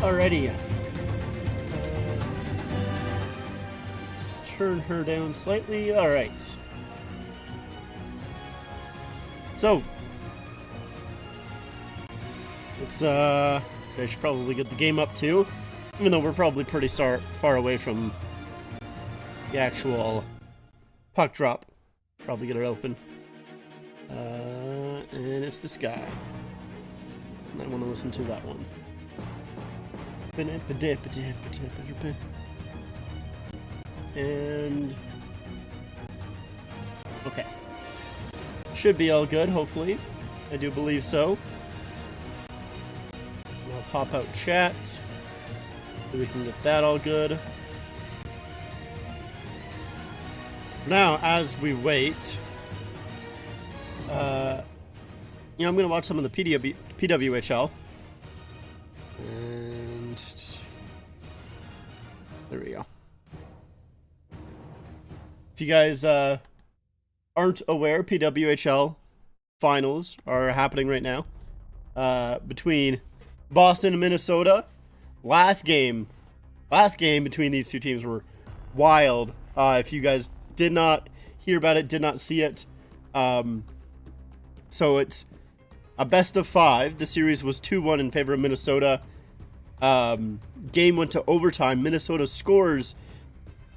Alrighty. Let's turn her down slightly. Alright. So, let's, I should probably get the game up too, even though we're probably pretty far away from the actual puck drop. Probably get it open. And it's this guy. And I want to listen to that one. And okay. Should be all good, hopefully. I do believe so. I'll pop out chat so we can get that all good. Now, as we wait, I'm going to watch some of the PWHL. And there we go. If you guys aren't aware, PWHL finals are happening right now between Boston and Minnesota. Last game between these two teams were wild. If you guys did not hear about it, did not see it, so it's a best of 5. The series was 2-1 in favor of Minnesota. Game went to overtime. Minnesota scores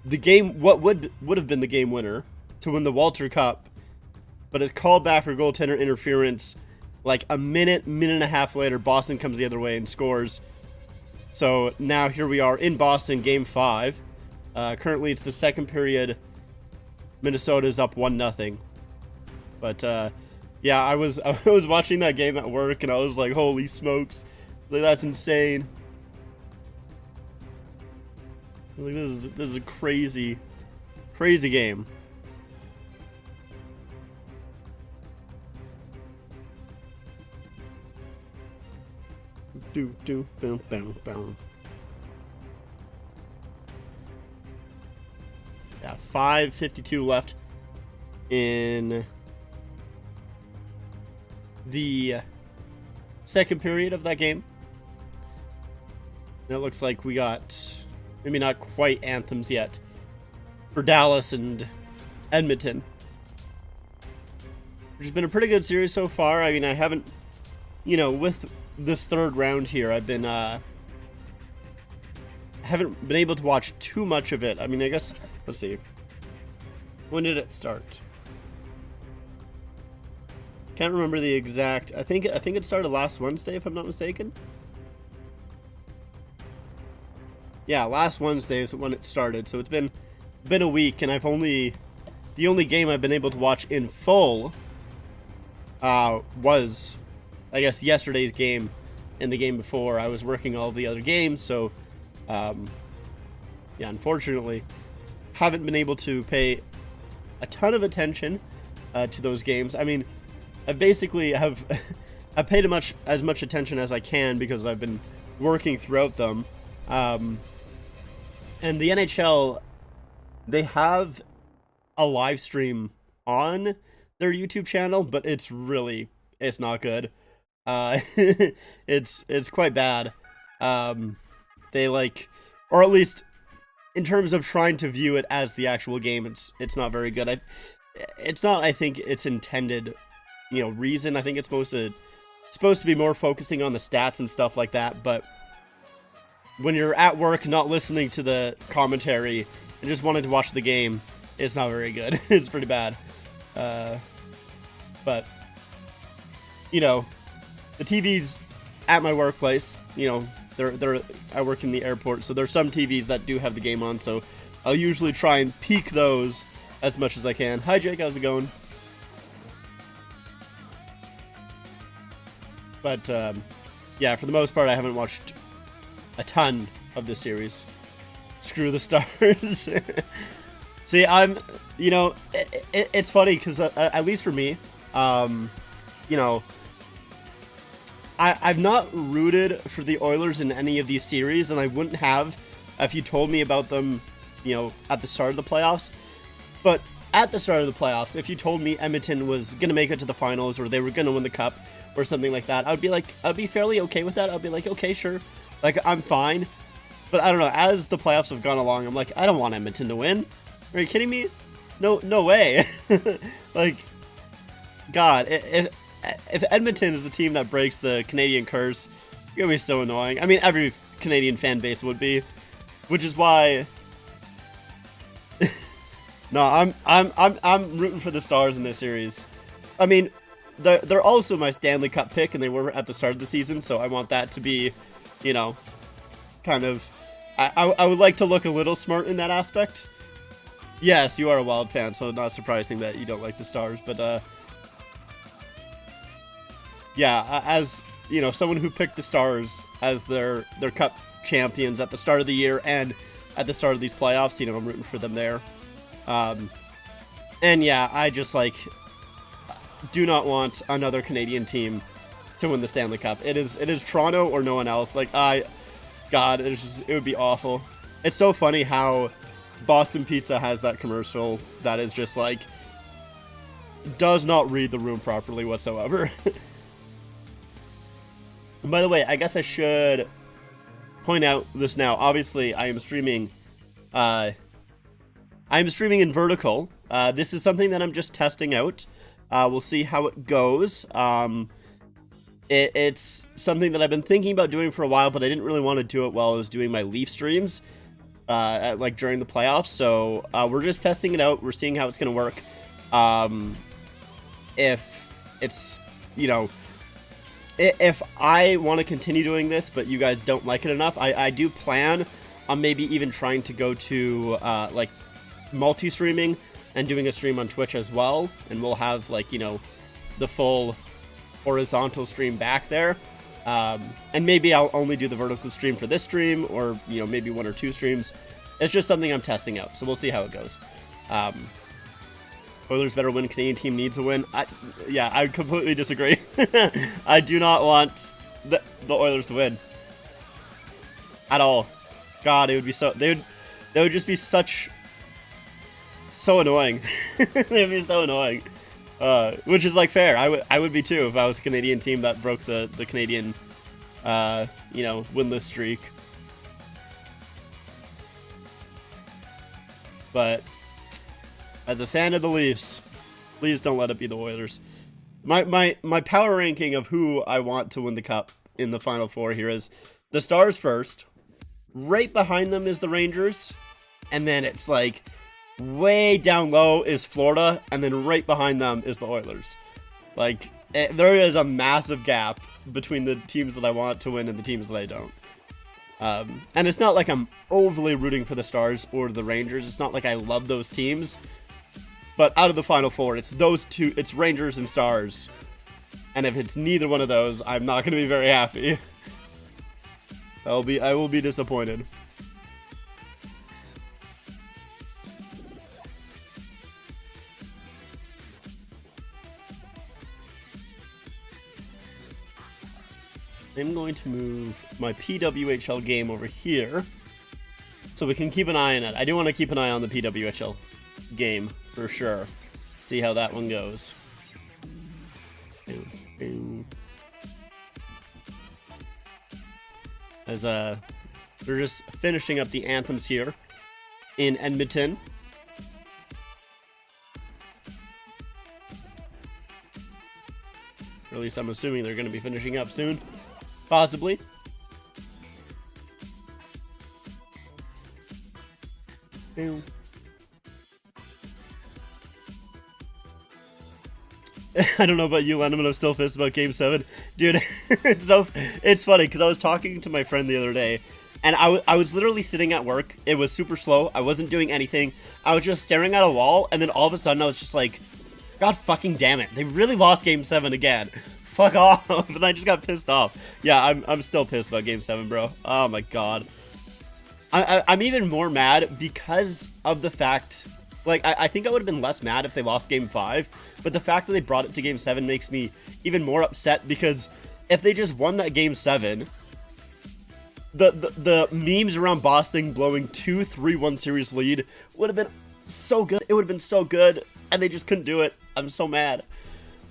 the game, what would have been the game winner to win the Walter Cup, but it's called back for goaltender interference. Like a minute and a half later, Boston comes the other way and scores. So now here we are in Boston, game 5. Currently it's the second period. Minnesota's up 1-0. But yeah, I was watching that game at work and I was like, holy smokes, like that's insane. Like this is a crazy game. Do boom boom boom. Yeah, 5:52 left in the second period of that game. And it looks like we got maybe not quite anthems yet for Dallas and Edmonton, which has been a pretty good series so far. I mean, I haven't, with this third round here, I've been haven't been able to watch too much of it. I mean, I guess, let's see, when did it start? Can't remember the exact. I think it started last Wednesday, if I'm not mistaken. Yeah, last Wednesday is when it started. So it's been a week, and the only game I've been able to watch in full was, I guess, yesterday's game and the game before. I was working all the other games, so yeah, unfortunately, haven't been able to pay a ton of attention to those games. I mean, I basically have I've paid as much attention as I can because I've been working throughout them. And the NHL, they have a live stream on their YouTube channel, but it's not good. It's quite bad. They or at least in terms of trying to view it as the actual game, it's not very good. It's not, I think, its intended reason. I think it's supposed to be more focusing on the stats and stuff like that, but when you're at work not listening to the commentary and just wanting to watch the game, it's not very good. It's pretty bad. But the TVs at my workplace, I work in the airport, so there's some TVs that do have the game on, so I'll usually try and peek those as much as I can. Hi Jake, how's it going? But yeah, for the most part, I haven't watched a ton of this series. Screw the Stars. See, it's funny because at least for me, I've not rooted for the Oilers in any of these series, and I wouldn't have if you told me about them, at the start of the playoffs. But at the start of the playoffs, if you told me Edmonton was going to make it to the finals or they were going to win the cup or something like that, I'd be fairly okay with that. I'd be like, okay, sure. Like, I'm fine. But I don't know, as the playoffs have gone along, I'm like, I don't want Edmonton to win. Are you kidding me? No way. Like, God, if Edmonton is the team that breaks the Canadian curse, you're gonna be so annoying. I mean, every Canadian fan base would be, which is why. No, I'm rooting for the Stars in this series. I mean, they're also my Stanley Cup pick, and they were at the start of the season, so I want that to be, you know, kind of. I would like to look a little smart in that aspect. Yes, you are a Wild fan, so not surprising that you don't like the Stars, but yeah, as you know, someone who picked the Stars as their Cup champions at the start of the year and at the start of these playoffs, you know, I'm rooting for them there. And yeah, I just like do not want another Canadian team to win the Stanley Cup. It is Toronto or no one else. Like, God, it would be awful. It's so funny how Boston Pizza has that commercial that is just like does not read the room properly whatsoever. And by the way, I guess I should point out this now. Obviously, I am streaming in vertical. This is something that I'm just testing out. We'll see how it goes. It's something that I've been thinking about doing for a while, but I didn't really want to do it while I was doing my Leaf streams, like during the playoffs. So we're just testing it out. We're seeing how it's going to work. If it's, you know, if I want to continue doing this, but you guys don't like it enough, I do plan on maybe even trying to go to like multi-streaming and doing a stream on Twitch as well, and we'll have, like, you know, the full horizontal stream back there, and maybe I'll only do the vertical stream for this stream, or, you know, maybe 1 or 2 streams. It's just something I'm testing out, so we'll see how it goes. Oilers better win. Canadian team needs a win. Yeah, I completely disagree. I do not want the Oilers to win at all. God, it would be so. They would just be so annoying. They'd be so annoying. Which is, like, fair. I would be too if I was a Canadian team that broke the Canadian, you know, winless streak. But as a fan of the Leafs, please don't let it be the Oilers. My power ranking of who I want to win the Cup in the Final Four here is the Stars first. Right behind them is the Rangers, and then it's like way down low is Florida, and then right behind them is the Oilers. Like, there is a massive gap between the teams that I want to win and the teams that I don't. And it's not like I'm overly rooting for the Stars or the Rangers. It's not like I love those teams. But out of the Final Four, it's those two. It's Rangers and Stars. And if it's neither one of those, I'm not going to be very happy. I will be disappointed. I'm going to move my PWHL game over here so we can keep an eye on it. I do want to keep an eye on the PWHL game for sure. See how that one goes. As we're just finishing up the anthems here in Edmonton. Or at least I'm assuming they're going to be finishing up soon. Possibly. I don't know about you, Lennon, but I'm still pissed about Game 7. Dude, it's funny, because I was talking to my friend the other day, and I was literally sitting at work. It was super slow. I wasn't doing anything. I was just staring at a wall, and then all of a sudden I was just like, God fucking damn it. They really lost Game 7 again. Fuck off. And I just got pissed off. Yeah, I'm still pissed about Game 7, bro. Oh my god. I'm even more mad because of the fact... Like, I think I would have been less mad if they lost Game 5, but the fact that they brought it to Game 7 makes me even more upset, because if they just won that Game 7, the memes around Boston blowing 2-3-1 series lead would have been so good. It would have been so good, and they just couldn't do it. I'm so mad.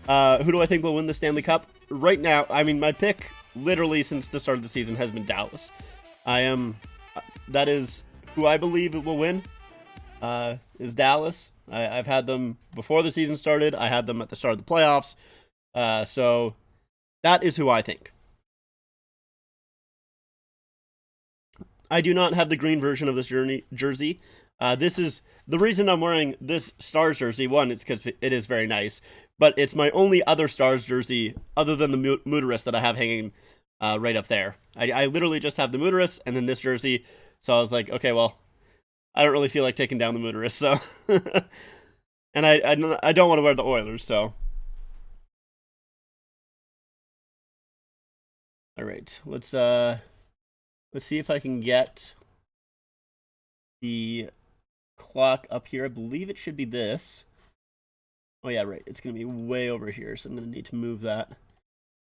Who do I think will win the Stanley Cup? Right now, I mean, my pick literally since the start of the season has been Dallas. That is who I believe it will win, is Dallas. I've had them before the season started. I had them at the start of the playoffs. So that is who I think. I do not have the green version of this jersey. This is the reason I'm wearing this Stars jersey. One, it's because it is very nice, but it's my only other Stars jersey other than the Mooterus that I have hanging right up there. I literally just have the Mooterus and then this jersey. So I was like, okay, well, I don't really feel like taking down the Mooterus, so and I don't want to wear the Oilers, so. All right, let's see if I can get the clock up here. I believe it should be this. Oh yeah, right. It's gonna be way over here, so I'm gonna need to move that.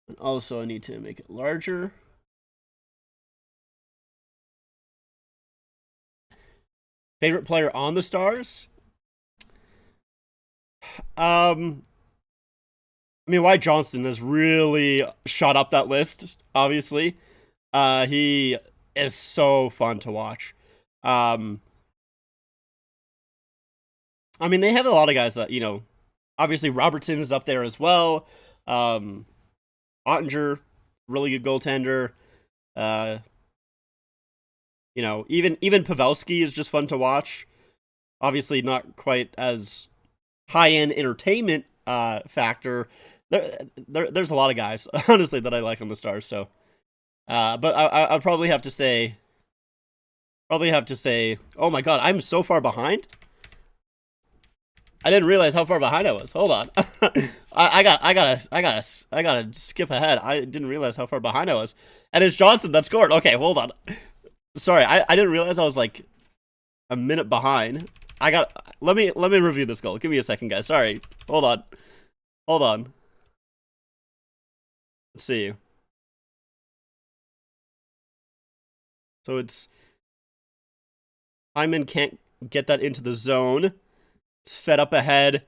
And also, I need to make it larger. Favorite player on the Stars? I mean, Wyatt Johnston has really shot up that list, obviously. He is so fun to watch. I mean, they have a lot of guys that, obviously Robertson is up there as well. Ottinger, really good goaltender. Even Pavelski is just fun to watch. Obviously not quite as high-end entertainment factor. There's a lot of guys, honestly, that I like on the Stars, so. But I'll probably have to say, oh my god, I'm so far behind. I didn't realize how far behind I was. Hold on. I gotta skip ahead. I didn't realize how far behind I was. And it's Johnson that scored. Okay, hold on. Sorry, I didn't realize I was like a minute behind. Let me review this goal. Give me a second, guys. Sorry. Hold on. Let's see. So it's Hyman can't get that into the zone. It's fed up ahead,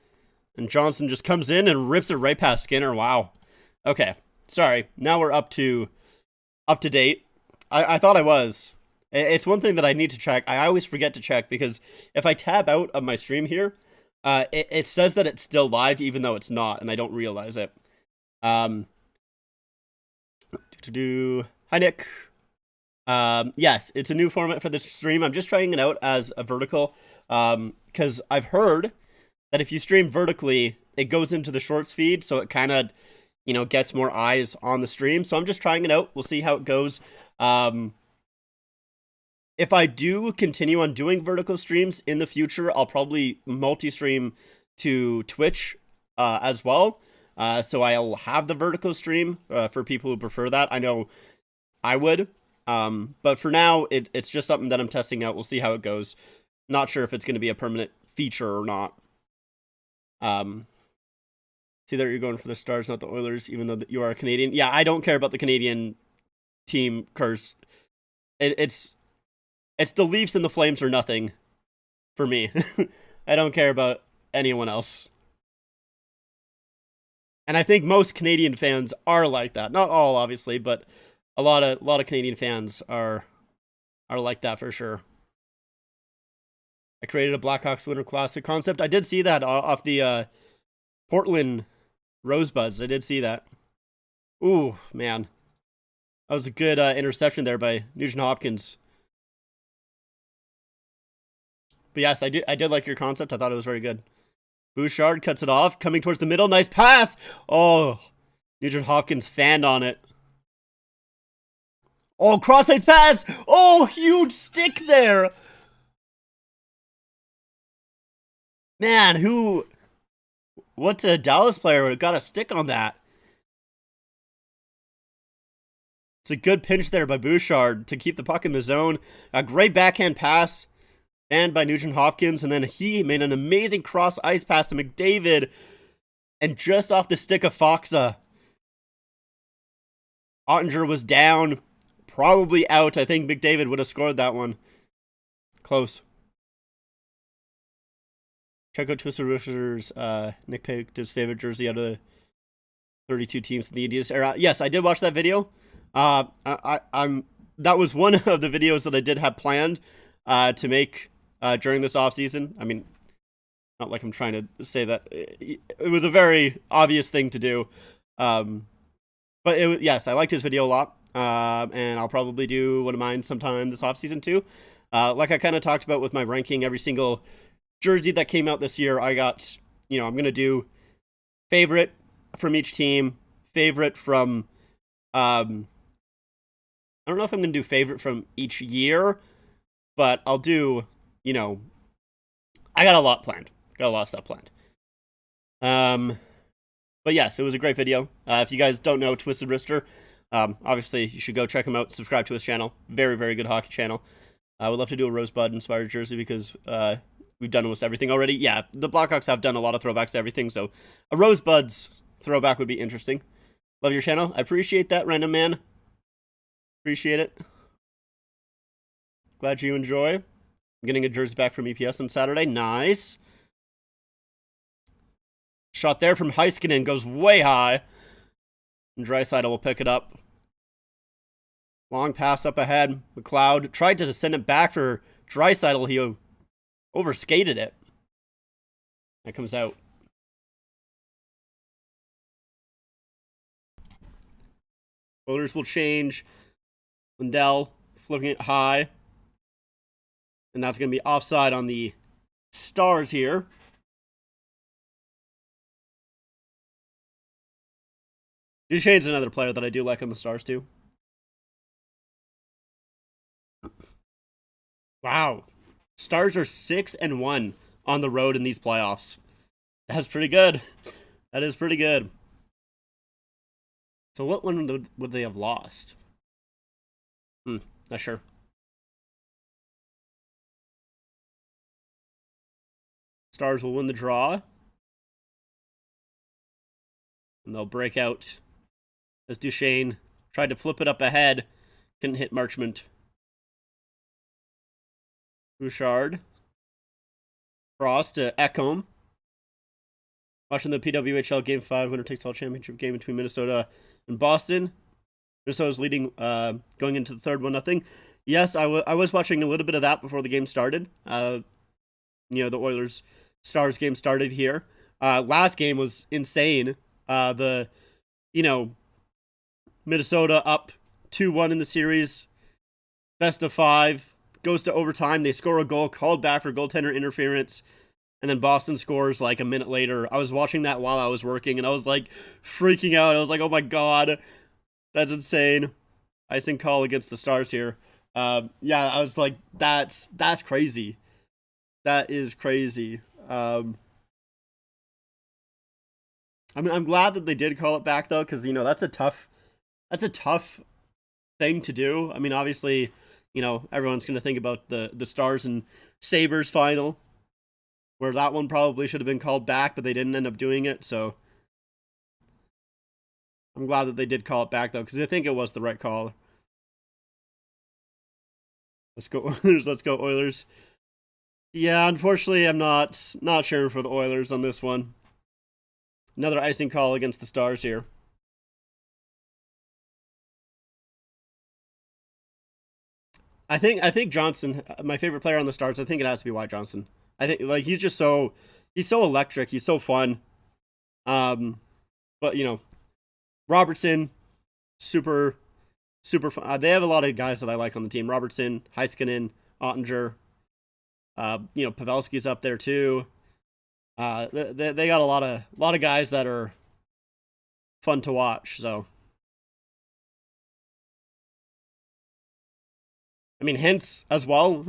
and Johnson just comes in and rips it right past Skinner. Wow. Okay. Sorry. Now we're up to date. I thought I was. It's one thing that I need to check. I always forget to check because if I tab out of my stream here, it says that it's still live even though it's not, and I don't realize it. Hi, Nick. Yes, it's a new format for the stream. I'm just trying it out as a vertical, because I've heard that if you stream vertically, it goes into the shorts feed, so it kind of, gets more eyes on the stream. So I'm just trying it out. We'll see how it goes. If I do continue on doing vertical streams in the future, I'll probably multi-stream to Twitch as well. So I'll have the vertical stream for people who prefer that. I know I would. But for now, it's just something that I'm testing out. We'll see how it goes. Not sure if it's going to be a permanent feature or not. See that you're going for the Stars, not the Oilers, even though you are a Canadian. Yeah, I don't care about the Canadian team curse. It's the Leafs and the Flames or nothing for me. I don't care about anyone else. And I think most Canadian fans are like that. Not all, obviously, but a lot of Canadian fans are like that for sure. I created a Blackhawks Winter Classic concept. I did see that off the Portland Rosebuds. I did see that. Ooh, man. That was a good interception there by Nugent Hopkins. But yes, I did like your concept. I thought it was very good. Bouchard cuts it off, coming towards the middle. Nice pass. Oh, Nugent Hopkins fanned on it. Oh, cross-side pass. Oh, huge stick there. Man, what's a Dallas player would have got a stick on that? It's a good pinch there by Bouchard to keep the puck in the zone. A great backhand pass. And by Nugent Hopkins, and then he made an amazing cross ice pass to McDavid, and just off the stick of Foxa. Ottinger was down, probably out. I think McDavid would have scored that one. Close. Check out Twister Wishers. Nick picked his favorite jersey out of the 32 teams in the Adidas era. Yes, I did watch that video. I'm that was one of the videos that I did have planned to make during this off season. I mean, not like I'm trying to say that it was a very obvious thing to do. But yes, I liked his video a lot. And I'll probably do one of mine sometime this off season too. Like I kind of talked about with my ranking every single jersey that came out this year, I got, I'm going to do favorite from each team, favorite from, I don't know if I'm going to do favorite from each year, but I'll do, I got a lot planned. Got a lot of stuff planned. But yes, it was a great video. If you guys don't know Twisted Wrister, obviously you should go check him out, subscribe to his channel. Very, very good hockey channel. I would love to do a Rosebud inspired jersey because we've done almost everything already. Yeah, the Blackhawks have done a lot of throwbacks to everything, so a Rosebuds throwback would be interesting. Love your channel. I appreciate that, random man. Appreciate it. Glad you enjoy. I'm getting a jersey back from EPS on Saturday. Nice. Shot there from Heiskanen goes way high. And Draisaitl will pick it up. Long pass up ahead. McLeod tried to send it back for Draisaitl. He overskated it. That comes out. Oilers will change. Lindell flipping it high. And that's going to be offside on the Stars here. Duchesne's another player that I do like on the Stars too. Wow. Stars are 6-1 on the road in these playoffs. That's pretty good. That is pretty good. So what one would they have lost? Not sure. Stars will win the draw. And they'll break out as Duchesne tried to flip it up ahead. Couldn't hit Marchment. Bouchard. Cross to Ekholm. Watching the PWHL Game 5 winner takes all championship game between Minnesota and Boston. Minnesota's leading going into the third 1-0. Yes, I was watching a little bit of that before the game started. The Oilers Stars game started here. Last game was insane. Minnesota up 2-1 in the series. Best of 5. Goes to overtime. They score a goal called back for goaltender interference. And then Boston scores like a minute later. I was watching that while I was working and I was like freaking out. I was like, oh my God, that's insane. Icing call against the Stars here. I was like, that's crazy. That is crazy. I'm glad that they did call it back though, because that's a tough thing to do. I mean, obviously, everyone's gonna think about the Stars and Sabres final, where that one probably should have been called back, but they didn't end up doing it. So I'm glad that they did call it back though, because I think it was the right call. Let's go Oilers! Let's go Oilers! Yeah, unfortunately, I'm not cheering for the Oilers on this one. Another icing call against the Stars here. I think Johnson, my favorite player on the Stars, I think it has to be Wyatt Johnson. I think he's so electric, he's so fun. But Robertson, super fun. They have a lot of guys that I like on the team. Robertson, Heiskanen, Ottinger. Pavelski's up there too. They got a lot of guys that are fun to watch. So, I mean, Hintz as well.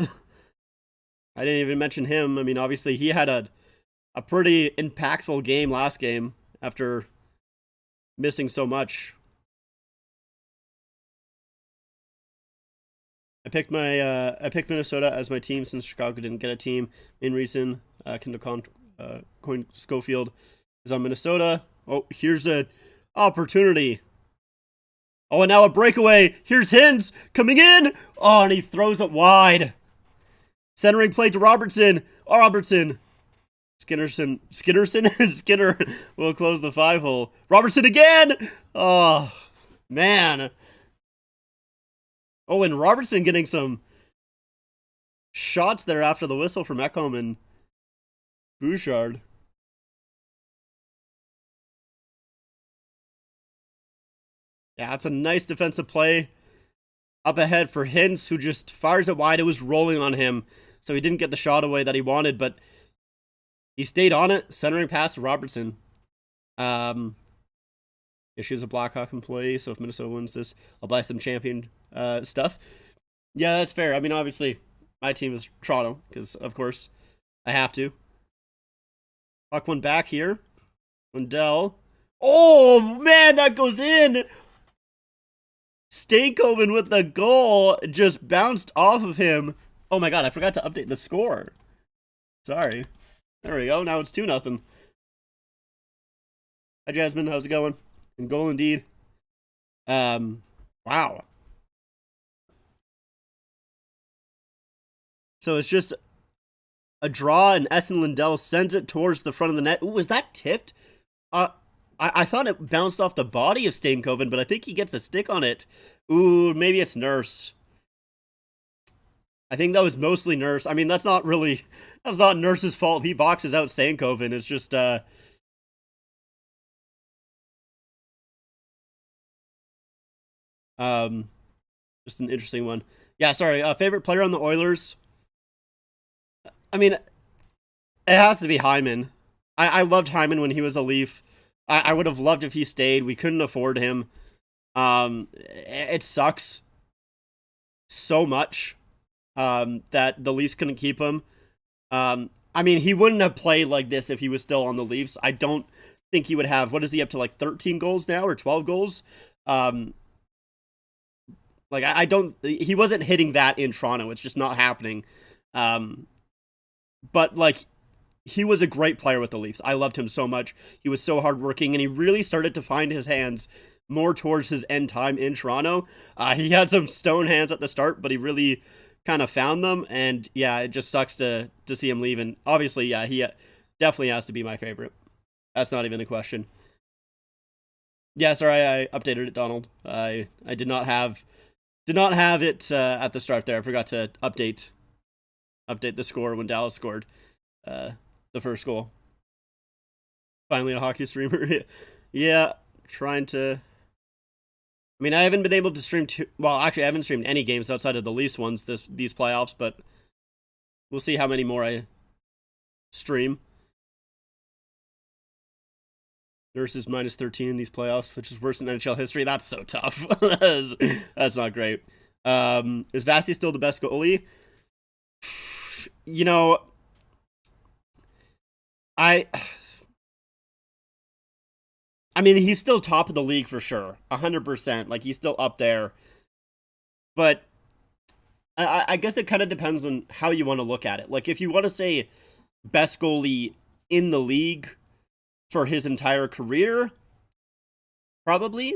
I didn't even mention him. I mean, obviously he had a pretty impactful game last game after missing so much. I picked Minnesota as my team since Chicago didn't get a team. Main reason Kendall Coin Schofield is on Minnesota. Oh, here's an opportunity. Oh, and now a breakaway. Here's Hintz coming in. Oh, and he throws it wide. Centering play to Robertson. Oh, Robertson. Skinner will close the 5-hole. Robertson again. Oh, man. Oh, and Robertson getting some shots there after the whistle from Ekholm and Bouchard. Yeah, it's a nice defensive play up ahead for Hintz, who just fires it wide. It was rolling on him, so he didn't get the shot away that he wanted, but he stayed on it, centering past Robertson. She's a Blackhawk employee, so if Minnesota wins this, I'll buy some champion stuff. Yeah, that's fair. I mean, obviously, my team is Toronto, because, of course, I have to. Puck one back here. Lundell. Oh, man, that goes in! Stankoven with the goal just bounced off of him. Oh my god, I forgot to update the score. Sorry. There we go. Now it's 2-0. Hi, Jasmine. How's it going? And goal indeed. Wow. So it's just a draw, and Essen Lundell sends it towards the front of the net. Ooh, was that tipped? I thought it bounced off the body of Stankoven, but I think he gets a stick on it. Ooh, maybe it's Nurse. I think that was mostly Nurse. I mean, that's not Nurse's fault. He boxes out Stankoven. It's just, just an interesting one. Yeah, sorry. Favorite player on the Oilers? I mean, it has to be Hyman. I loved Hyman when he was a Leaf. I would have loved if he stayed. We couldn't afford him. It sucks so much that the Leafs couldn't keep him. I mean, he wouldn't have played like this if he was still on the Leafs. I don't think he would have. What is he up to, like 13 goals now or 12 goals? Like I don't. He wasn't hitting that in Toronto. It's just not happening. But like, he was a great player with the Leafs. I loved him so much. He was so hardworking, and he really started to find his hands more towards his end time in Toronto. He had some stone hands at the start, but he really kind of found them. And yeah, it just sucks to see him leave. And obviously, yeah, he definitely has to be my favorite. That's not even a question. Yeah, sorry, I updated it, Donald. I did not have it at the start there. I forgot to update the score when Dallas scored the first goal. Finally, a hockey streamer. Yeah, trying to. I mean, I haven't been able to stream well, actually, I haven't streamed any games outside of the Leafs ones these playoffs, but we'll see how many more I stream. Nurses minus 13 in these playoffs, which is worse than NHL history. That's so tough. That's not great. Is Vasi still the best goalie? You know, I mean, he's still top of the league for sure. 100%. Like, he's still up there. But I guess it kind of depends on how you want to look at it. Like, if you want to say best goalie in the league for his entire career, probably.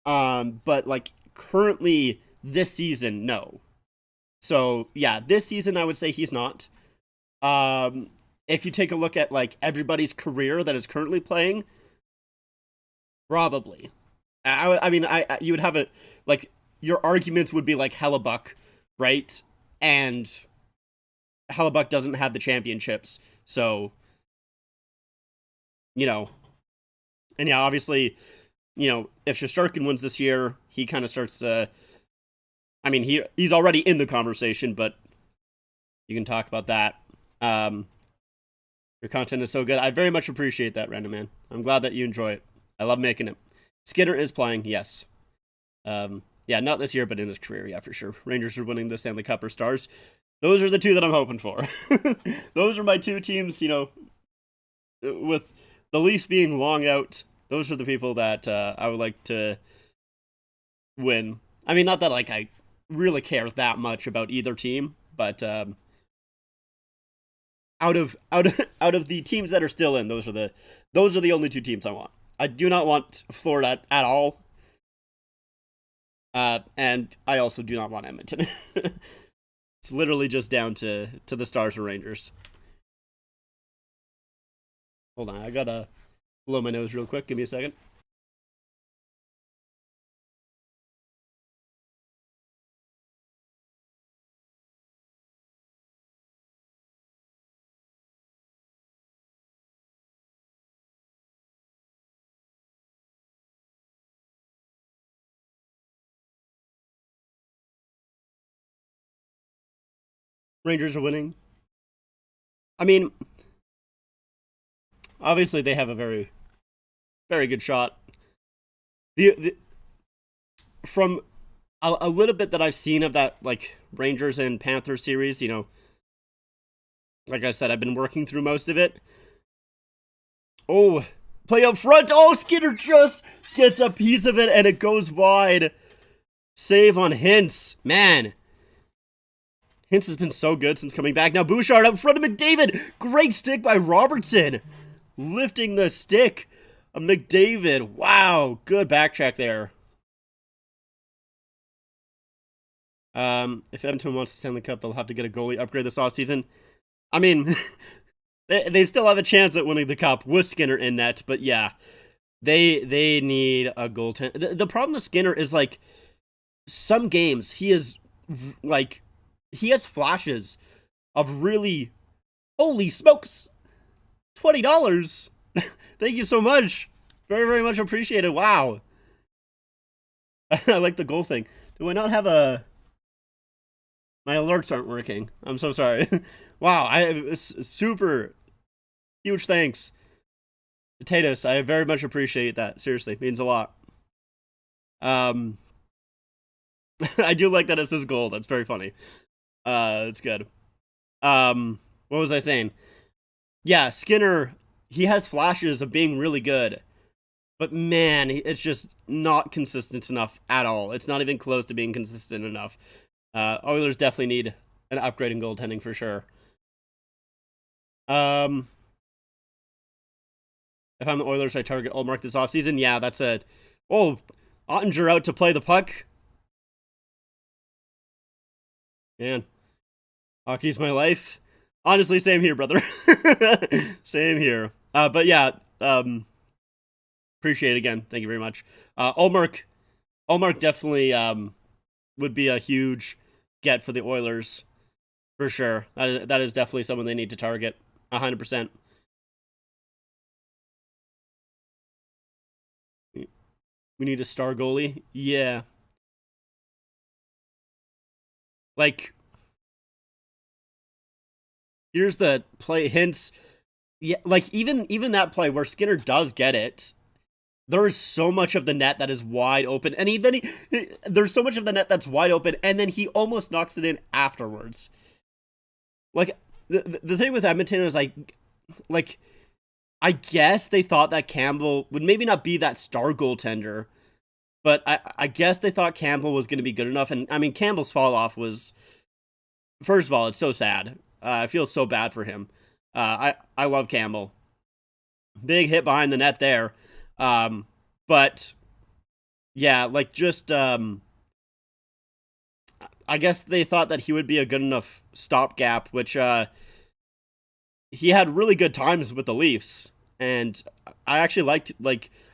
But, like, currently this season, no. So, yeah, this season I would say he's not. If you take a look at, like, everybody's career that is currently playing, probably. I mean, you would have like, your arguments would be like Hellebuck, right? And Hellebuck doesn't have the championships, so, you know. And yeah, obviously, you know, if Shesterkin wins this year, he kind of starts to, I mean, he's already in the conversation, but you can talk about that. Your content is so good. I very much appreciate that, Random Man. I'm glad that you enjoy it. I love making it. Skinner is playing, yes. Yeah, not this year, but in his career, yeah, for sure. Rangers are winning the Stanley Cup or Stars. Those are the two that I'm hoping for. Those are my two teams, you know, with the Leafs being long out. Those are the people that I would like to win. I mean, not that, like, I really care that much about either team, but out of the teams that are still in, those are the only two teams I want. I do not want Florida at all. And I also do not want Edmonton. It's literally just down to the Stars or Rangers. Hold on, I gotta blow my nose real quick. Give me a second. Rangers are winning. I mean, obviously they have a very, very good shot. The from a little bit that I've seen of that, like, Rangers and Panthers series, you know, like I said, I've been working through most of it. Oh, play up front. Oh, Skinner just gets a piece of it and it goes wide. Save on Hintz. Man. Hintz has been so good since coming back. Now Bouchard up front of McDavid. Great stick by Robertson. Lifting the stick of McDavid. Wow. Good back check there. If Edmonton wants to Stanley Cup, they'll have to get a goalie upgrade this offseason. I mean, they still have a chance at winning the cup with Skinner in net, but yeah, they need a goaltender. The problem with Skinner is, like, some games he has flashes of really, holy smokes, $20. Thank you so much, very, very much appreciated. Wow. I like the goal thing. Do I not have a? My alerts aren't working. I'm so sorry. Wow, super huge thanks. Potatoes, I very much appreciate that. Seriously, it means a lot. I do like that it says gold. That's very funny. It's good. What was I saying? Yeah, Skinner, he has flashes of being really good. But man, it's just not consistent enough at all. It's not even close to being consistent enough. Oilers definitely need an upgrade in goaltending for sure. If I'm the Oilers, I target Ullmark this offseason. Yeah, that's it. Oh, Ottinger out to play the puck. Man, hockey's my life. Honestly, same here, brother. Same here. But yeah, appreciate it again. Thank you very much. Ullmark definitely would be a huge get for the Oilers, for sure. That is definitely someone they need to target, 100%. We need a star goalie. Yeah. Like, here's the play. Hints. Yeah, like, even that play where Skinner does get it, there is so much of the net that is wide open, and there's so much of the net that's wide open, and then he almost knocks it in afterwards. Like, the thing with Edmonton is, like, I guess they thought that Campbell would maybe not be that star goaltender, but I guess they thought Campbell was going to be good enough, and I mean, Campbell's fall off was, first of all, it's so sad. I feel so bad for him. I love Campbell. Big hit behind the net there. But yeah, like, just, I guess they thought that he would be a good enough stopgap, which, he had really good times with the Leafs, and I actually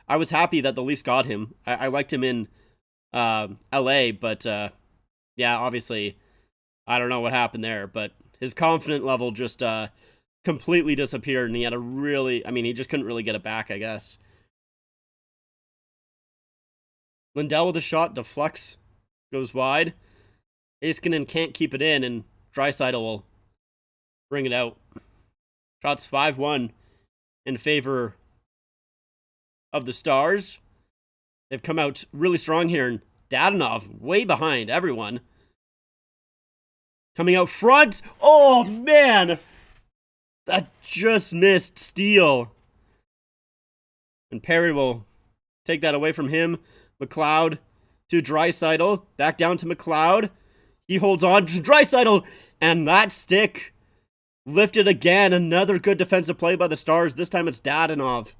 I was happy that the Leafs got him. I liked him in, LA, but, yeah, obviously, I don't know what happened there, but his confidence level just, completely disappeared, and he had he just couldn't really get it back, I guess. Lindell with a shot, deflects, goes wide. Heiskanen can't keep it in, and Draisaitl will bring it out. Shots 5-1 in favor of the Stars. They've come out really strong here, and Dadonov way behind everyone. Coming out front. Oh, man! That just missed steal. And Perry will take that away from him. McLeod to Draisaitl. Back down to McLeod. He holds on to Draisaitl. And that stick lifted again. Another good defensive play by the Stars. This time it's Dadonov.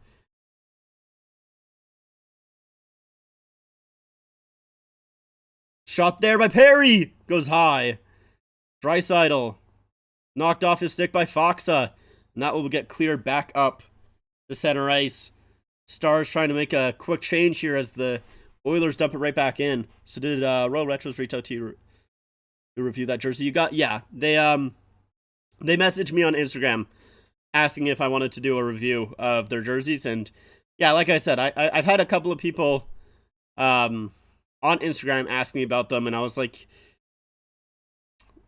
Shot there by Perry. Goes high. Draisaitl knocked off his stick by Foxa. And that will get cleared back up to center ice. Stars trying to make a quick change here as the Oilers dump it right back in. So did Royal Retros reach out to you to review that jersey? You got, yeah. They messaged me on Instagram asking if I wanted to do a review of their jerseys, and yeah, like I said, I've had a couple of people on Instagram ask me about them, and I was like,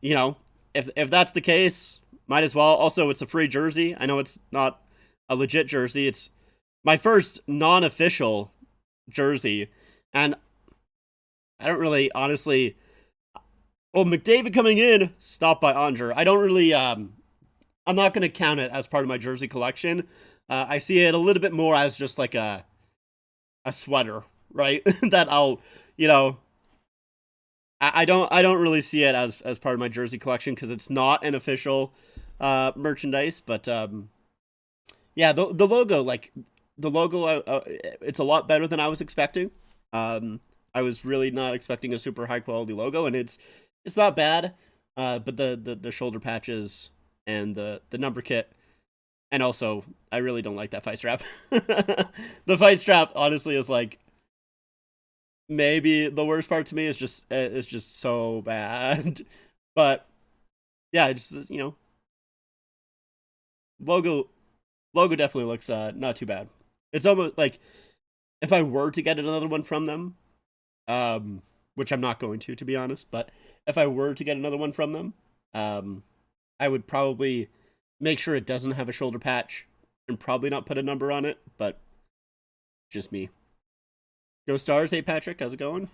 you know, if that's the case, might as well. Also, it's a free jersey. I know it's not a legit jersey. It's my first non-official jersey, and I don't really honestly. Well, McDavid coming in, stopped by Andre. I don't really. I'm not going to count it as part of my jersey collection. I see it a little bit more as just like a sweater, right? That I'll, you know, I don't really see it as part of my jersey collection because it's not an official merchandise. But yeah, the logo, like the logo, it's a lot better than I was expecting. I was really not expecting a super high quality logo, and it's not bad. But the shoulder patches and the number kit, and also I really don't like that fight strap. The fight strap honestly is like maybe the worst part to me. Is just so bad. But yeah, it's just, logo definitely looks not too bad. It's almost like if I were to get another one from them, which I'm not going to be honest, but if I were to get another one from them, I would probably make sure it doesn't have a shoulder patch and probably not put a number on it, but just me. Go Stars. Hey Patrick, how's it going?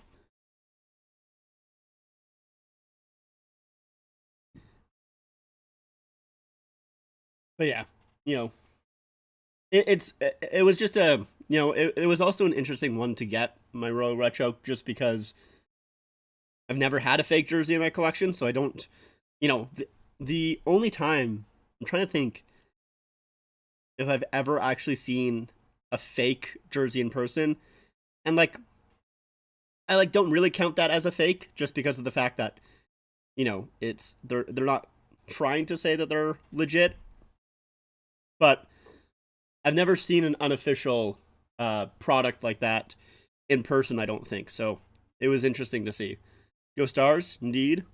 But yeah, you know, it was just it was also an interesting one to get my Royal Retro just because I've never had a fake jersey in my collection, so I don't, the only time I'm trying to think if I've ever actually seen a fake jersey in person, and like I like don't really count that as a fake just because of the fact that it's they're not trying to say that they're legit, but I've never seen an unofficial product like that in person. I don't think so. It was interesting to see. Go Stars, indeed.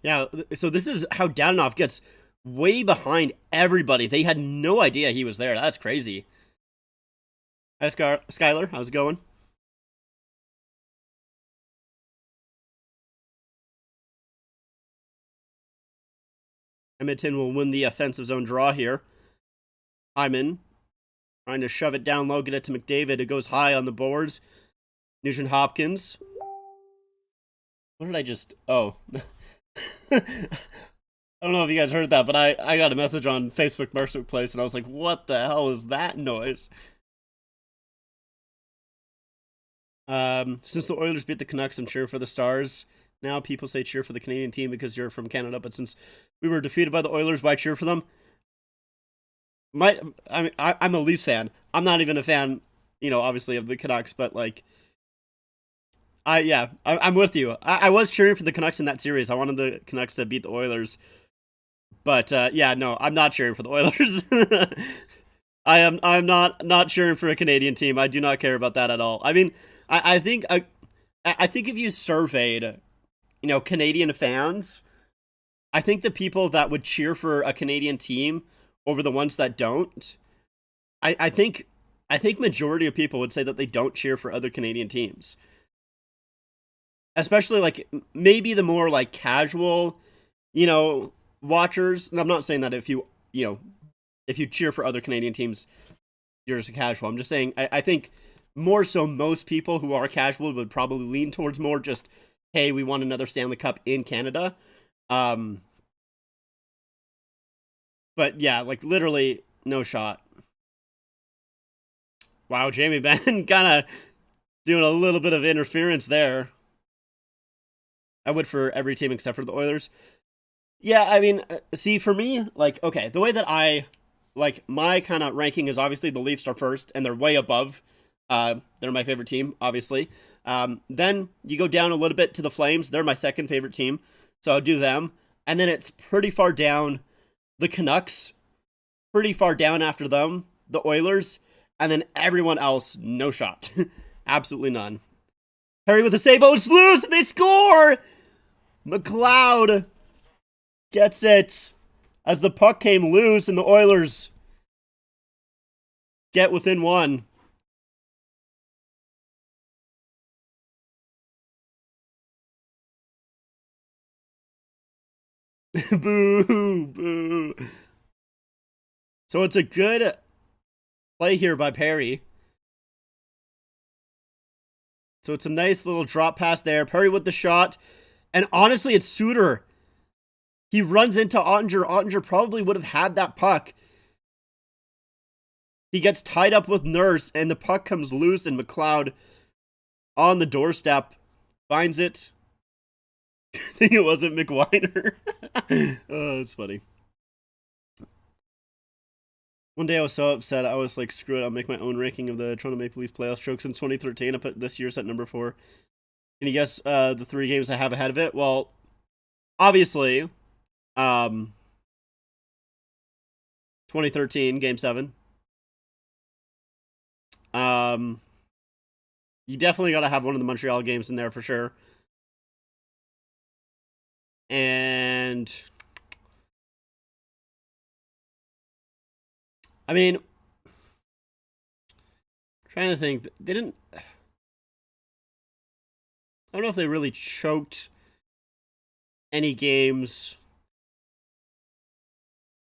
Yeah, so this is how Dadonov gets way behind everybody. They had no idea he was there. That's crazy. Hi, Skylar. How's it going? Edmonton will win the offensive zone draw here. Hyman trying to shove it down low, get it to McDavid. It goes high on the boards. Nugent Hopkins. What did I just... Oh. I don't know if you guys heard that, but I got a message on Facebook Marketplace, and I was like, what the hell is that noise? Since the Oilers beat the Canucks, I'm cheering for the Stars. Now people say cheer for the Canadian team because you're from Canada, but since we were defeated by the Oilers, why cheer for them? I'm a Leafs fan. I'm not even a fan, obviously of the Canucks, but like, I'm with you. I was cheering for the Canucks in that series. I wanted the Canucks to beat the Oilers, but yeah, no, I'm not cheering for the Oilers. I'm not cheering for a Canadian team. I do not care about that at all. I mean, I think I think if you surveyed, Canadian fans, I think the people that would cheer for a Canadian team over the ones that don't, I think majority of people would say that they don't cheer for other Canadian teams. Especially like maybe the more like casual, watchers. And I'm not saying that if if you cheer for other Canadian teams, you're just a casual. I'm just saying I think more so most people who are casual would probably lean towards more just, hey, we want another Stanley Cup in Canada. But yeah, like literally no shot. Wow, Jamie Benn kind of doing a little bit of interference there. I would for every team except for the Oilers. Yeah, I mean, see, for me, like, okay, the way that like, my kind of ranking is obviously the Leafs are first, and they're way above. They're my favorite team, obviously. Then you go down a little bit to the Flames. They're my second favorite team, so I'll do them. And then it's pretty far down the Canucks, pretty far down after them, the Oilers, and then everyone else, no shot. Absolutely none. Harry with a save. Oh, it's loose! They score! McLeod gets it as the puck came loose, and the Oilers get within one. Boo, boo. So it's a good play here by Perry. So it's a nice little drop pass there. Perry with the shot. And honestly, it's Suter. He runs into Ottinger. Ottinger probably would have had that puck. He gets tied up with Nurse, and the puck comes loose, and McLeod on the doorstep finds it. I think it wasn't McWhiner. Oh, it's funny. One day I was so upset, I was like, screw it, I'll make my own ranking of the Toronto Maple Leafs playoff strokes in 2013. I put this year's at number 4. Can you guess the 3 games I have ahead of it? Well, obviously, 2013, Game 7. You definitely got to have one of the Montreal games in there for sure. And I mean, trying to think, they didn't. I don't know if they really choked any games.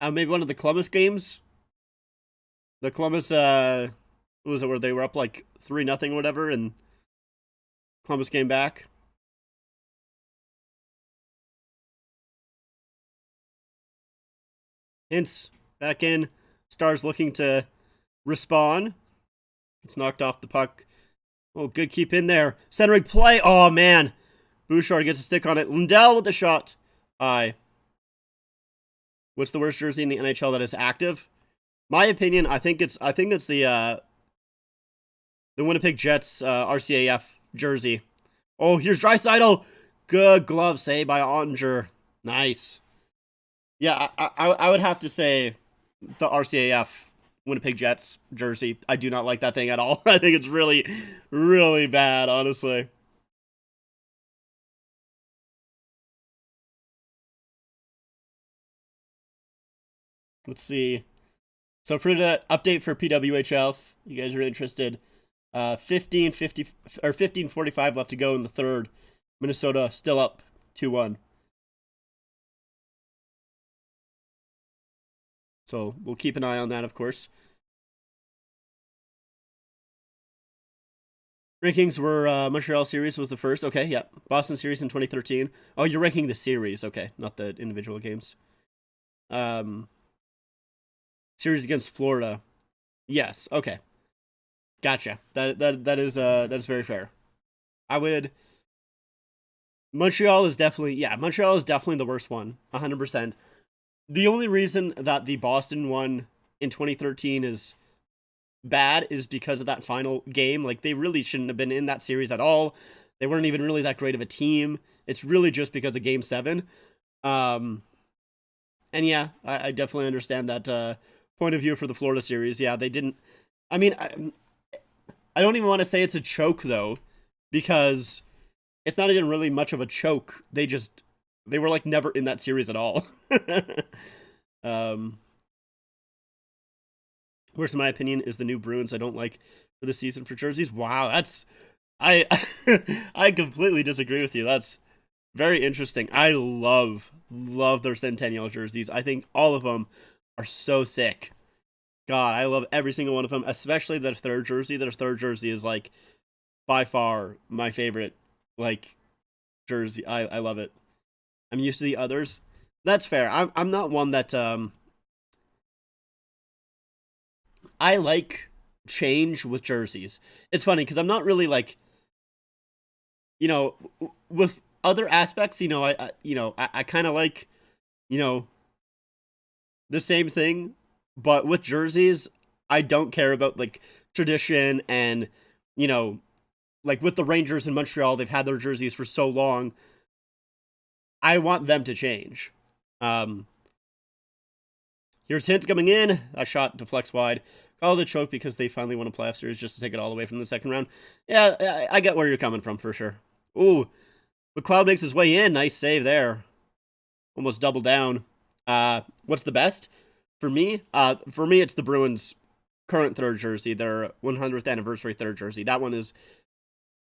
Maybe one of the Columbus games. The Columbus, what was it, where they were up like 3-0 or whatever, and Columbus came back. Hintz back in. Stars looking to respawn. It's knocked off the puck. Oh, good keep in there. Centering play. Oh, man. Bouchard gets a stick on it. Lindell with the shot. Aye. What's the worst jersey in the NHL that is active? My opinion, I think it's the Winnipeg Jets RCAF jersey. Oh, here's Draisaitl. Good glove save by Ottinger. Nice. Yeah, I would have to say the RCAF Winnipeg Jets jersey. I do not like that thing at all. I think it's really, really bad, honestly. Let's see. So for the update for PWHL, if you guys are interested, 15:45 left to go in the third. Minnesota still up 2-1. So we'll keep an eye on that, of course. Rankings were Montreal series was the first. Okay, yeah. Boston series in 2013. Oh, you're ranking the series. Okay, not the individual games. Series against Florida. Yes. Okay. Gotcha. That is very fair. I would. Montreal is definitely the worst one. 100%. The only reason that the Boston one in 2013 is bad is because of that final game. Like, they really shouldn't have been in that series at all. They weren't even really that great of a team. It's really just because of Game 7. And yeah, I definitely understand that point of view for the Florida series. Yeah, they didn't. I mean, I don't even want to say it's a choke, though, because it's not even really much of a choke. They were like never in that series at all. Worst in my opinion is the new Bruins. I don't like for the season for jerseys. Wow, I I completely disagree with you. That's very interesting. I love their Centennial jerseys. I think all of them are so sick. God, I love every single one of them, especially their third jersey. Their third jersey is like by far my favorite like jersey. I love it. I'm used to the others. That's fair. I'm not one that I like change with jerseys. It's funny because I'm not really like, with other aspects, I kind of like, the same thing, but with jerseys, I don't care about like tradition and, like with the Rangers in Montreal, they've had their jerseys for so long. I want them to change. Here's Hintz coming in. A shot deflects wide. Called a choke because they finally won a playoff series just to take it all the way from the second round. Yeah, I get where you're coming from for sure. Ooh, McLeod makes his way in. Nice save there. Almost double down. What's the best? For me, it's the Bruins current third jersey, their 100th anniversary third jersey. That one is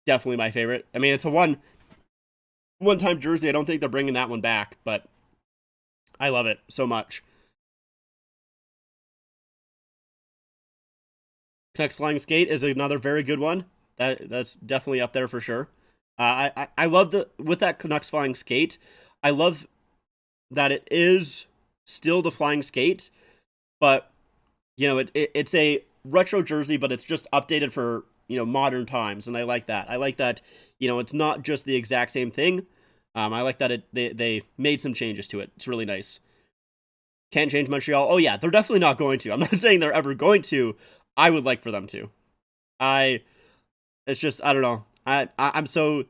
definitely my favorite. I mean, it's a one-time jersey. I don't think they're bringing that one back, but I love it so much. Canucks Flying Skate is another very good one. That's definitely up there for sure. I love with that Canucks Flying Skate. I love that it is still the Flying Skate, but it's a retro jersey, but it's just updated for modern times, and I like that. I like that it's not just the exact same thing. I like that they made some changes to it. It's really nice. Can't change Montreal. Oh yeah, they're definitely not going to. I'm not saying they're ever going to. I would like for them to. It's just, I don't know. I'm so.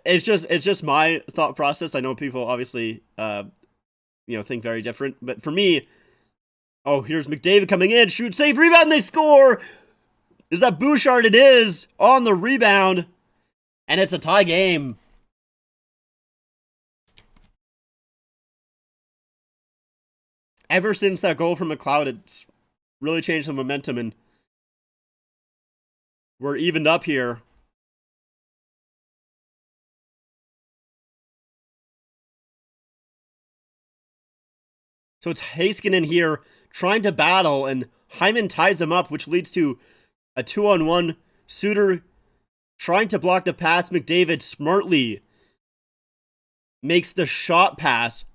It's just my thought process. I know people obviously, think very different, but for me, oh, here's McDavid coming in, shoot, save, rebound, they score. Is that Bouchard? It is on the rebound, and it's a tie game. Ever since that goal from McLeod, it's really changed the momentum, and we're evened up here. So it's Heiskanen here trying to battle, and Hyman ties him up, which leads to a 2-on-1. Suter trying to block the pass. McDavid smartly makes the shot pass,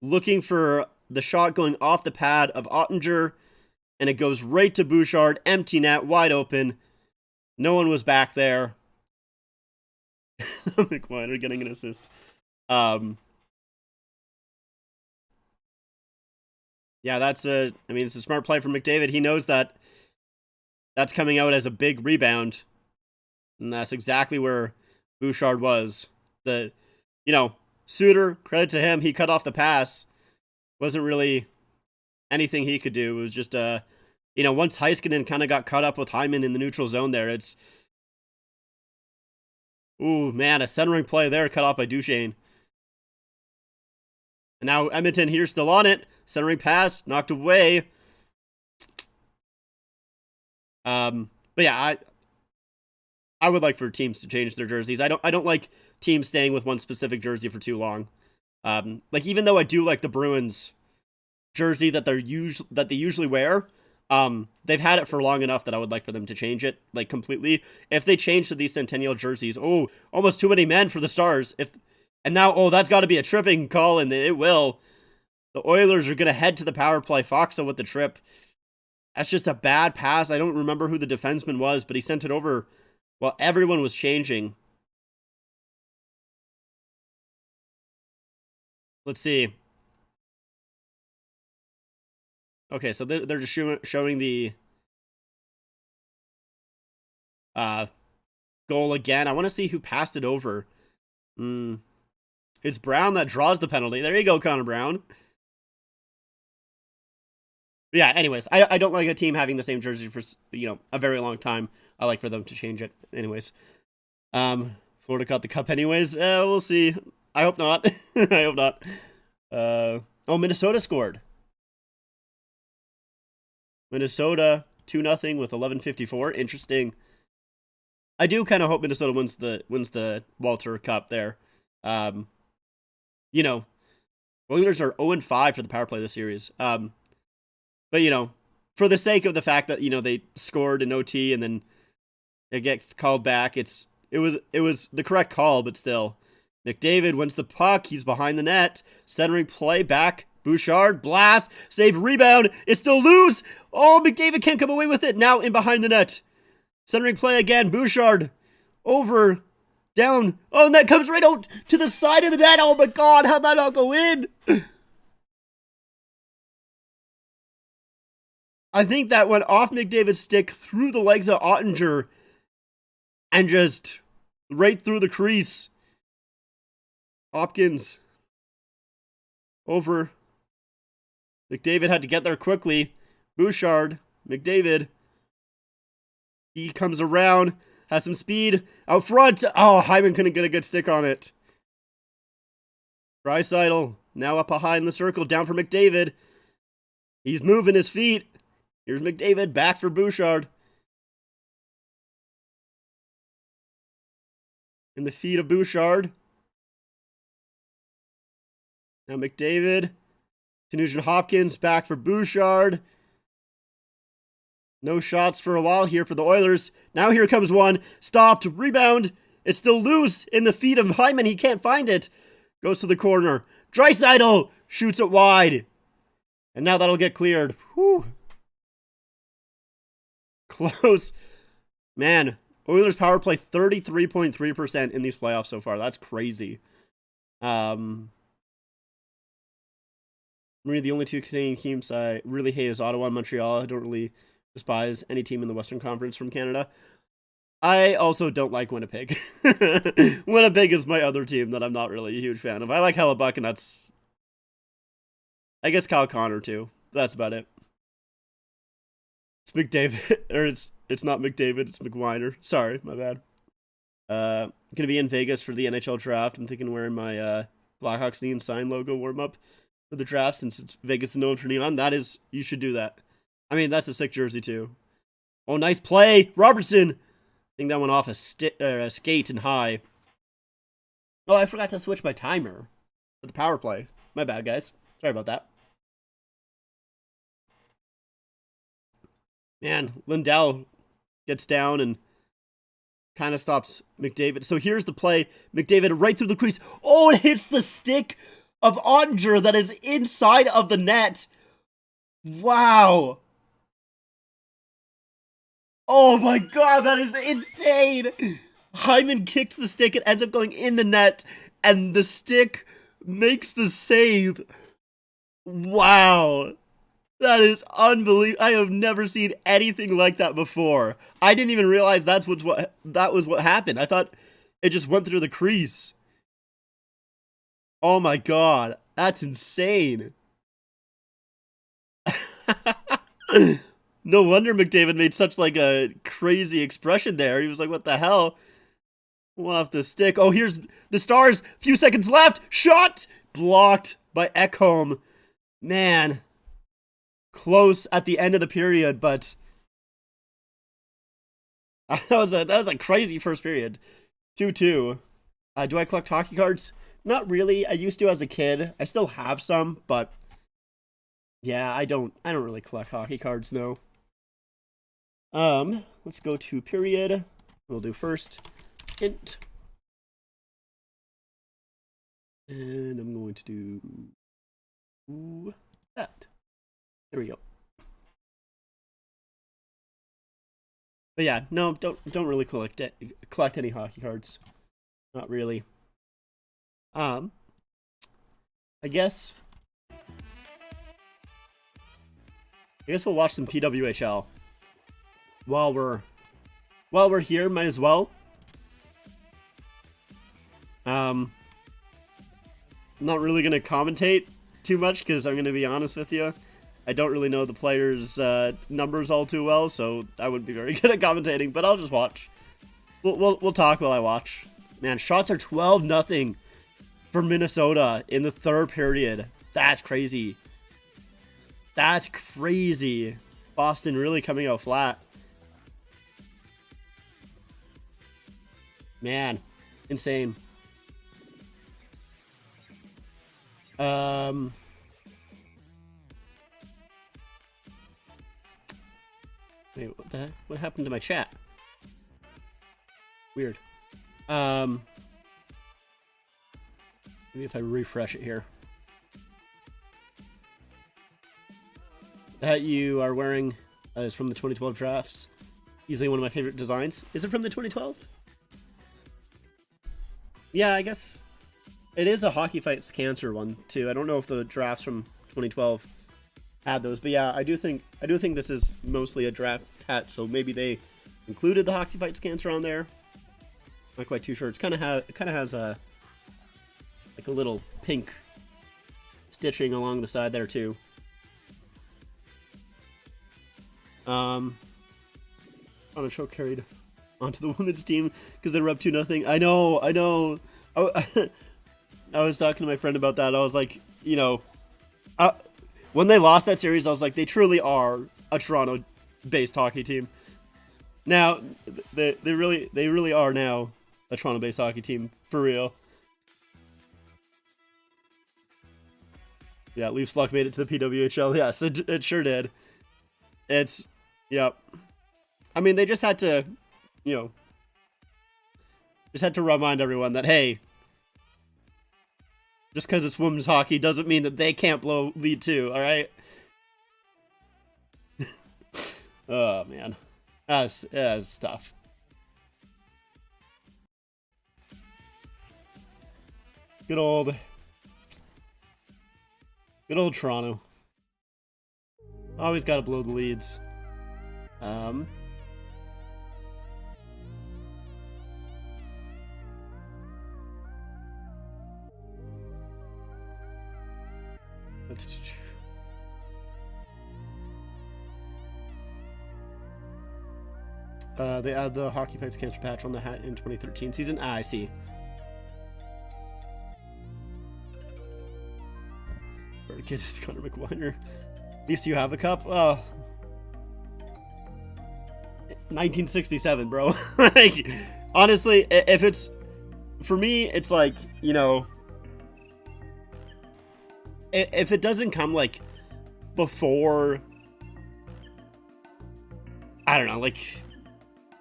looking for the shot going off the pad of Ottinger, and it goes right to Bouchard. Empty net, wide open. No one was back there. McWiner getting an assist. Yeah, it's a smart play from McDavid. He knows that that's coming out as a big rebound, and that's exactly where Bouchard was. Suter, credit to him, he cut off the pass. Wasn't really anything he could do. It was just, once Heiskanen kind of got caught up with Hyman in the neutral zone there, it's... Ooh, man, a centering play there cut off by Duchesne. And now Edmonton here still on it. Centering pass, knocked away. But yeah, I would like for teams to change their jerseys. I don't like teams staying with one specific jersey for too long. Even though I do like the Bruins jersey that they usually wear, they've had it for long enough that I would like for them to change it completely. If they change to these Centennial jerseys, almost too many men for the Stars. And now that's got to be a tripping call, and it will. The Oilers are going to head to the power play. Foxa with the trip. That's just a bad pass. I don't remember who the defenseman was, but he sent it over while everyone was changing. Let's see. Okay, so they're just showing the goal again. I want to see who passed it over. It's Brown that draws the penalty. There you go, Connor Brown. Yeah, anyways, I don't like a team having the same jersey for, a very long time. I like for them to change it. Anyways. Florida caught the cup anyways. We'll see. I hope not. I hope not. Minnesota scored. Minnesota 2-0 with 11:54. Interesting. I do kind of hope Minnesota wins the Walter Cup there. Oilers are 0-5 for the power play this series. But for the sake of the fact that they scored in OT and then it gets called back, it was the correct call, but still. McDavid wins the puck. He's behind the net. Centering play back. Bouchard, blast, save, rebound. It's still loose. Oh, McDavid can't come away with it. Now in behind the net. Centering play again. Bouchard over, down. Oh, and that comes right out to the side of the net. Oh my God, how'd that not go in? I think that went off McDavid's stick through the legs of Ottinger and just right through the crease. Hopkins over. McDavid had to get there quickly. Bouchard, McDavid. He comes around, has some speed. Out front. Oh, Hyman couldn't get a good stick on it. Draisaitl now up behind the circle, down for McDavid. He's moving his feet. Here's McDavid back for Bouchard. In the feet of Bouchard. Now McDavid. To Nugent Hopkins back for Bouchard. No shots for a while here for the Oilers. Now here comes one. Stopped. Rebound. It's still loose in the feet of Hyman. He can't find it. Goes to the corner. Draisaitl shoots it wide. And now that'll get cleared. Whew. Close. Man, Oilers power play 33.3% in these playoffs so far. That's crazy. The only two Canadian teams I really hate is Ottawa and Montreal. I don't really despise any team in the Western Conference from Canada. I also don't like Winnipeg. Winnipeg is my other team that I'm not really a huge fan of. I like Hellebuck, and that's... I guess Kyle Connor, too. That's about it. It's McDavid. Or it's not McDavid, it's McWiner. Sorry, my bad. Gonna be in Vegas for the NHL draft. I'm thinking wearing my Blackhawks knee and sign logo warm-up for the draft, since it's Vegas and no turning on. That is... You should do that. I mean, that's a sick jersey, too. Oh, nice play! Robertson! I think that went off a skate and high. Oh, I forgot to switch my timer for the power play. My bad, guys. Sorry about that. Man, Lindell gets down and kind of stops McDavid. So here's the play. McDavid right through the crease. Oh, it hits the stick of Ottinger that is inside of the net. Wow. Oh my god, that is insane! Hyman kicks the stick, it ends up going in the net, and the stick makes the save. Wow. That is unbelievable. I have never seen anything like that before. I didn't even realize that was what happened. I thought it just went through the crease. Oh my god, that's insane. No wonder McDavid made such like a crazy expression there. He was like, what the hell? Went off the stick. Oh, here's the Stars. Few seconds left. Shot! Blocked by Ekholm. Man. Close at the end of the period, but that was a crazy first period. 2-2. Do I collect hockey cards? Not really. I used to as a kid. I still have some, but yeah, I don't really collect hockey cards, no. Let's go to period. We'll do first int. And I'm going to do that. There we go. But yeah, no, don't really collect any hockey cards. Not really. I guess we'll watch some PWHL. While we're here, might as well. I'm not really gonna commentate too much because I'm gonna be honest with you. I don't really know the players' numbers all too well, so I wouldn't be very good at commentating. But I'll just watch. We'll talk while I watch. Man, shots are 12-0 for Minnesota in the third period. That's crazy. That's crazy. Boston really coming out flat. Man, insane. Wait, what the heck? What happened to my chat? Weird. Maybe if I refresh it here. That you are wearing is from the 2012 drafts. Easily one of my favorite designs. Is it from the 2012? Yeah, I guess it is a Hockey Fights Cancer one too. I don't know if the drafts from 2012 had those, but yeah, I do think this is mostly a draft hat. So maybe they included the Hockey Fights Cancer on there. Not quite too sure. It kind of has a like a little pink stitching along the side there too. On a show carried onto the women's team because they were up 2-0. I know. I was talking to my friend about that. I was like, you know, when they lost that series, I was like, they truly are a Toronto-based hockey team. Now, they really are now a Toronto-based hockey team for real. Yeah, Leafs luck made it to the PWHL. Yes, it sure did. It's, yep. I mean, they just had to, you know, just had to remind everyone that, hey, just because it's women's hockey doesn't mean that they can't blow lead too, all right? Oh, man. That's tough. Good old Toronto. Always got to blow the leads. They add the Hockey Fights cancer patch on the hat in 2013 season. Ah, I see. Bird kid is Connor McWiner. At least you have a cup. Oh, 1967, bro. Like, honestly, if it's for me, it's like, you know, if it doesn't come like before, I don't know, like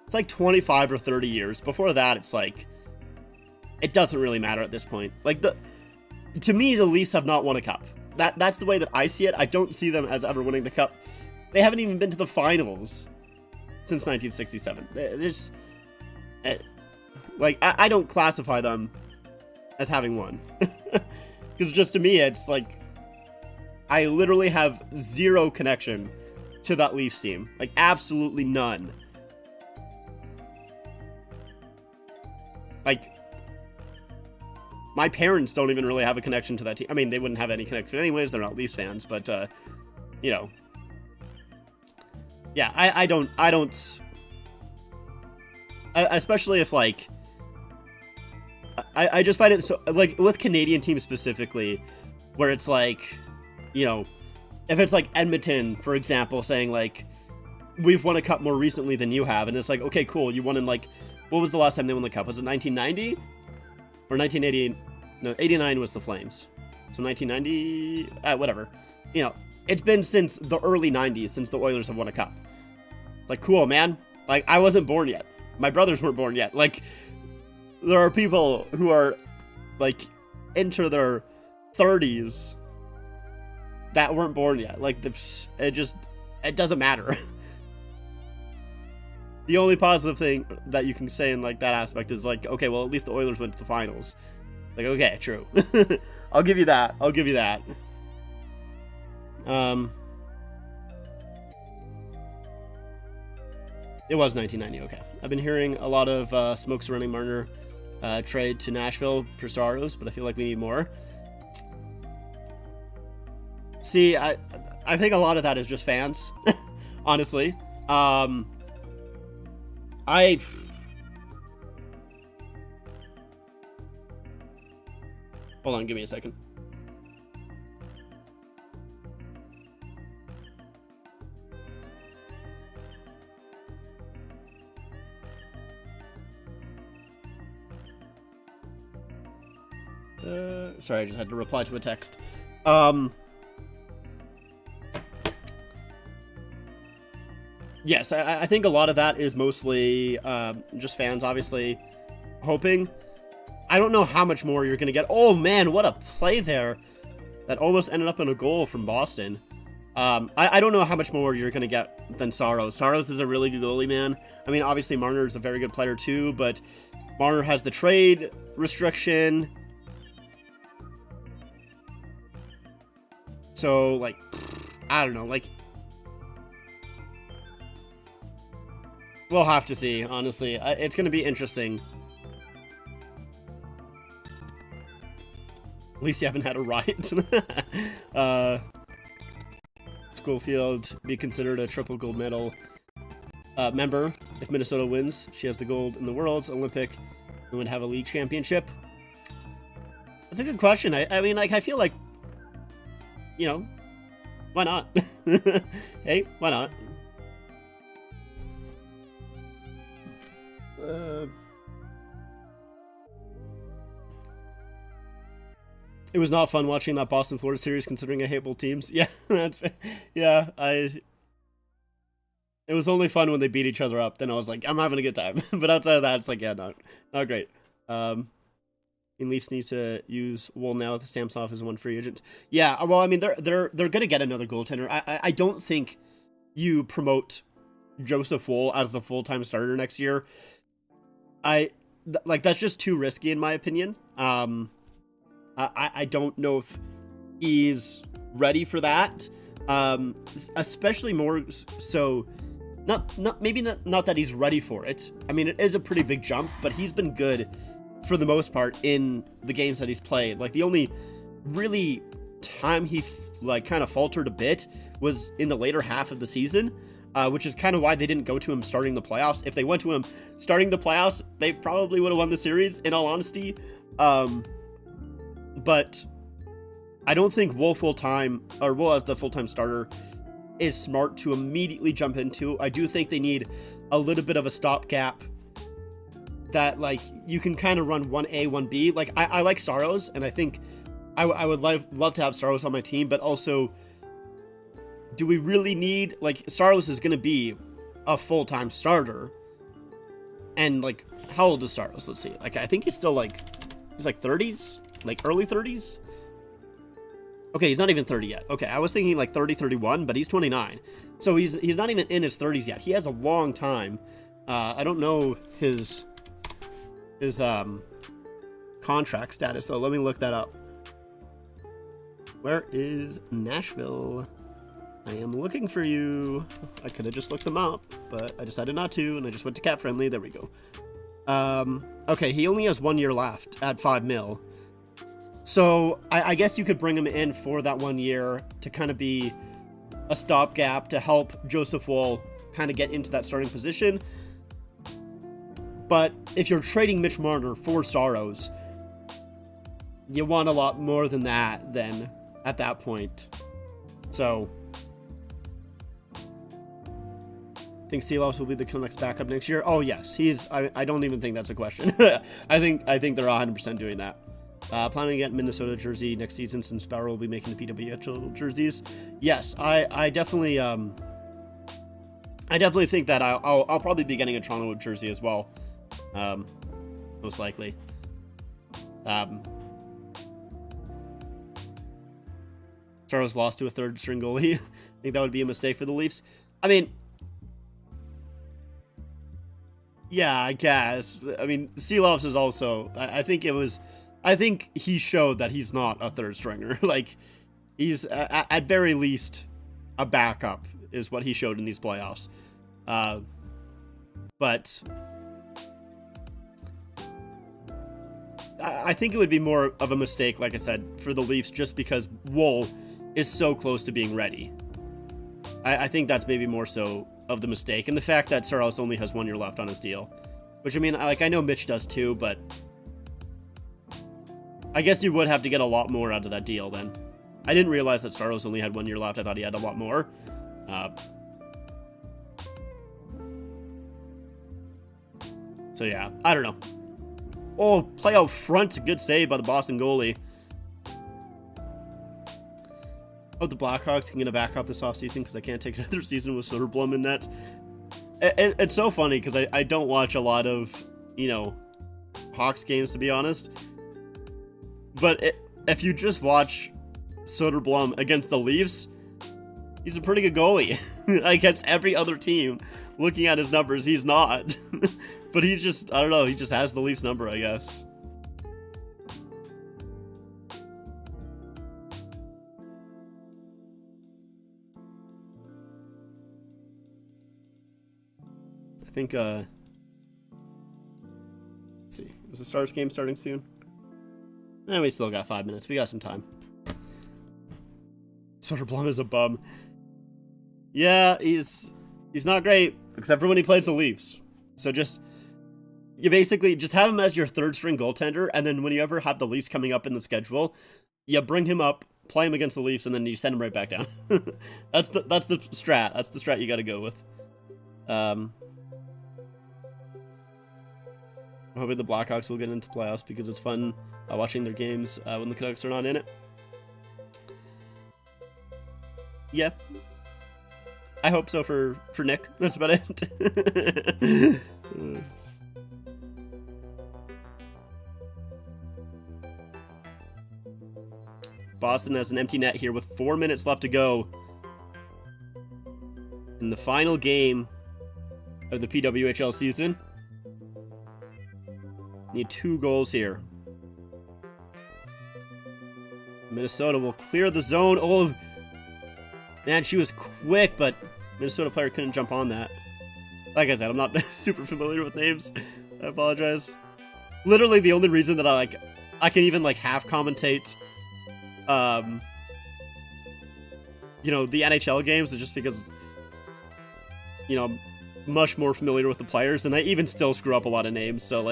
it's like 25 or 30 years before that, it's like it doesn't really matter at this point. Like, to me, the Leafs have not won a cup. That's the way that I see it. I don't see them as ever winning the cup. They haven't even been to the finals since 1967. There's, like, I don't classify them as having won. Because just to me, it's like, I literally have zero connection to that Leafs team. Like, absolutely none. Like, my parents don't even really have a connection to that team. I mean, they wouldn't have any connection anyways. They're not Leafs fans, but, you know. Yeah, I don't, especially if, like, I just find it so, like, with Canadian teams specifically, where it's like, you know, if it's like Edmonton, for example, saying like, we've won a cup more recently than you have, and it's like, okay, cool, you won in like, what was the last time they won the cup? Was it 1990? Or 1980? No, 89 was the Flames. So 1990, whatever. You know, it's been since the early 90s since the Oilers have won a cup. It's like, cool, man. Like, I wasn't born yet. My brothers weren't born yet. Like, there are people who are, like, into their 30s that weren't born yet. Like, it doesn't matter. The only positive thing that you can say in, like, that aspect is, like, okay, well, at least the Oilers went to the finals. Like, okay, true. I'll give you that. I'll give you that. It was 1990, okay. I've been hearing a lot of smoke surrounding Marner trade to Nashville for Saros, but I feel like we need more. See, I think a lot of that is just fans, honestly. Hold on, give me a second. Sorry, I just had to reply to a text. Yes, I think a lot of that is mostly just fans, obviously, hoping. I don't know how much more you're going to get. Oh, man, what a play there. That almost ended up in a goal from Boston. I don't know how much more you're going to get than Saros. Saros is a really good goalie, man. I mean, obviously, Marner is a very good player, too, but Marner has the trade restriction. So, like, I don't know, like, we'll have to see, honestly. It's going to be interesting. At least you haven't had a riot. Schofield be considered a triple gold medal member if Minnesota wins. She has the gold in the Worlds, Olympic, and would have a league championship. That's a good question. I mean, like, I feel like, you know, why not? Hey, why not? It was not fun watching that Boston Florida series, considering I hate both teams. Yeah, yeah. It was only fun when they beat each other up. Then I was like, I'm having a good time. But outside of that, it's like, yeah, not great. And Leafs need to use Wool now. The Samsonov is one free agent. Yeah, well, I mean, they're gonna get another goaltender. I don't think you promote Joseph Wool as the full-time starter next year. That's just too risky in my opinion. I don't know if he's ready for that. Especially more so, not that he's ready for it. I mean, it is a pretty big jump, but he's been good for the most part in the games that he's played. Like, the only really time he kind of faltered a bit was in the later half of the season, which is kind of why they didn't go to him starting the playoffs. If they went to him starting the playoffs, they probably would have won the series, in all honesty. But I don't think Wool as the full-time starter is smart to immediately jump into. I do think they need a little bit of a stopgap that, like, you can kind of run 1A, 1B. Like, I like Saros, and I think I would love to have Saros on my team, but also, do we really need, like, Saros is going to be a full-time starter, and, like, how old is Saros? Let's see. Like, I think he's still, like, he's like 30s, like early 30s. Okay, he's not even 30 yet. Okay, I was thinking like 30, 31, but he's 29. So he's not even in his 30s yet. He has a long time. I don't know his contract status though. Let me look that up. Where is Nashville? I am looking for you. I could have just looked them up, but I decided not to, and I just went to Cat Friendly. There we go. Okay, he only has 1 year left at $5 million. So I guess you could bring him in for that 1 year to kind of be a stopgap to help Joseph Wool kind of get into that starting position. But if you're trading Mitch Marner for Saros, you want a lot more than that then at that point. So I think Seelows will be the Canucks backup next year. Oh yes, I don't even think that's a question. I think they're 100% doing that. Planning to get Minnesota jersey next season since Bauer will be making the PWHL jerseys. Yes, I definitely think that I'll probably be getting a Toronto jersey as well, most likely. Charles lost to a third string goalie. I think that would be a mistake for the Leafs. I mean, yeah, I guess. I mean, Seelows is also. I think he showed that he's not a third stringer. Like, he's at very least a backup is what he showed in these playoffs. But I think it would be more of a mistake, like I said, for the Leafs just because Wool is so close to being ready. I think that's maybe more so of the mistake, and the fact that Saros only has 1 year left on his deal, which I mean, like, I know Mitch does too, but I guess you would have to get a lot more out of that deal then. I didn't realize that Saros only had 1 year left. I thought he had a lot more. So yeah, I don't know. Oh, play out front. Good save by the Boston goalie. Hope the Blackhawks can get a backup this offseason because I can't take another season with Soderblom in net. It's so funny because I don't watch a lot of, Hawks games, to be honest. But if you just watch Soderblom against the Leafs, he's a pretty good goalie. Against every other team, looking at his numbers, he's not. But he's just, I don't know, he just has the Leafs number, I guess. I think, let's see, is the Stars game starting soon? We still got 5 minutes. We got some time. Soderblom is a bum. Yeah, he's not great, except for when he plays the Leafs. So you basically just have him as your third string goaltender, and then when you ever have the Leafs coming up in the schedule, you bring him up play them against the Leafs, and then you send them right back down. That's the strat. That's the strat you got to go with. I'm hoping the Blackhawks will get into playoffs because it's fun watching their games when the Canucks are not in it. Yeah. I hope so for Nick. That's about it. Boston has an empty net here with 4 minutes left to go in the final game of the PWHL season. Need 2 goals here. Minnesota will clear the zone. Oh, man, she was quick, but Minnesota player couldn't jump on that. Like I said, I'm not super familiar with names. I apologize. Literally, the only reason that I can even half commentate, you know, the NHL games is just because, you know, I'm much more familiar with the players, and I even still screw up a lot of names. So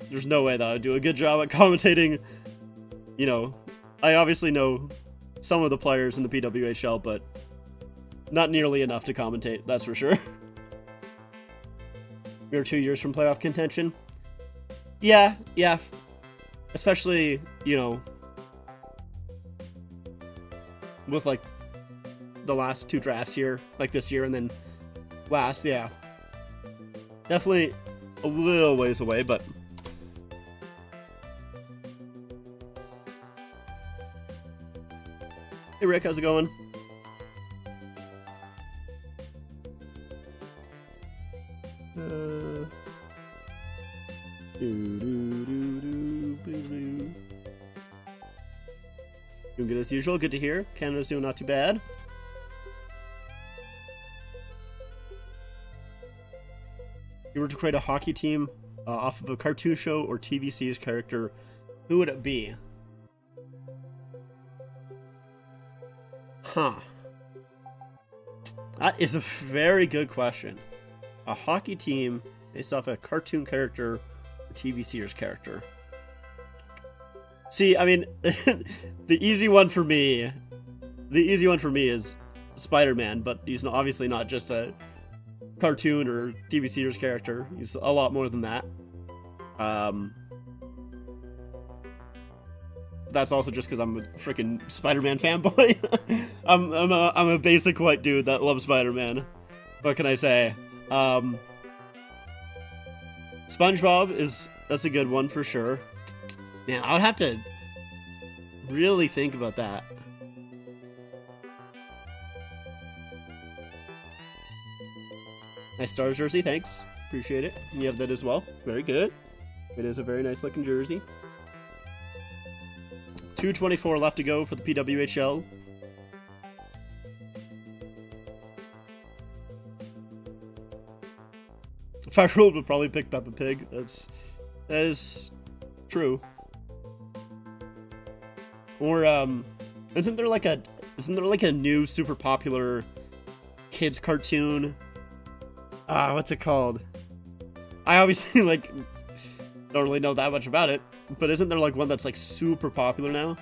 there's no way that I would do a good job at commentating. You know, I obviously know some of the players in the PWHL, but not nearly enough to commentate, that's for sure. We are 2 years from playoff contention. Yeah. Especially, you know, with the last 2 drafts here, this year and then last, yeah. Definitely a little ways away, but hey Rick, how's it going? Doing good as usual. Good to hear. Canada's doing not too bad. If you were to create a hockey team off of a cartoon show or TV series character, who would it be? Huh. That is a very good question. A hockey team based off a cartoon character or TV series character. See, I mean, the easy one for me is Spider-Man, but he's obviously not just a cartoon or TV series character. He's a lot more than that. That's also just because I'm a freaking Spider-Man fanboy. I'm a basic white dude that loves Spider-Man. What can I say? SpongeBob that's a good one for sure. Man, I would have to really think about that. Nice Stars jersey, thanks. Appreciate it. You have that as well. Very good. It is a very nice looking jersey. 2:24 left to go for the PWHL. If I ruled, would probably pick Peppa Pig. That is true. Or isn't there like a new super popular kids cartoon? What's it called? I obviously don't really know that much about it, but isn't there one that's super popular now?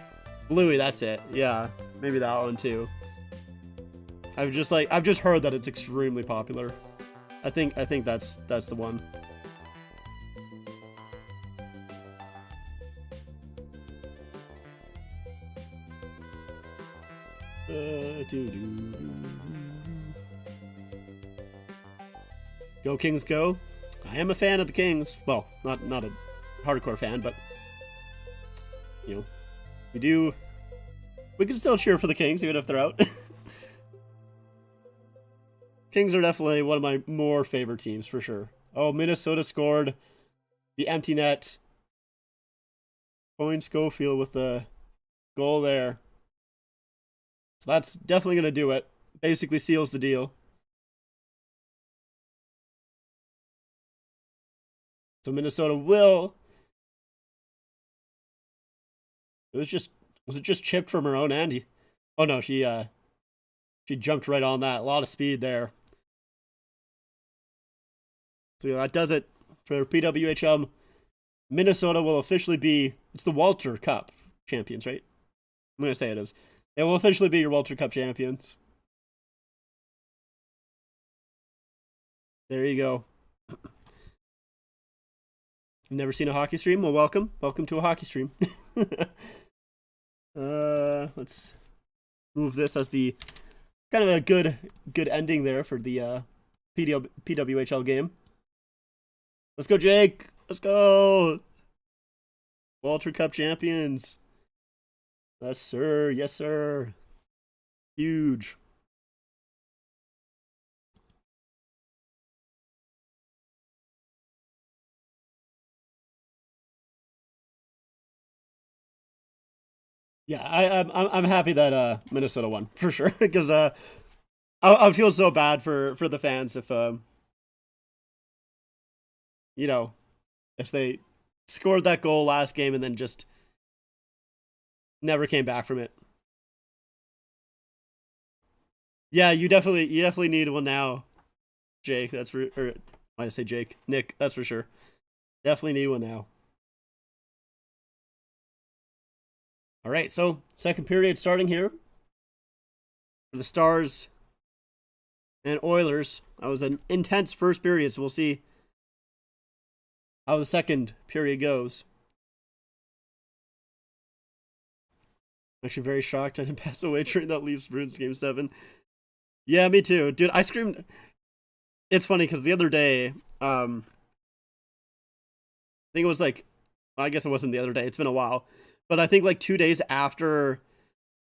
Bluey, that's it. Yeah, maybe that one too. I've just heard that it's extremely popular. I think that's the one. Go Kings go. I am a fan of the Kings. Well, not a hardcore fan, but you know, we can still cheer for the Kings even if they're out. Kings are definitely one of my more favorite teams for sure. Oh, Minnesota scored the empty net. Coin Schofield with the goal there. So that's definitely going to do it. Basically seals the deal. So Minnesota will. Was it just chipped from her own end? Oh no, she jumped right on that. A lot of speed there. So yeah, that does it for PWHL. Minnesota will officially be, it's the Walter Cup champions, right? I'm gonna say it is. It will officially be your Walter Cup champions. There you go. You've never seen a hockey stream? Well, welcome. Welcome to a hockey stream. Let's move this as the kind of a good ending there for the PWHL game. Let's go, Jake. Let's go. Walter Cup champions. Yes, sir. Yes, sir. Huge. Yeah, I'm happy that Minnesota won for sure because I would feel so bad for the fans if you know, if they scored that goal last game and then just never came back from it. Yeah, you definitely need one now, Jake. That's for or I say Jake, Nick. That's for sure. Definitely need one now. All right, so second period starting here for the Stars and Oilers. That was an intense first period, so we'll see how the second period goes. I'm actually very shocked I didn't pass away during that Leafs Bruins game 7. Yeah, me too, dude. I screamed. It's funny because the other day, I think it was like, well, I guess it wasn't the other day. It's been a while, but I think like 2 days after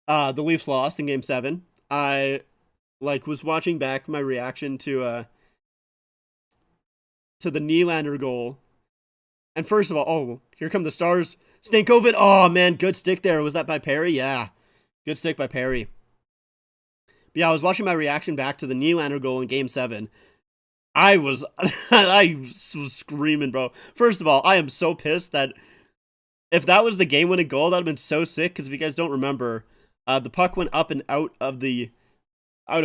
the Leafs lost in game 7, I like was watching back my reaction to the Nylander goal. And first of all, oh, here come the Stars. Stankoven. Oh man, good stick there. Was that by Perry? Yeah. Good stick by Perry. But yeah, I was watching my reaction back to the Nylander goal in game 7. I was screaming, bro. First of all, I am so pissed that if that was the game-winning goal, that would have been so sick. Because if you guys don't remember, the puck went up and out of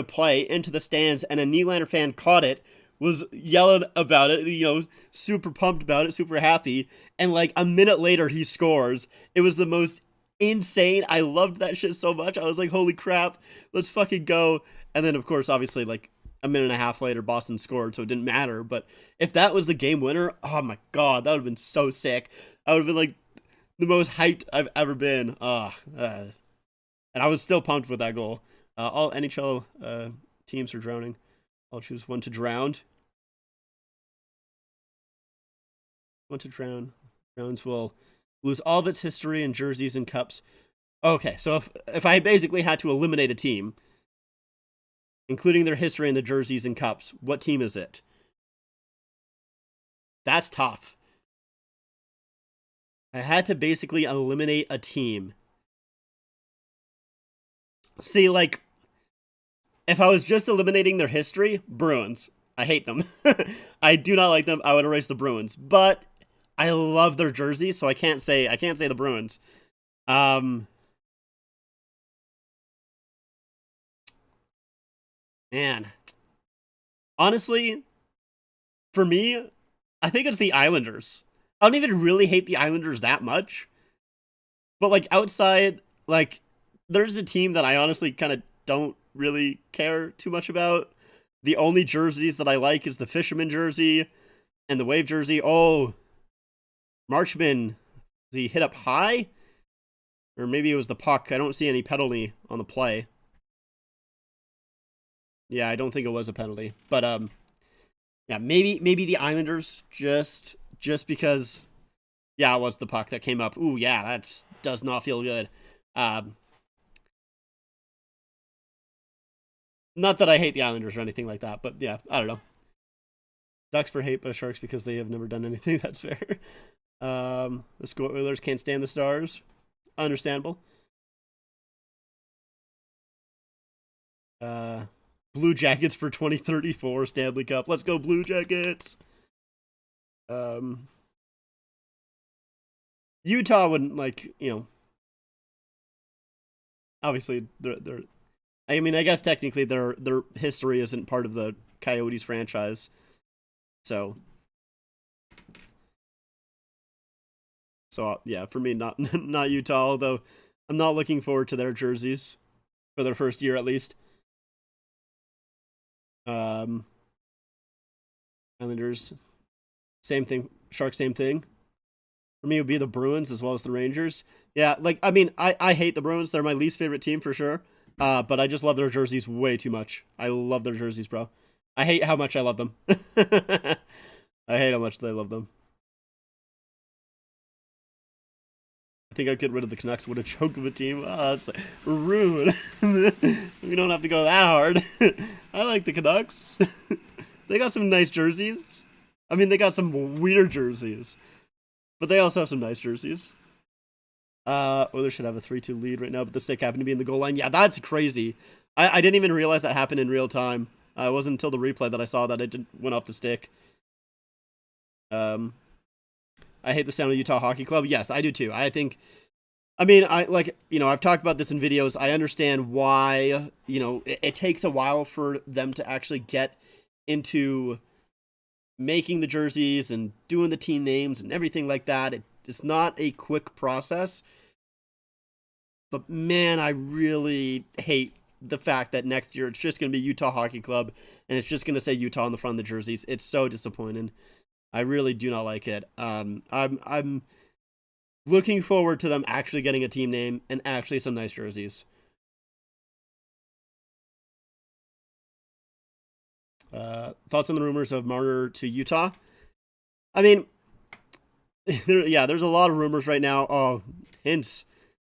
play into the stands, and a Nylander fan caught it, was yelling about it, you know, super pumped about it, super happy, and like a minute later he scores. It was the most insane. I loved that shit so much. I was like, holy crap, let's fucking go. And then of course, obviously, like a minute and a half later, Boston scored, so it didn't matter. But if that was the game winner, oh my god, that would have been so sick. I would have been like the most hyped I've ever been. And I was still pumped with that goal. All NHL teams are drowning. I'll choose one to drown. One to drown. Drowns will lose all of its history and jerseys and cups. Okay, so if I basically had to eliminate a team, including their history and the jerseys and cups, what team is it? That's tough. I had to basically eliminate a team. See, like, if I was just eliminating their history, Bruins. I hate them. I do not like them. I would erase the Bruins. But I love their jerseys, so I can't say the Bruins. Man. Honestly, for me, I think it's the Islanders. I don't even really hate the Islanders that much. But like outside, like there's a team that I honestly kind of don't really care too much about. The only jerseys that I like is the Fisherman jersey and the Wave jersey. Oh, Marchman, he hit up high? Or maybe it was the puck. I don't see any penalty on the play. Yeah, I don't think it was a penalty. But yeah, maybe the Islanders just because yeah, it was the puck that came up. Ooh, yeah, that just does not feel good. Not that I hate the Islanders or anything like that, but yeah, I don't know. Ducks for hate by Sharks because they have never done anything. That's fair. The Oilers can't stand the Stars. Understandable. Blue Jackets for 2034 Stanley Cup. Let's go Blue Jackets. Utah wouldn't like, you know. Obviously, they're. I mean, I guess technically their history isn't part of the Coyotes franchise, so yeah, for me, not not Utah. Although I'm not looking forward to their jerseys for their first year at least. Um, Islanders, same thing. Sharks, same thing. For me, it would be the Bruins as well as the Rangers. Yeah, like I mean, I hate the Bruins. They're my least favorite team for sure. But I just love their jerseys way too much. I love their jerseys, bro. I hate how much I love them. I hate how much they love them. I think I'd get rid of the Canucks. What a choke of a team. Oh, that's rude. We don't have to go that hard. I like the Canucks. They got some nice jerseys. I mean, they got some weird jerseys. But they also have some nice jerseys. Oilers should have a 3-2 lead right now, but the stick happened to be in the goal line. Yeah, that's crazy. I didn't even realize that happened in real time. It wasn't until the replay that I saw that it went off the stick. I hate the sound of Utah Hockey Club. Yes, I do too. I mean, I've talked about this in videos. I understand why, it takes a while for them to actually get into making the jerseys and doing the team names and everything like that. It's not a quick process. But man, I really hate the fact that next year it's just going to be Utah Hockey Club and it's just going to say Utah on the front of the jerseys. It's so disappointing. I really do not like it. I'm looking forward to them actually getting a team name and actually some nice jerseys. Thoughts on the rumors of Marner to Utah? I mean, there's a lot of rumors right now. Oh, Hintz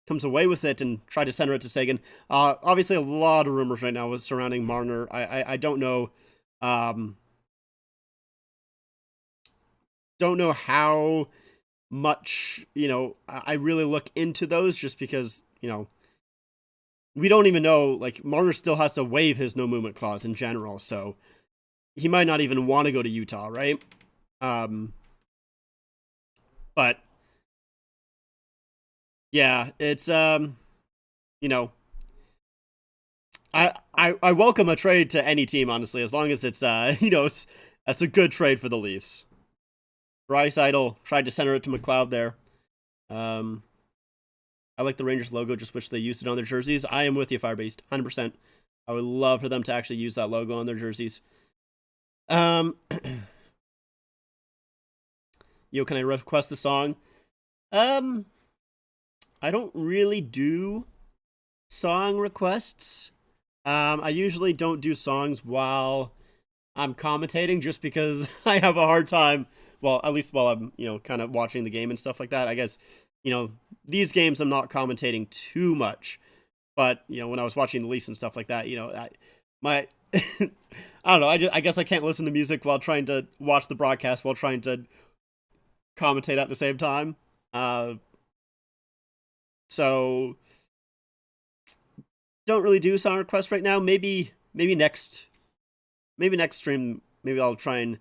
comes away with it and tried to center it to Sagan. Obviously, a lot of rumors right now surrounding Marner. I don't know. Don't know how much, I really look into those just because, we don't even know, like, Marner still has to waive his no movement clause in general, so he might not even want to go to Utah, right? But yeah, it's I welcome a trade to any team, honestly, as long as it's that's a good trade for the Leafs. Draisaitl tried to center it to McLeod there. I like the Rangers logo, just wish they used it on their jerseys. I am with you, Firebeast, 100%. I would love for them to actually use that logo on their jerseys. Yo, can I request a song? I don't really do song requests. I usually don't do songs while I'm commentating just because I have a hard time. Well, at least while I'm, kind of watching the game and stuff like that. I guess, these games I'm not commentating too much. But, when I was watching the Leafs and stuff like that, I don't know. I guess I can't listen to music while trying to watch the broadcast while trying to commentate at the same time. So don't really do song requests right now. Maybe next stream. Maybe I'll try and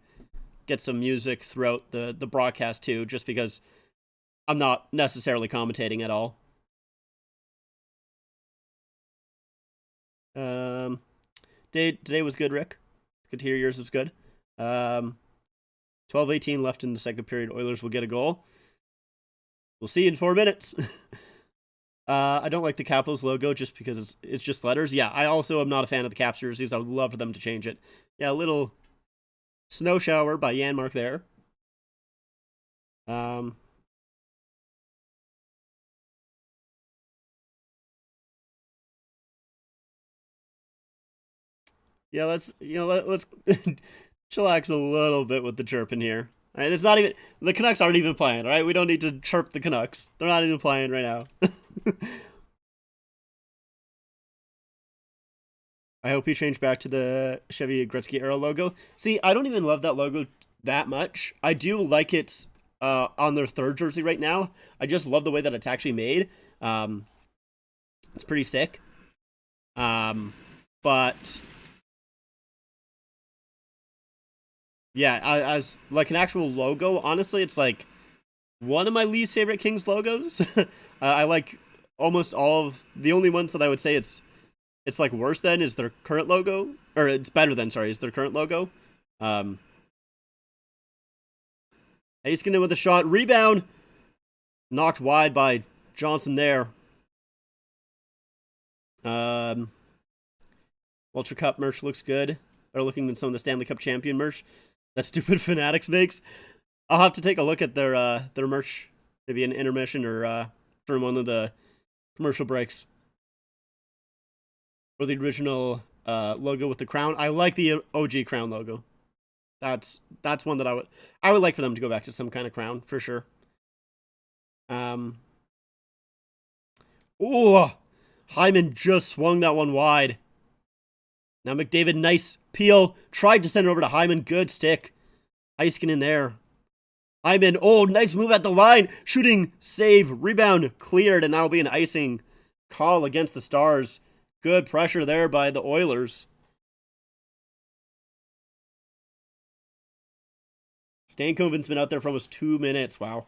get some music throughout the broadcast too, just because I'm not necessarily commentating at all. Today was good, Rick. It's good to hear yours was good. 12:18 left in the second period. Oilers will get a goal. We'll see in 4 minutes. I don't like the Capitals logo just because it's just letters. Yeah, I also am not a fan of the Caps jerseys. I would love for them to change it. Yeah, a little snow shower by Janmark there. Yeah, let's chillax a little bit with the chirping here. All right, it's not even the Canucks aren't even playing. All right, we don't need to chirp the Canucks. They're not even playing right now. I hope you change back to the Chevy Gretzky era logo. See, I don't even love that logo that much. I do like it on their third jersey right now. I just love the way that it's actually made. It's pretty sick. But yeah, as like an actual logo, honestly, it's like one of my least favorite Kings logos. I like almost all of the only ones that I would say it's like worse than is their current logo, or it's better than, sorry, is their current logo. Haskin with a shot, rebound, knocked wide by Johnson there. Um, Ultra Cup merch looks good. They're looking than some of the Stanley Cup champion merch that stupid Fanatics makes. I'll have to take a look at their merch, maybe an intermission or during one of the commercial breaks. Or the original logo with the crown. I like the OG crown logo. That's one that I would like for them to go back to some kind of crown for sure. Ooh, Hyman just swung that one wide. Now McDavid, nice peel. Tried to send it over to Hyman. Good stick. Icing in there. Hyman, oh, nice move at the line. Shooting, save, rebound, cleared, and that'll be an icing call against the Stars. Good pressure there by the Oilers. Stankoven's been out there for almost 2 minutes. Wow.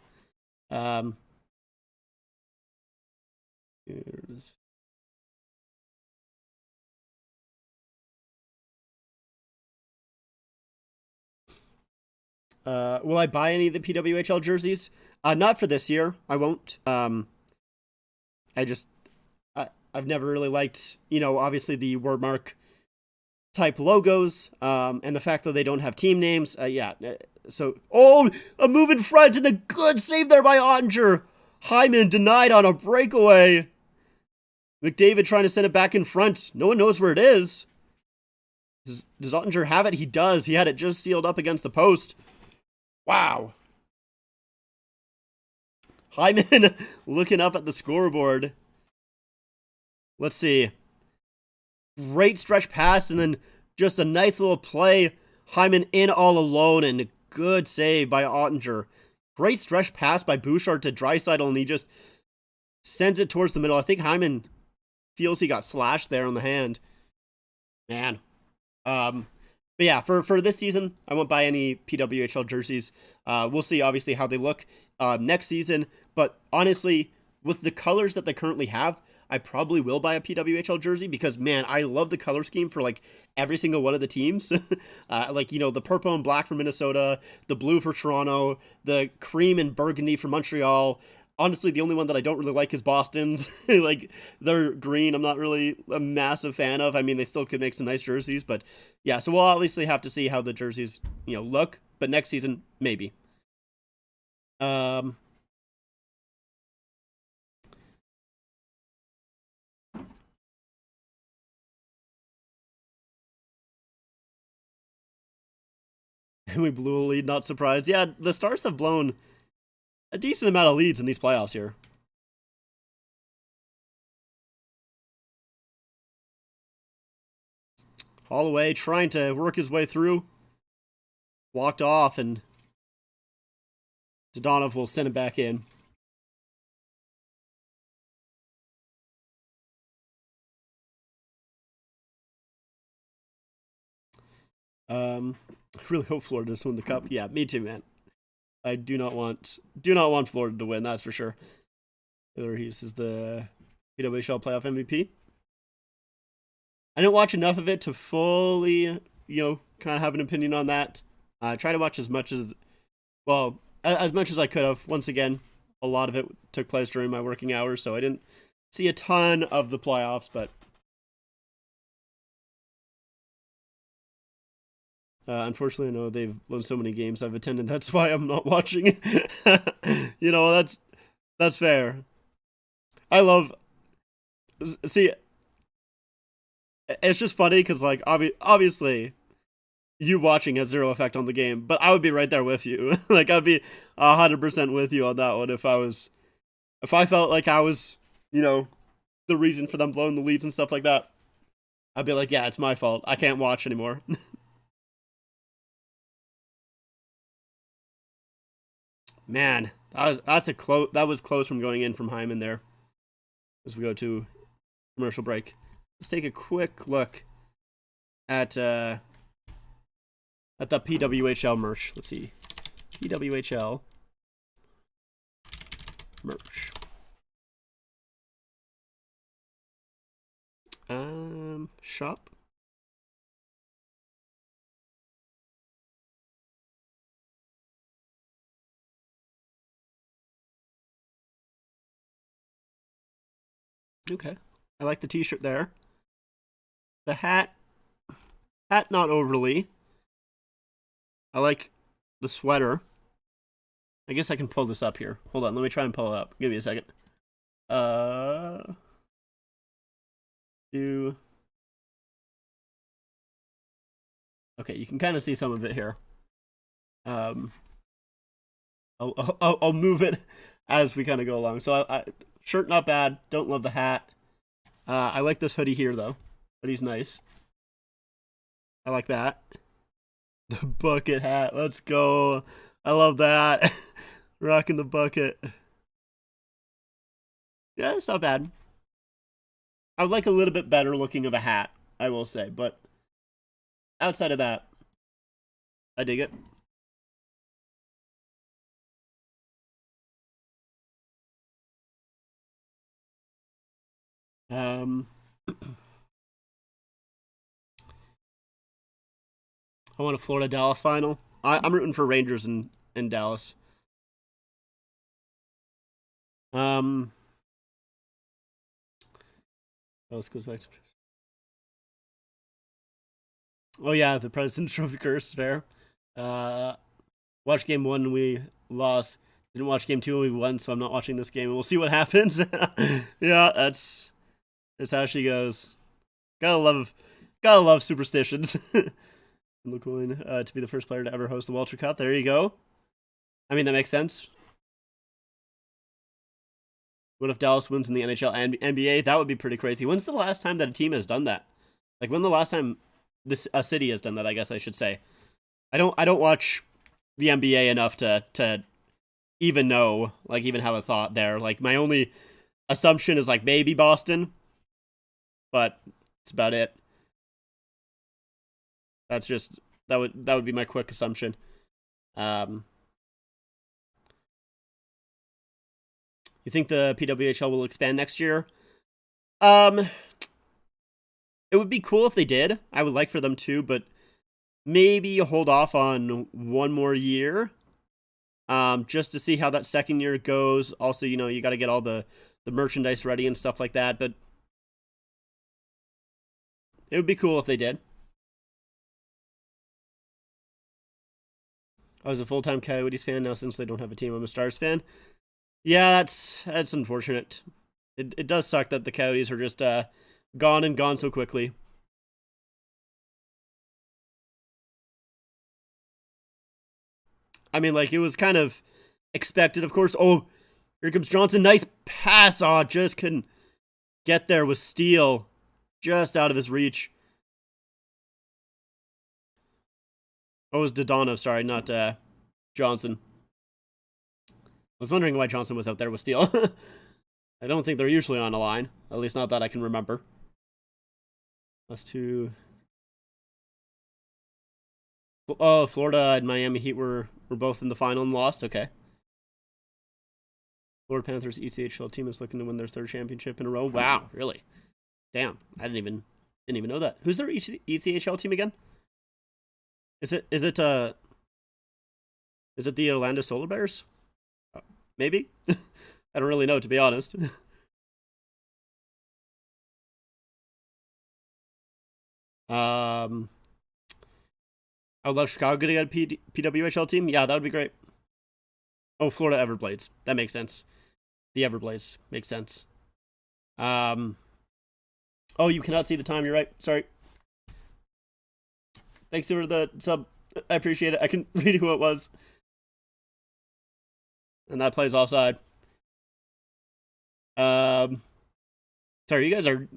Will I buy any of the PWHL jerseys? Not for this year. I won't. I've never really liked, obviously the wordmark type logos, and the fact that they don't have team names. So, a move in front and a good save there by Ottinger. Hyman denied on a breakaway. McDavid trying to send it back in front. No one knows where it is. Does Ottinger have it? He does. He had it just sealed up against the post. Wow. Hyman looking up at the scoreboard. Let's see. Great stretch pass and then just a nice little play. Hyman in all alone and a good save by Ottinger. Great stretch pass by Bouchard to Draisaitl and he just sends it towards the middle. I think Hyman feels he got slashed there on the hand. Man. But yeah, for this season, I won't buy any PWHL jerseys. We'll see, obviously, how they look next season. But honestly, with the colors that they currently have, I probably will buy a PWHL jersey because, man, I love the color scheme for, like, every single one of the teams. The purple and black for Minnesota, the blue for Toronto, the cream and burgundy for Montreal. Honestly, the only one that I don't really like is Boston's. Like, they're green. I'm not really a massive fan of. I mean, they still could make some nice jerseys, but yeah, so we'll obviously have to see how the jerseys, look, but next season, maybe. And we blew a lead, not surprised. Yeah, the Stars have blown a decent amount of leads in these playoffs here. Holloway trying to work his way through. Blocked off, and Dodonov will send it back in. I really hope Florida doesn't win the cup. Yeah, me too, man. I do not want Florida to win, that's for sure. Taylor Hughes is the PWHL playoff MVP. I didn't watch enough of it to fully, kind of have an opinion on that. I try to watch as much as I could have. Once again, a lot of it took place during my working hours, so I didn't see a ton of the playoffs, but unfortunately, I know they've won so many games I've attended. That's why I'm not watching. That's fair. I love. See, it's just funny because, like, obviously, you watching has zero effect on the game, but I would be right there with you. Like, I'd be 100% with you on that one if I felt like I was, the reason for them blowing the leads and stuff like that. I'd be like, yeah, it's my fault. I can't watch anymore. Man, that was close from going in from Hyman there. As we go to commercial break, let's take a quick look at the PWHL merch. Let's see, PWHL merch. Shop. Okay. I like the t-shirt there. The hat not overly. I like the sweater. I guess I can pull this up here. Hold on, let me try and pull it up. Give me a second. Do okay, you can kind of see some of it here. I'll move it as we kind of go along. So shirt not bad. Don't love the hat. I like this hoodie here though. Hoodie's nice. I like that. The bucket hat. Let's go. I love that. Rocking the bucket. Yeah, it's not bad. I would like a little bit better looking of a hat, I will say, but outside of that, I dig it. I want a Florida-Dallas final. I'm rooting for Rangers in Dallas. Oh, this goes back to... Oh yeah, the President's Trophy curse, fair. Watched game 1, we lost. Didn't watch game 2 and we won, so I'm not watching this game. We'll see what happens. Yeah, that's how she goes. Gotta love superstitions. Coin to be the first player to ever host the Walter Cup. There you go. I mean, that makes sense. What if Dallas wins in the NHL and NBA? That would be pretty crazy. When's the last time that a team has done that? Like, when the last time a city has done that, I guess I should say. I don't watch the NBA enough to even know, like, even have a thought there. Like, my only assumption is, like, maybe Boston. But that's about it. That's just that would be my quick assumption. You think the PWHL will expand next year? It would be cool if they did. I would like for them to, but maybe hold off on one more year. Just to see how that second year goes. Also, you got to get all the merchandise ready and stuff like that, but it would be cool if they did. I was a full-time Coyotes fan. Now, since they don't have a team, I'm a Stars fan. Yeah, that's unfortunate. It does suck that the Coyotes are just gone and gone so quickly. I mean, like, it was kind of expected, of course. Oh, here comes Johnson. Nice pass. Oh, just couldn't get there with Steele. Just out of his reach. Oh, it was Dodonov, sorry, not Johnson. I was wondering why Johnson was out there with Steele. I don't think they're usually on a line. At least not that I can remember. Us two. Oh, Florida and Miami Heat were both in the final and lost. Okay. Florida Panthers ECHL team is looking to win their 3rd championship in a row. Wow, really? Damn, I didn't even know that. Who's their ECHL team again? Is it the Orlando Solar Bears? Maybe. I don't really know, to be honest. I would love Chicago getting a PWHL team. Yeah, that would be great. Oh, Florida Everblades. That makes sense. The Everblades makes sense. Oh, you cannot see the time. You're right. Sorry. Thanks for the sub. I appreciate it. I can read who it was. And that plays offside. Sorry, you guys are...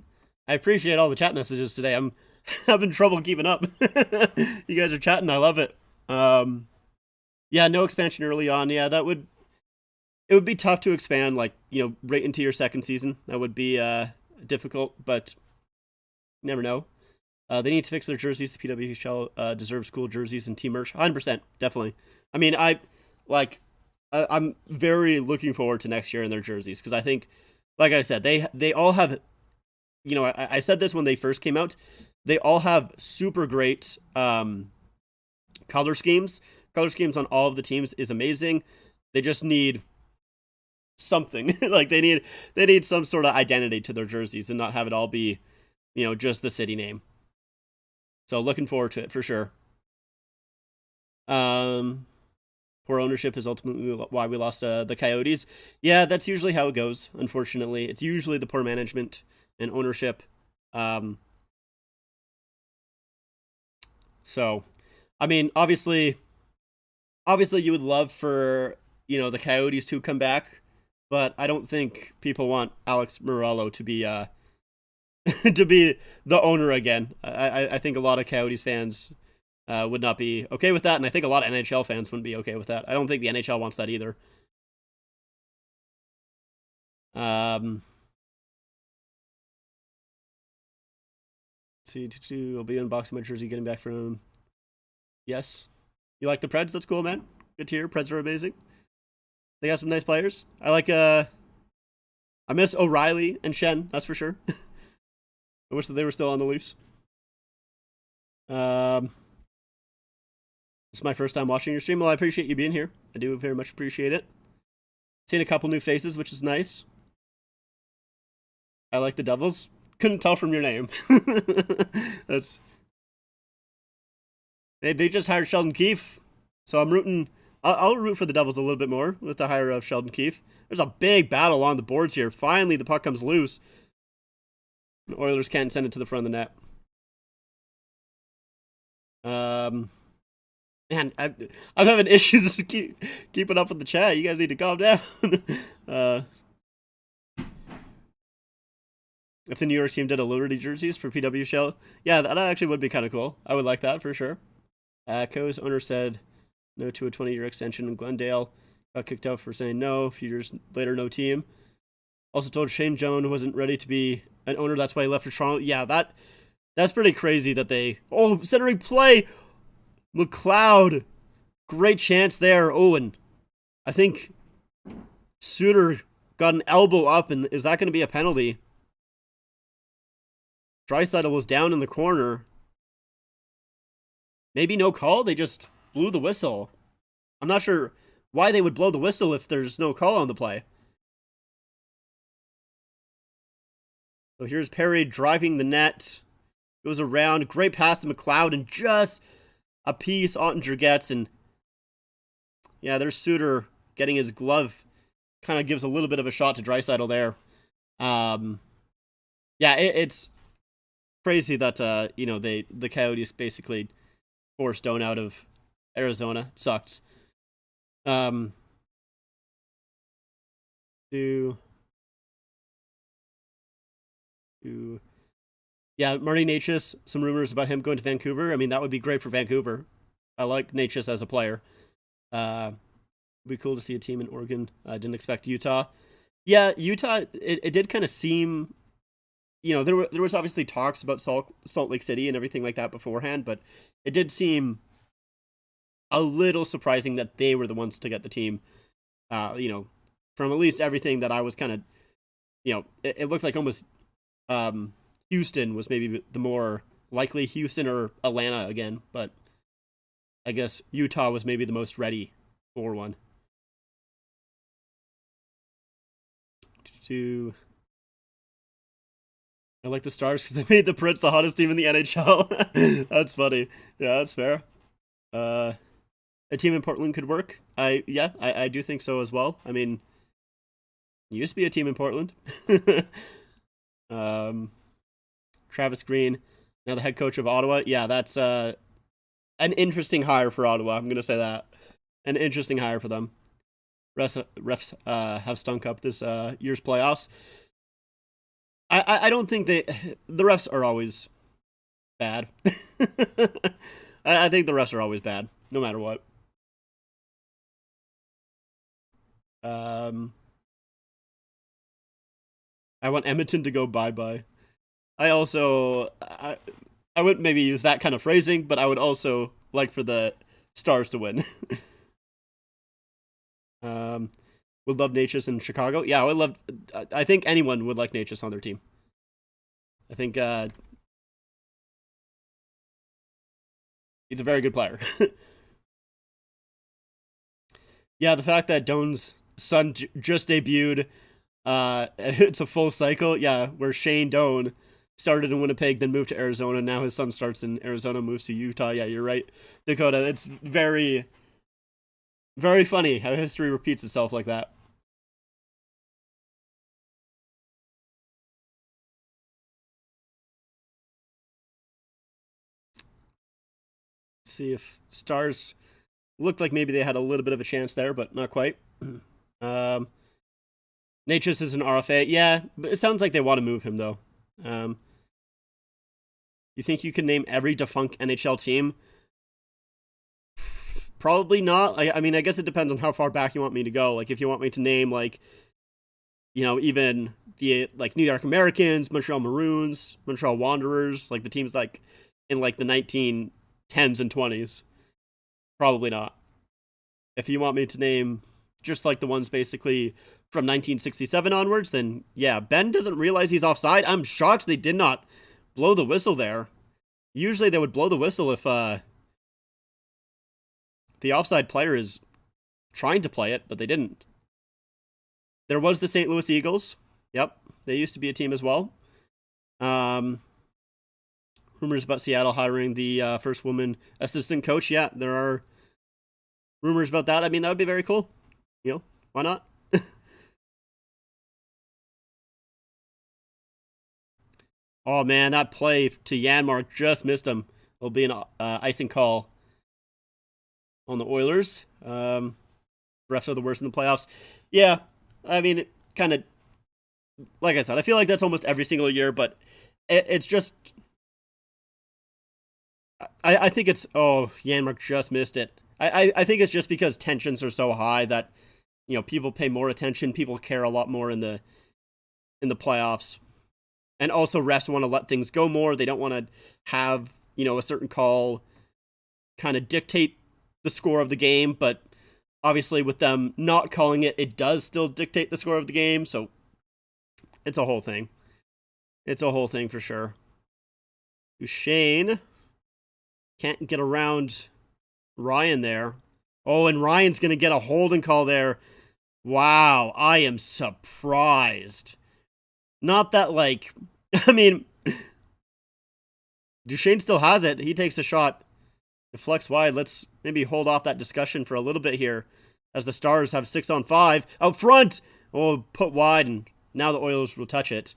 I appreciate all the chat messages today. I'm having trouble keeping up. You guys are chatting. I love it. Yeah, no expansion early on. Yeah, it would be tough to expand, like, right into your second season. That would be difficult, but you never know. They need to fix their jerseys. The PWHL deserves cool jerseys and team merch. 100%, definitely. I mean, I'm very looking forward to next year in their jerseys, because I think, like I said, they all have, I said this when they first came out, they all have super great color schemes. Color schemes on all of the teams is amazing. They just need something. Like they need some sort of identity to their jerseys and not have it all be, just the city name. So looking forward to it for sure. Poor ownership is ultimately why we lost the Coyotes. Yeah, that's usually how it goes. Unfortunately, it's usually the poor management and ownership. So, I mean, obviously, you would love for the Coyotes to come back, but I don't think people want Alex Morello to be to be the owner again. I think a lot of Coyotes fans would not be okay with that, and I think a lot of NHL fans wouldn't be okay with that. I don't think the NHL wants that either. See, I'll be unboxing my jersey, getting back from. Yes, you like the Preds? That's cool, man. Good to hear. Preds are amazing. They got some nice players. I like I miss O'Reilly and Shen. That's for sure. I wish that they were still on the Leafs. This is my first time watching your stream. Well, I appreciate you being here. I do very much appreciate it. Seen a couple new faces, which is nice. I like the Devils. Couldn't tell from your name. That's they just hired Sheldon Keefe, so I'm rooting. I'll root for the Devils a little bit more with the hire of Sheldon Keefe. There's a big battle on the boards here. Finally, the puck comes loose. The Oilers can't send it to the front of the net. Man, I'm having issues keeping up with the chat. You guys need to calm down. If the New York team did a Liberty jerseys for PWHL, yeah, that actually would be kind of cool. I would like that for sure. Co's owner said no to a 20-year extension in Glendale. Got kicked out for saying no. A few years later, no team. Also told Shane Jones wasn't ready to be an owner. That's why he left for Toronto. Yeah, that's pretty crazy that they... Oh, centering play! McLeod. Great chance there. Oh, and I think Suter got an elbow up, and is that going to be a penalty? Draisaitl was down in the corner. Maybe no call? They just blew the whistle. I'm not sure why they would blow the whistle if there's no call on the play. So here's Perry driving the net. Goes around. Great pass to McLeod, and just a piece Ottinger gets. And yeah, there's Suter getting his glove. Kind of gives a little bit of a shot to Draisaitl there. Yeah, it's crazy that the Coyotes basically forced Stone out of Arizona. It sucks. Yeah, Marty Necas, some rumors about him going to Vancouver. I mean, that would be great for Vancouver. I like Necas as a player. It'd be cool to see a team in Oregon. I didn't expect Utah. Yeah, Utah, it did kind of seem... there was obviously talks about Salt Lake City and everything like that beforehand, but it did seem a little surprising that they were the ones to get the team. From at least everything that I was kind of, it looked like almost Houston was maybe the more likely, Houston or Atlanta again, but I guess Utah was maybe the most ready for one. I like the Stars because they made the Preds the hottest team in the NHL. That's funny. Yeah, that's fair. A team in Portland could work. I do think so as well. I mean, used to be a team in Portland. Travis Green, now the head coach of Ottawa. Yeah, that's an interesting hire for Ottawa. I'm gonna say that. An interesting hire for them. Refs have stunk up this year's playoffs. I don't think the refs are always bad. I think the refs are always bad, no matter what. I want Edmonton to go bye-bye. I wouldn't maybe use that kind of phrasing, but I would also like for the Stars to win. Would love Necas in Chicago. Yeah, I think anyone would like Necas on their team. I think he's a very good player. Yeah, the fact that Doan's son just debuted. It's a full cycle, yeah, where Shane Doan started in Winnipeg, then moved to Arizona. Now his son starts in Arizona, moves to Utah. Yeah, you're right, Dakota. It's very, very funny how history repeats itself like that. Let's see if Stars looked like maybe they had a little bit of a chance there, but not quite. um, Natchez is an RFA. Yeah, but it sounds like they want to move him, though. You think you can name every defunct NHL team? Probably not. I mean, I guess it depends on how far back you want me to go. Like, if you want me to name, like, even the, like, New York Americans, Montreal Maroons, Montreal Wanderers, like, the teams, like, in, like, the 1910s and 20s. Probably not. If you want me to name just, like, the ones basically from 1967 onwards, then, yeah, Ben doesn't realize he's offside. I'm shocked they did not blow the whistle there. Usually they would blow the whistle if the offside player is trying to play it, but they didn't. There was the St. Louis Eagles. Yep, they used to be a team as well. Rumors about Seattle hiring the first woman assistant coach. Yeah, there are rumors about that. I mean, that would be very cool. Why not? Oh, man, that play to Janmark just missed him. It'll be an icing call on the Oilers. Refs are the worst in the playoffs. Yeah, I mean, kind of, like I said, I feel like that's almost every single year, but it's just, I think it's, oh, Janmark just missed it. I think it's just because tensions are so high that, people pay more attention, people care a lot more in the playoffs. And also refs want to let things go more. They don't want to have, a certain call kind of dictate the score of the game. But obviously with them not calling it, it does still dictate the score of the game. So it's a whole thing. It's a whole thing for sure. Duchesne can't get around Ryan there. Oh, and Ryan's going to get a holding call there. Wow, I am surprised. Not that, like, I mean, Duchesne still has it. He takes a shot. Deflects wide. Let's maybe hold off that discussion for a little bit here as the Stars have 6-on-5. Out front! Oh, put wide, and now the Oilers will touch it.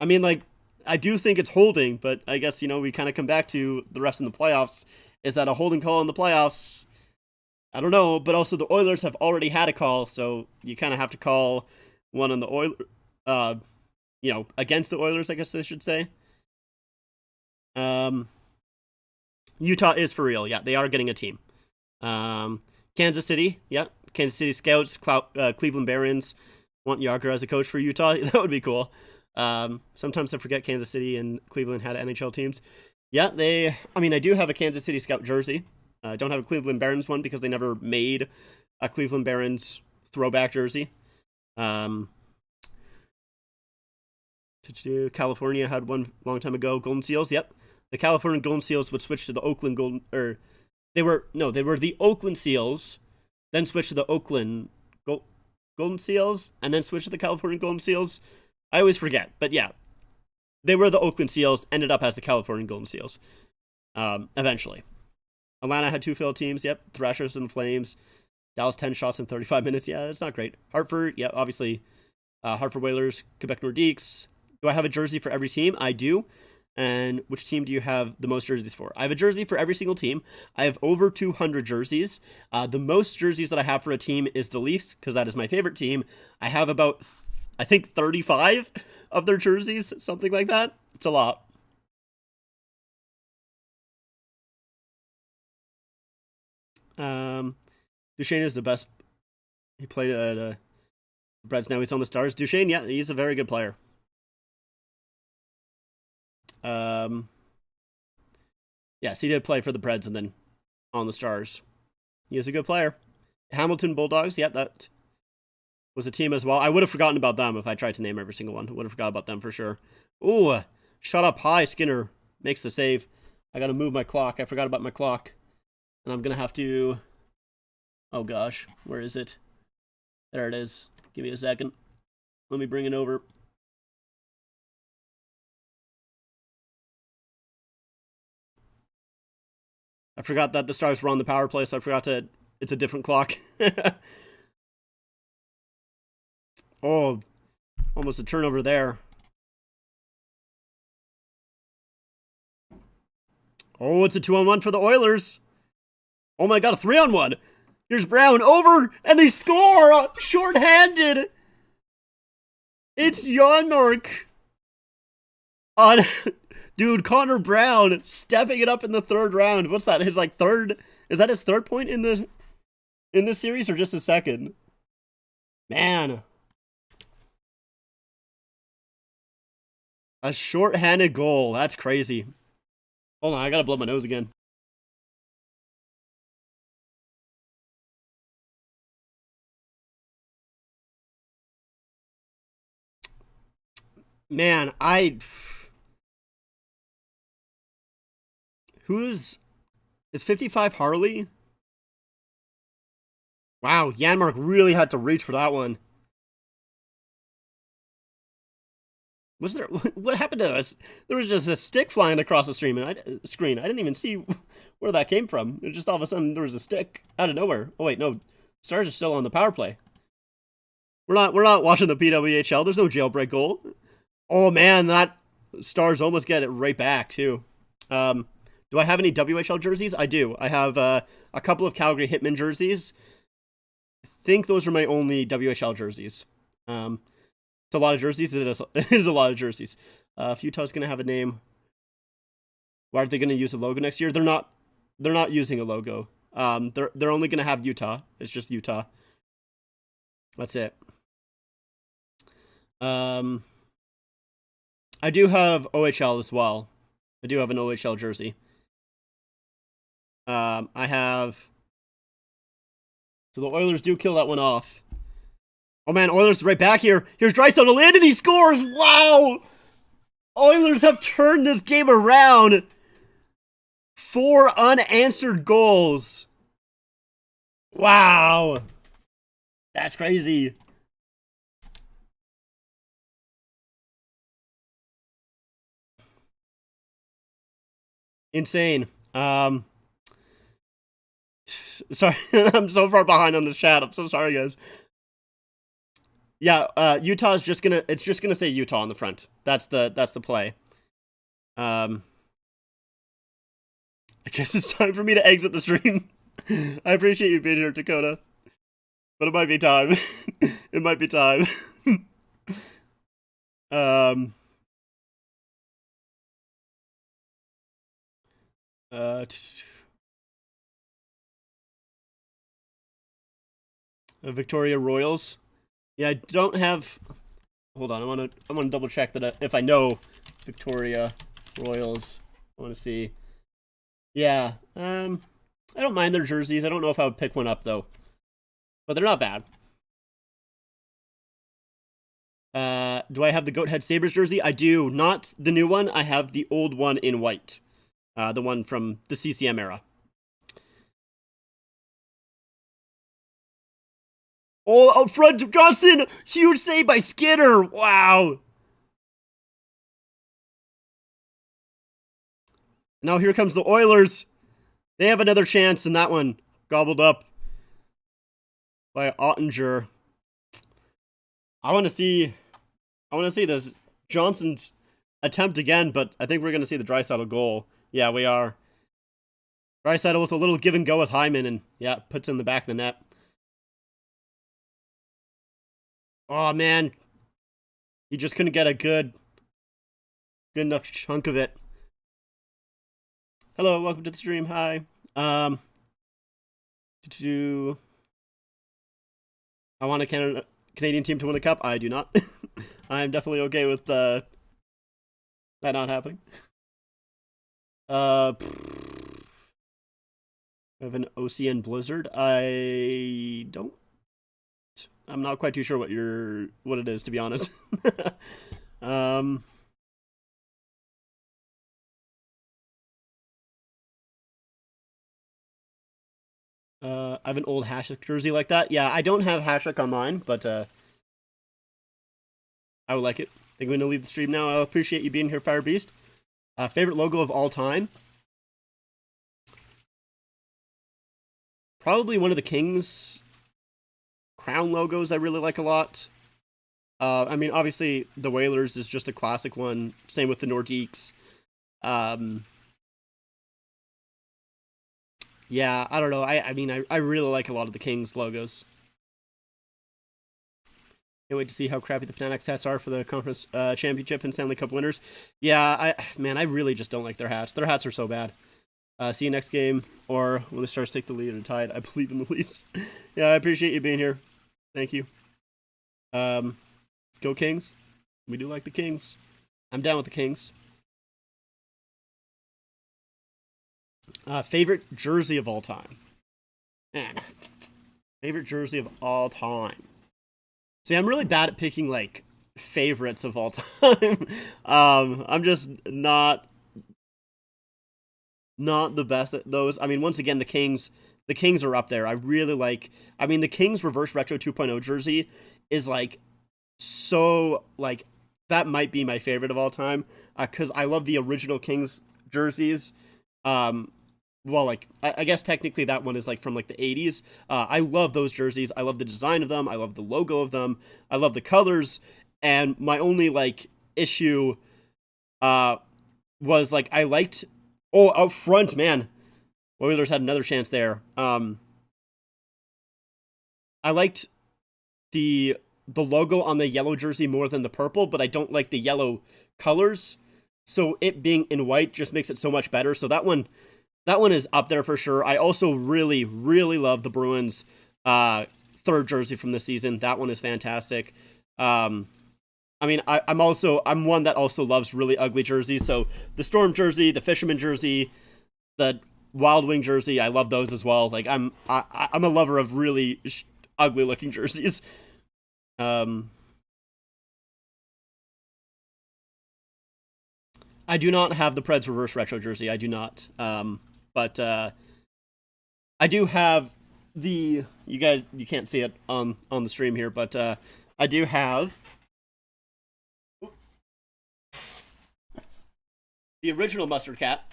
I mean, like, I do think it's holding, but I guess, we kind of come back to the refs in the playoffs. Is that a holding call in the playoffs? I don't know, but also the Oilers have already had a call, so you kind of have to call one on the Oilers, against the Oilers, I guess I should say. Utah is for real. Yeah, they are getting a team. Kansas City, yeah. Kansas City Scouts, Cleveland Barons want Yager as a coach for Utah. That would be cool. Sometimes I forget Kansas City and Cleveland had NHL teams. Yeah, I do have a Kansas City Scout jersey. I don't have a Cleveland Barons one because they never made a Cleveland Barons throwback jersey. California had one long time ago. Golden Seals, yep. The California Golden Seals would switch to the Oakland they were the Oakland Seals, then switch to the Oakland Golden Seals, and then switch to the California Golden Seals. I always forget, but yeah. They were the Oakland Seals, ended up as the California Golden Seals. Eventually. Atlanta had two field teams, yep. Thrashers and Flames. Dallas 10 shots in 35 minutes. Yeah, that's not great. Hartford, yeah, obviously. Hartford Whalers, Quebec Nordiques. Do I have a jersey for every team? I do. And which team do you have the most jerseys for? I have a jersey for every single team. I have over 200 jerseys. The most jerseys that I have for a team is the Leafs, because that is my favorite team. I have about, I think, 35 of their jerseys, something like that. It's a lot. Duchesne is the best. He played at the Preds. Now he's on the Stars. Duchesne, yeah, he's a very good player. Yes, he did play for the Preds and then on the Stars. He is a good player. Hamilton Bulldogs, yeah, that was a team as well. I would have forgotten about them if I tried to name every single one. I would have forgot about them for sure. Ooh, shut up high. Skinner makes the save. I got to move my clock. I forgot about my clock. And I'm going to have to... Oh gosh, where is it? There it is. Give me a second. Let me bring it over. I forgot that the Stars were on the power play, so I forgot to... It's a different clock. Oh, almost a turnover there. Oh, it's a 2-on-1 for the Oilers. Oh my god, a 3-on-1. Here's Brown over, and they score! Short-handed! It's Janmark. On... Dude, Connor Brown stepping it up in the third round. What's that? His like third... Is that his third point in the series or just his second? Man. A short-handed goal. That's crazy. Hold on, I gotta blow my nose again. Man, Is 55 Harley? Wow, Janmark really had to reach for that one. Was there... What happened to us? There was just a stick flying across the screen. I didn't even see where that came from. It just all of a sudden there was a stick out of nowhere. Oh wait, no. Stars are still on the power play. We're not watching the PWHL. There's no jailbreak goal. Oh man, that Stars almost get it right back too. Do I have any WHL jerseys? I do. I have a couple of Calgary Hitmen jerseys. I think those are my only WHL jerseys. It's a lot of jerseys. It is a lot of jerseys. If Utah's gonna have a name, why are they gonna use a logo next year? They're not using a logo. They're only gonna have Utah. It's just Utah. That's it. I do have OHL as well. I do have an OHL jersey. I have... So the Oilers do kill that one off. Oh man, Oilers right back here. Here's Draisaitl in and he scores! Wow! Oilers have turned this game around. 4 unanswered goals. Wow. That's crazy. Insane. Sorry, I'm so far behind on the chat. I'm so sorry, guys. Yeah, Utah's just gonna... It's just gonna say Utah on the front. That's the play. I guess it's time for me to exit the stream. I appreciate you being here, Dakota. But it might be time. It might be time. Victoria Royals. Yeah, I don't have... Hold on, I want to double check that if I know Victoria Royals. I want to see. Yeah, I don't mind their jerseys. I don't know if I would pick one up though, but they're not bad. Do I have the Goat Head Sabres jersey? I do. Not the new one. I have the old one in white. The one from the CCM era. Oh, out front, Johnson! Huge save by Skinner! Wow! Now here comes the Oilers. They have another chance, and that one gobbled up by Ottinger. I want to see this Johnson's attempt again, but I think we're going to see the Draisaitl goal. Yeah, we are. Draisaitl with a little give and go with Hyman, and yeah, puts in the back of the net. Oh man, he just couldn't get a good enough chunk of it. Hello, welcome to the stream. Hi. I want a Canadian team to win the cup. I do not. I am definitely okay with that not happening. I have an Ocean Blizzard. I don't. I'm not quite too sure what it is, to be honest. I have an old Hashtag jersey like that. Yeah, I don't have Hashtag on mine, but I would like it. I think we're gonna leave the stream now. I appreciate you being here, Fire Beast. Favorite logo of all time? Probably one of the Kings crown logos I really like a lot. I mean, obviously, the Whalers is just a classic one. Same with the Nordiques. Yeah, I don't know. I mean, I really like a lot of the Kings logos. Can't wait to see how crappy the Fanatics hats are for the conference championship and Stanley Cup winners. Yeah, I really just don't like their hats. Their hats are so bad. See you next game, or when the Stars take the lead or tied. I believe in the Leafs. Yeah, I appreciate you being here. Thank you. Go Kings. We do like the Kings. I'm down with the Kings. Favorite jersey of all time? Man, favorite jersey of all time. See, I'm really bad at picking like favorites of all time. I'm just not the best at those. I mean, once again, the Kings are up there. I really like. I mean, the Kings Reverse Retro 2.0 jersey is like so like that might be my favorite of all time because I love the original Kings jerseys. Well, like I guess technically that one is like from like the 80s. I love those jerseys. I love the design of them. I love the logo of them. I love the colors. And my only like issue was like I liked out front, man. Oilers had another chance there. I liked the logo on the yellow jersey more than the purple, but I don't like the yellow colors. So it being in white just makes it so much better. So that one is up there for sure. I also really, really love the Bruins third jersey from this season. That one is fantastic. I mean, I'm one that also loves really ugly jerseys. So the Storm jersey, the Fisherman jersey, the Wild Wing jersey, I love those as well. Like I'm a lover of really ugly looking jerseys. I do not have the Preds reverse retro jersey. I do not. But I do have you can't see it on the stream here, but I do have the original Mustard Cat.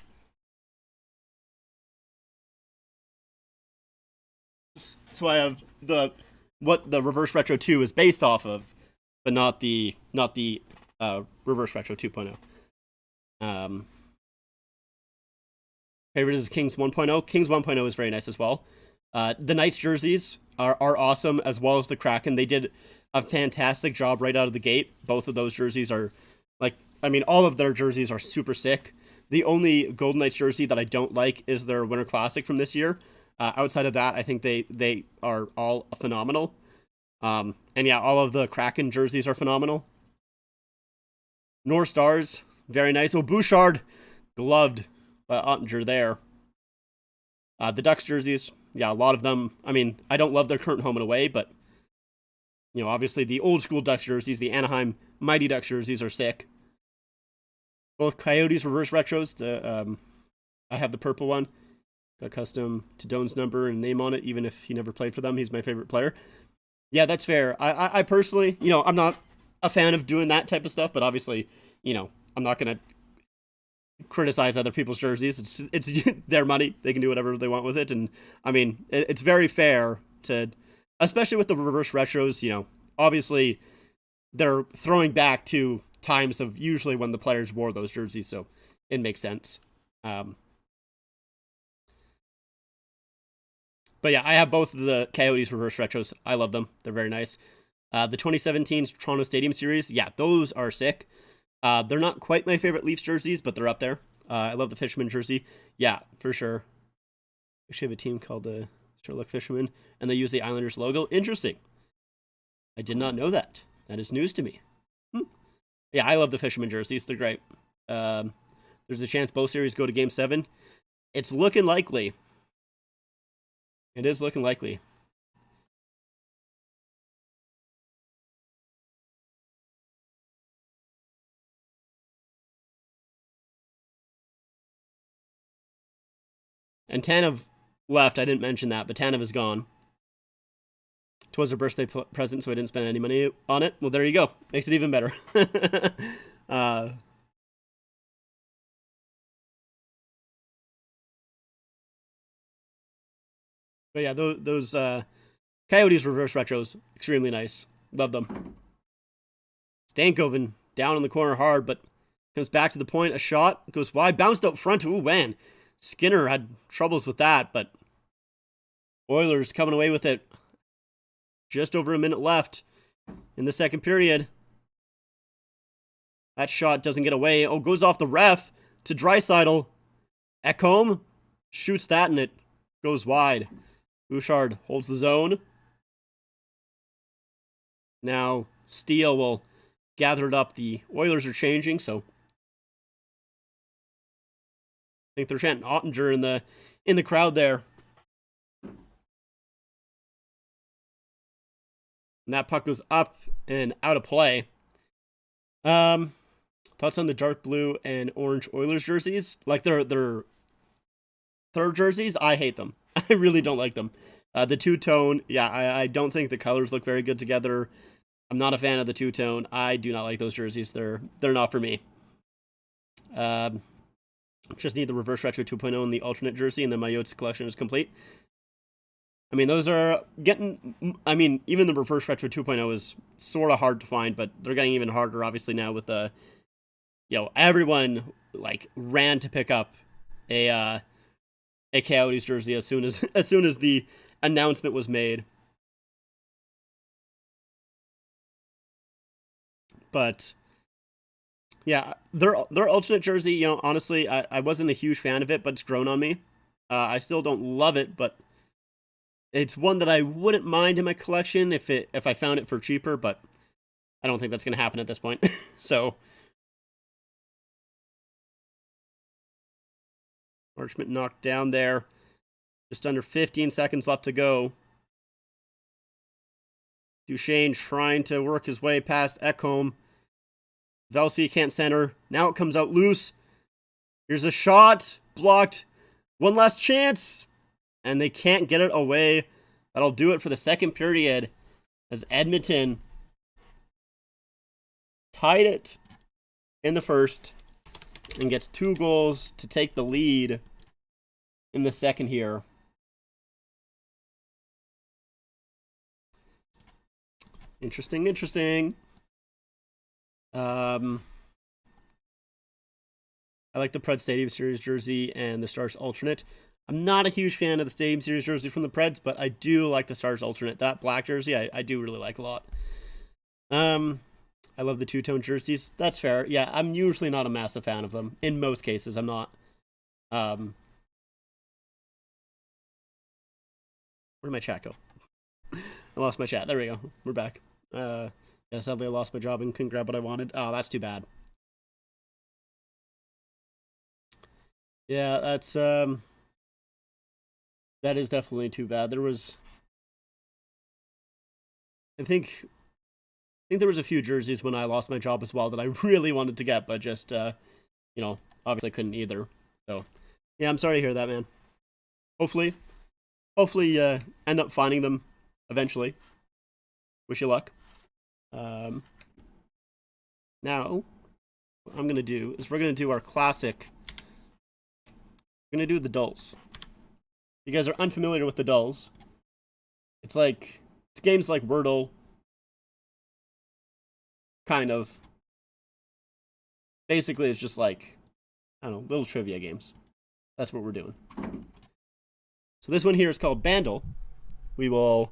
So I have what the Reverse Retro 2 is based off of, but not the Reverse Retro 2.0. Favorite is Kings 1.0. Kings 1.0 is very nice as well. The Knights jerseys are awesome, as well as the Kraken. They did a fantastic job right out of the gate. Both of those jerseys are all of their jerseys are super sick. The only Golden Knights jersey that I don't like is their Winter Classic from this year. Outside of that, I think they are all phenomenal. And yeah, all of the Kraken jerseys are phenomenal. North Stars, very nice. Oh, Bouchard, gloved by Ottinger there. The Ducks jerseys, yeah, a lot of them. I mean, I don't love their current home and away, but obviously the old school Ducks jerseys, the Anaheim Mighty Ducks jerseys are sick. Both Coyotes reverse retros. I have the purple one. Got custom to Doan's number and name on it, even if he never played for them. He's my favorite player. Yeah, that's fair. I personally, I'm not a fan of doing that type of stuff, but obviously, I'm not going to criticize other people's jerseys. It's their money. They can do whatever they want with it. And I mean, it's very fair to, especially with the reverse retros, obviously they're throwing back to times of usually when the players wore those jerseys. So it makes sense. But yeah, I have both of the Coyotes reverse retros. I love them. They're very nice. The 2017 Toronto Stadium Series, yeah, those are sick. They're not quite my favorite Leafs jerseys, but they're up there. I love the Fisherman jersey. Yeah, for sure. We should have a team called the Sherlock Fisherman, and they use the Islanders logo. Interesting. I did not know that. That is news to me. Yeah, I love the Fisherman jerseys. They're great. There's a chance both series go to Game 7. It's looking likely. It is looking likely. And left. I didn't mention that, but Tanev is gone. Twas her birthday present, so I didn't spend any money on it. Well, there you go. Makes it even better. But yeah, those Coyotes reverse retros, extremely nice. Love them. Stankoven down in the corner hard, but comes back to the point. A shot goes wide, bounced out front. Ooh, man. Skinner had troubles with that, but Oilers coming away with it. Just over a minute left in the second period. That shot doesn't get away. Oh, goes off the ref to Draisaitl. Ekholm shoots that and it goes wide. Bouchard holds the zone. Now Steele will gather it up. The Oilers are changing, so I think they're chanting Ottinger in the crowd there. And that puck goes up and out of play. Thoughts on the dark blue and orange Oilers jerseys? Like their third jerseys, I hate them. I really don't like them. The two-tone, yeah, I don't think the colors look very good together. I'm not a fan of the two-tone. I do not like those jerseys. They're not for me. Just need the reverse retro 2.0 and the alternate jersey, and then my Yotes collection is complete. I mean, those are getting... I mean, even the reverse retro 2.0 is sort of hard to find, but they're getting even harder, obviously, now with the... everyone, ran to pick up a Coyotes jersey as soon as the announcement was made. But yeah, their alternate jersey, honestly, I wasn't a huge fan of it, but it's grown on me. I still don't love it, but it's one that I wouldn't mind in my collection if I found it for cheaper, but I don't think that's going to happen at this point. So Marchment knocked down there. Just under 15 seconds left to go. Duchesne trying to work his way past Ekholm. Velsey can't center. Now it comes out loose. Here's a shot. Blocked. One last chance. And they can't get it away. That'll do it for the second period as Edmonton tied it in the first and gets 2 goals to take the lead in the second here. Interesting. I like the Pred Stadium Series jersey and the Stars alternate. I'm not a huge fan of the Stadium Series jersey from the Preds, but I do like the Stars alternate. That black jersey, I do really like a lot. I love the two-tone jerseys. That's fair. Yeah, I'm usually not a massive fan of them. In most cases, I'm not. Where did my chat go? I lost my chat. There we go. We're back. Yeah, sadly I lost my job and couldn't grab what I wanted. Oh, that's too bad. Yeah, that's that is definitely too bad. There was I think there was a few jerseys when I lost my job as well that I really wanted to get, but just obviously I couldn't either. So yeah, I'm sorry to hear that, man. Hopefully end up finding them eventually. Wish you luck. Now, what I'm going to do is we're going to do our classic. We're going to do the dulls. If you guys are unfamiliar with the dulls, it's games like Wordle, kind of. Basically, it's just little trivia games. That's what we're doing. So this one here is called Bandle. We will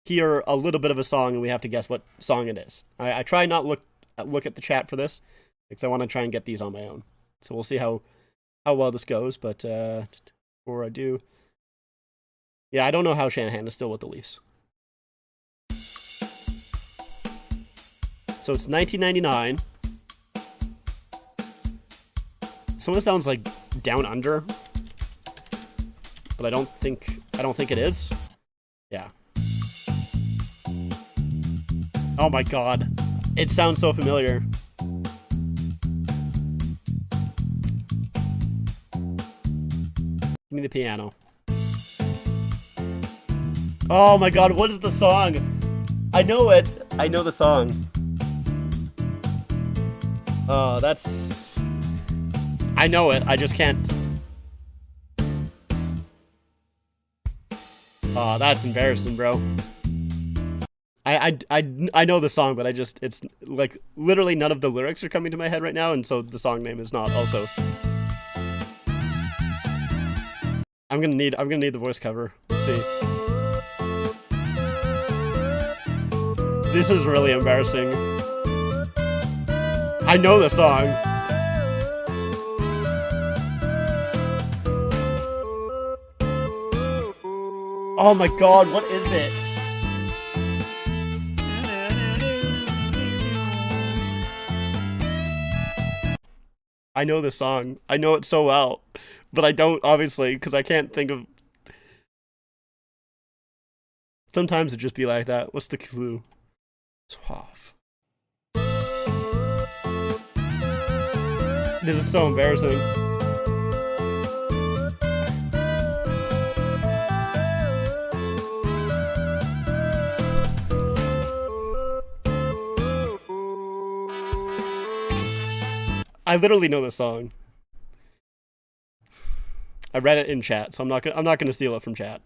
hear a little bit of a song and we have to guess what song it is. I try not look at the chat for this because I want to try and get these on my own. So we'll see how well this goes, but before I do, yeah, I don't know how Shanahan is still with the Leafs. So it's 1999. Some of it sounds like Down Under, but I don't think it is. Yeah. Oh my god. It sounds so familiar. Give me the piano. Oh my god, what is the song? I know it. I know the song. That's... I know it. I just can't... Oh, that's embarrassing, bro. I know the song, but it's like literally none of the lyrics are coming to my head right now, and so the song name is not also. I'm gonna need the voice cover. Let's see. This is really embarrassing. I know the song. Oh my god, what is it? I know the song. I know it so well. But I don't, obviously, because I can't think of... Sometimes it just be like that. What's the clue? Suave. This is so embarrassing. I literally know the song. I read it in chat, so I'm not gonna steal it from chat.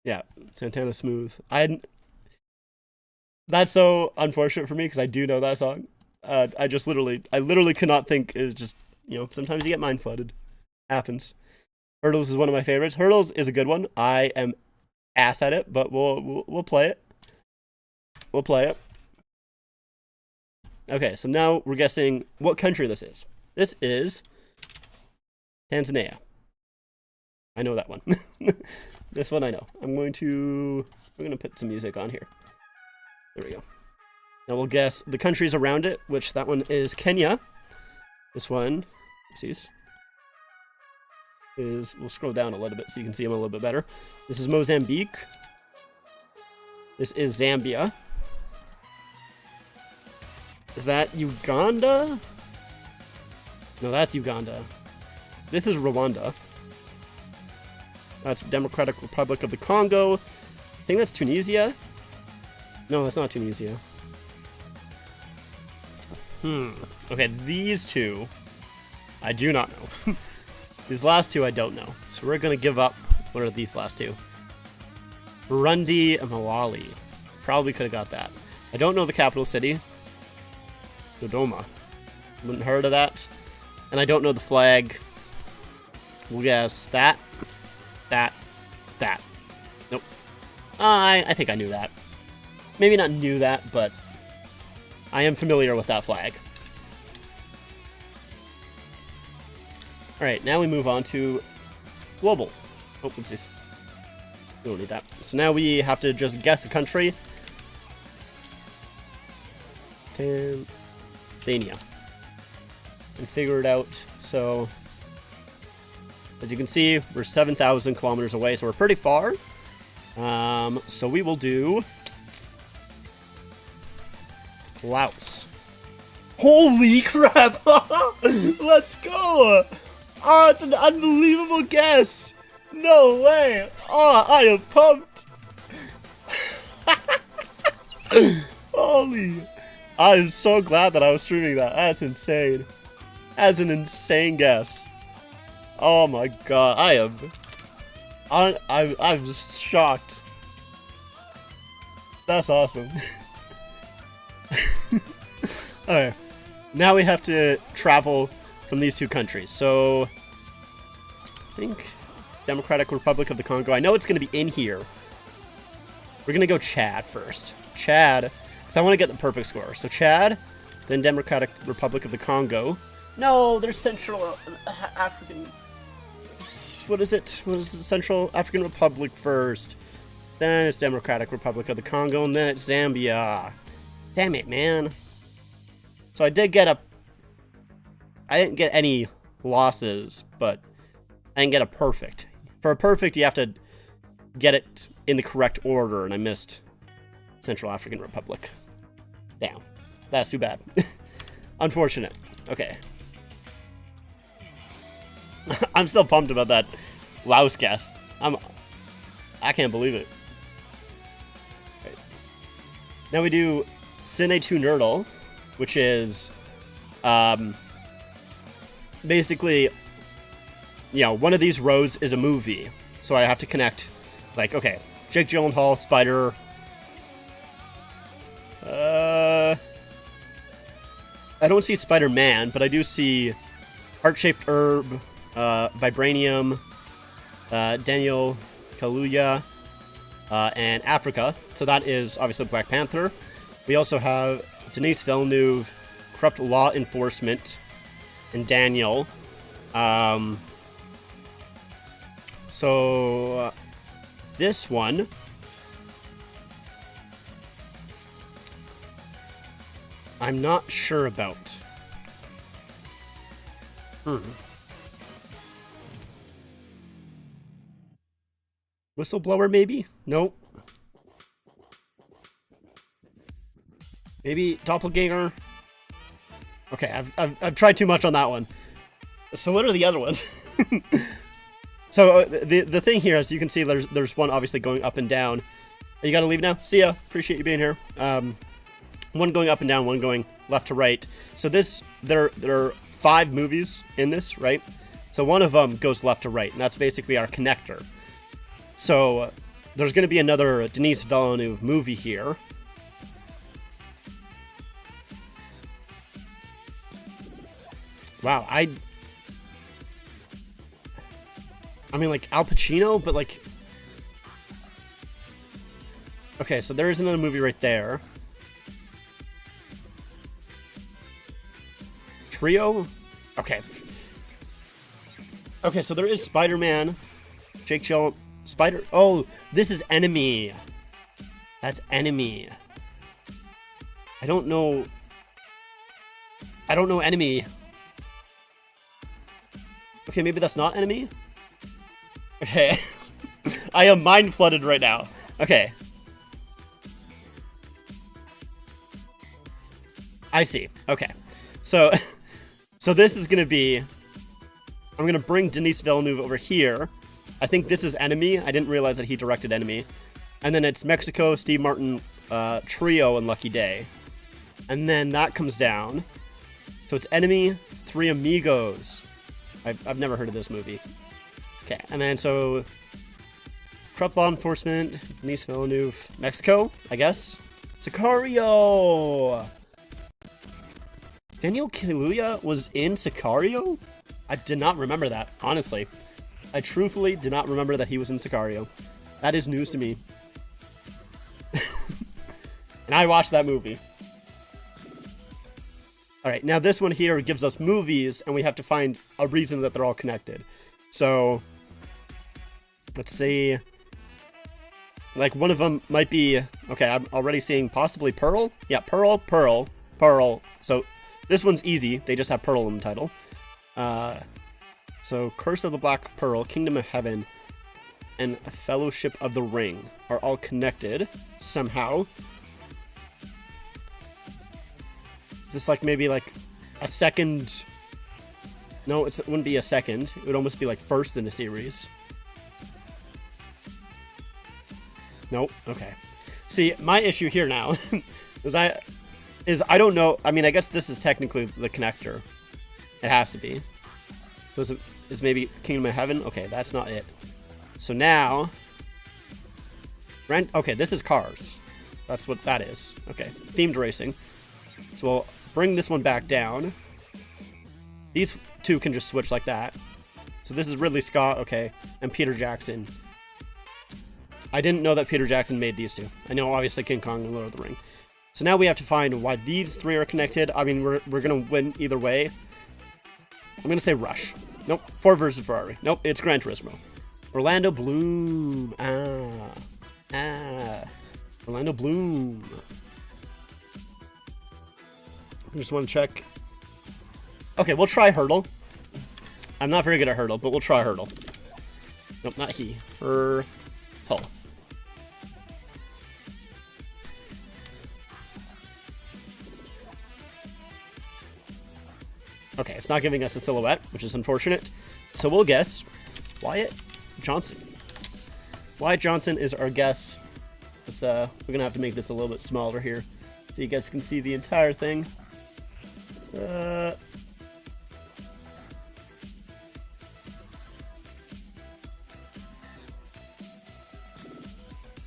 Yeah, Santana Smooth. That's so unfortunate for me because I do know that song. I literally could not think. Is just, you know, sometimes you get mind flooded. Happens. Hurdles is one of my favorites. Hurdles is a good one. I am ass at it, but we'll play it. We'll play it. Okay, so now we're guessing what country this is. This is Tanzania. I know that one. This one I know. I'm gonna put some music on here. There we go. Now we'll guess the countries around it, which that one is Kenya. This one, oopsies, is, we'll scroll down a little bit so you can see them a little bit better. This is Mozambique. This is Zambia. Is that Uganda? No, that's Uganda. This is Rwanda. That's Democratic Republic of the Congo. I think that's Tunisia. No, that's not Tunisia. Okay, these two, I do not know. These last two I don't know. So we're going to give up. What are these last two? Burundi and Malawi. Probably could have got that. I don't know the capital city. Dodoma. Wouldn't heard of that. And I don't know the flag. We'll guess that. That. Nope. I think I knew that. Maybe not knew that, but I am familiar with that flag. Alright, now we move on to global. Oh, oopsies. We don't need that. So now we have to just guess the country. Tanzania. And figure it out. So, as you can see, we're 7,000 kilometers away, so we're pretty far. So we will do Laos. Holy crap! Let's go! Oh, it's an unbelievable guess! No way! Oh, I am pumped! Holy! I am so glad that I was streaming that. That's insane. That's an insane guess. Oh my god, I'm just shocked. That's awesome. Okay, now we have to travel from these two countries. So, I think Democratic Republic of the Congo. I know it's going to be in here. We're going to go Chad first. Chad, because I want to get the perfect score. So Chad, then Democratic Republic of the Congo. No, there's Central African... What is it? What is the Central African Republic first? Then it's Democratic Republic of the Congo, and then it's Zambia. Damn it, man. So I didn't get any losses, but I didn't get a perfect. For a perfect, you have to get it in the correct order, and I missed Central African Republic. Damn. That's too bad. Unfortunate. Okay. I'm still pumped about that Laos guess. I can't believe it. Right. Now we do Cine 2 Nerdle, which is basically, you know, one of these rows is a movie. So I have to connect, like, okay, Jake Gyllenhaal, Spider. I don't see Spider-Man, but I do see Heart-Shaped Herb, Vibranium, Daniel Kaluuya, and Africa. So that is obviously Black Panther. We also have Denis Villeneuve, Corrupt Law Enforcement, and Daniel. So this one, I'm not sure about. Whistleblower, maybe? Nope. Maybe Doppelganger? Okay, I've tried too much on that one. So what are the other ones? So the thing here, as you can see, there's one obviously going up and down. You gotta leave now? See ya. Appreciate you being here. One going up and down, one going left to right. So there are 5 movies in this, right? So one of them goes left to right, and that's basically our connector. So there's going to be another Denis Villeneuve movie here. Wow, I mean, like, Al Pacino, but, like... Okay, so there is another movie right there. Trio? Okay. Okay, so there is Spider-Man, Jake Gyllenhaal, Spider... Oh, this is Enemy. That's Enemy. I don't know Enemy. Okay, maybe that's not Enemy? Okay. I am mind flooded right now. Okay. I see. Okay. So this is going to be... I'm going to bring Denis Villeneuve over here. I think this is Enemy. I didn't realize that he directed Enemy. And then it's Mexico, Steve Martin, Trio, and Lucky Day. And then that comes down. So it's Enemy, Three Amigos. I've never heard of this movie. Okay, and then so... Corrupt Law Enforcement, Denis Villeneuve, Mexico, I guess. Sicario! Daniel Kaluuya was in Sicario? I did not remember that, honestly. I truthfully did not remember that he was in Sicario. That is news to me. And I watched that movie. Alright, now this one here gives us movies, and we have to find a reason that they're all connected. So, let's see. Like, one of them might be... Okay, I'm already seeing possibly Pearl. Yeah, Pearl, Pearl, Pearl. So, this one's easy. They just have Pearl in the title. So, Curse of the Black Pearl, Kingdom of Heaven, and Fellowship of the Ring are all connected somehow. Is this like maybe like a second? No, it wouldn't be a second. It would almost be like first in a series. Nope. Okay. See, my issue here now is I don't know. I mean, I guess this is technically the connector. It has to be. So is maybe Kingdom of Heaven? Okay, that's not it. So now, okay, this is Cars. That's what that is. Okay, themed racing. So we'll bring this one back down. These two can just switch like that. So this is Ridley Scott, okay, and Peter Jackson. I didn't know that Peter Jackson made these two. I know, obviously, King Kong and Lord of the Ring. So now we have to find why these three are connected. I mean, we're going to win either way. I'm going to say Rush. Nope. Ford versus Ferrari. Nope, it's Gran Turismo. Orlando Bloom. Orlando Bloom. I just want to check. Okay, we'll try Hurdle. I'm not very good at Hurdle, but we'll try Hurdle. Nope, not he. Hurdle. Okay, it's not giving us a silhouette, which is unfortunate. So we'll guess Wyatt Johnson. Wyatt Johnson is our guest. We're gonna have to make this a little bit smaller here, so you guys can see the entire thing. There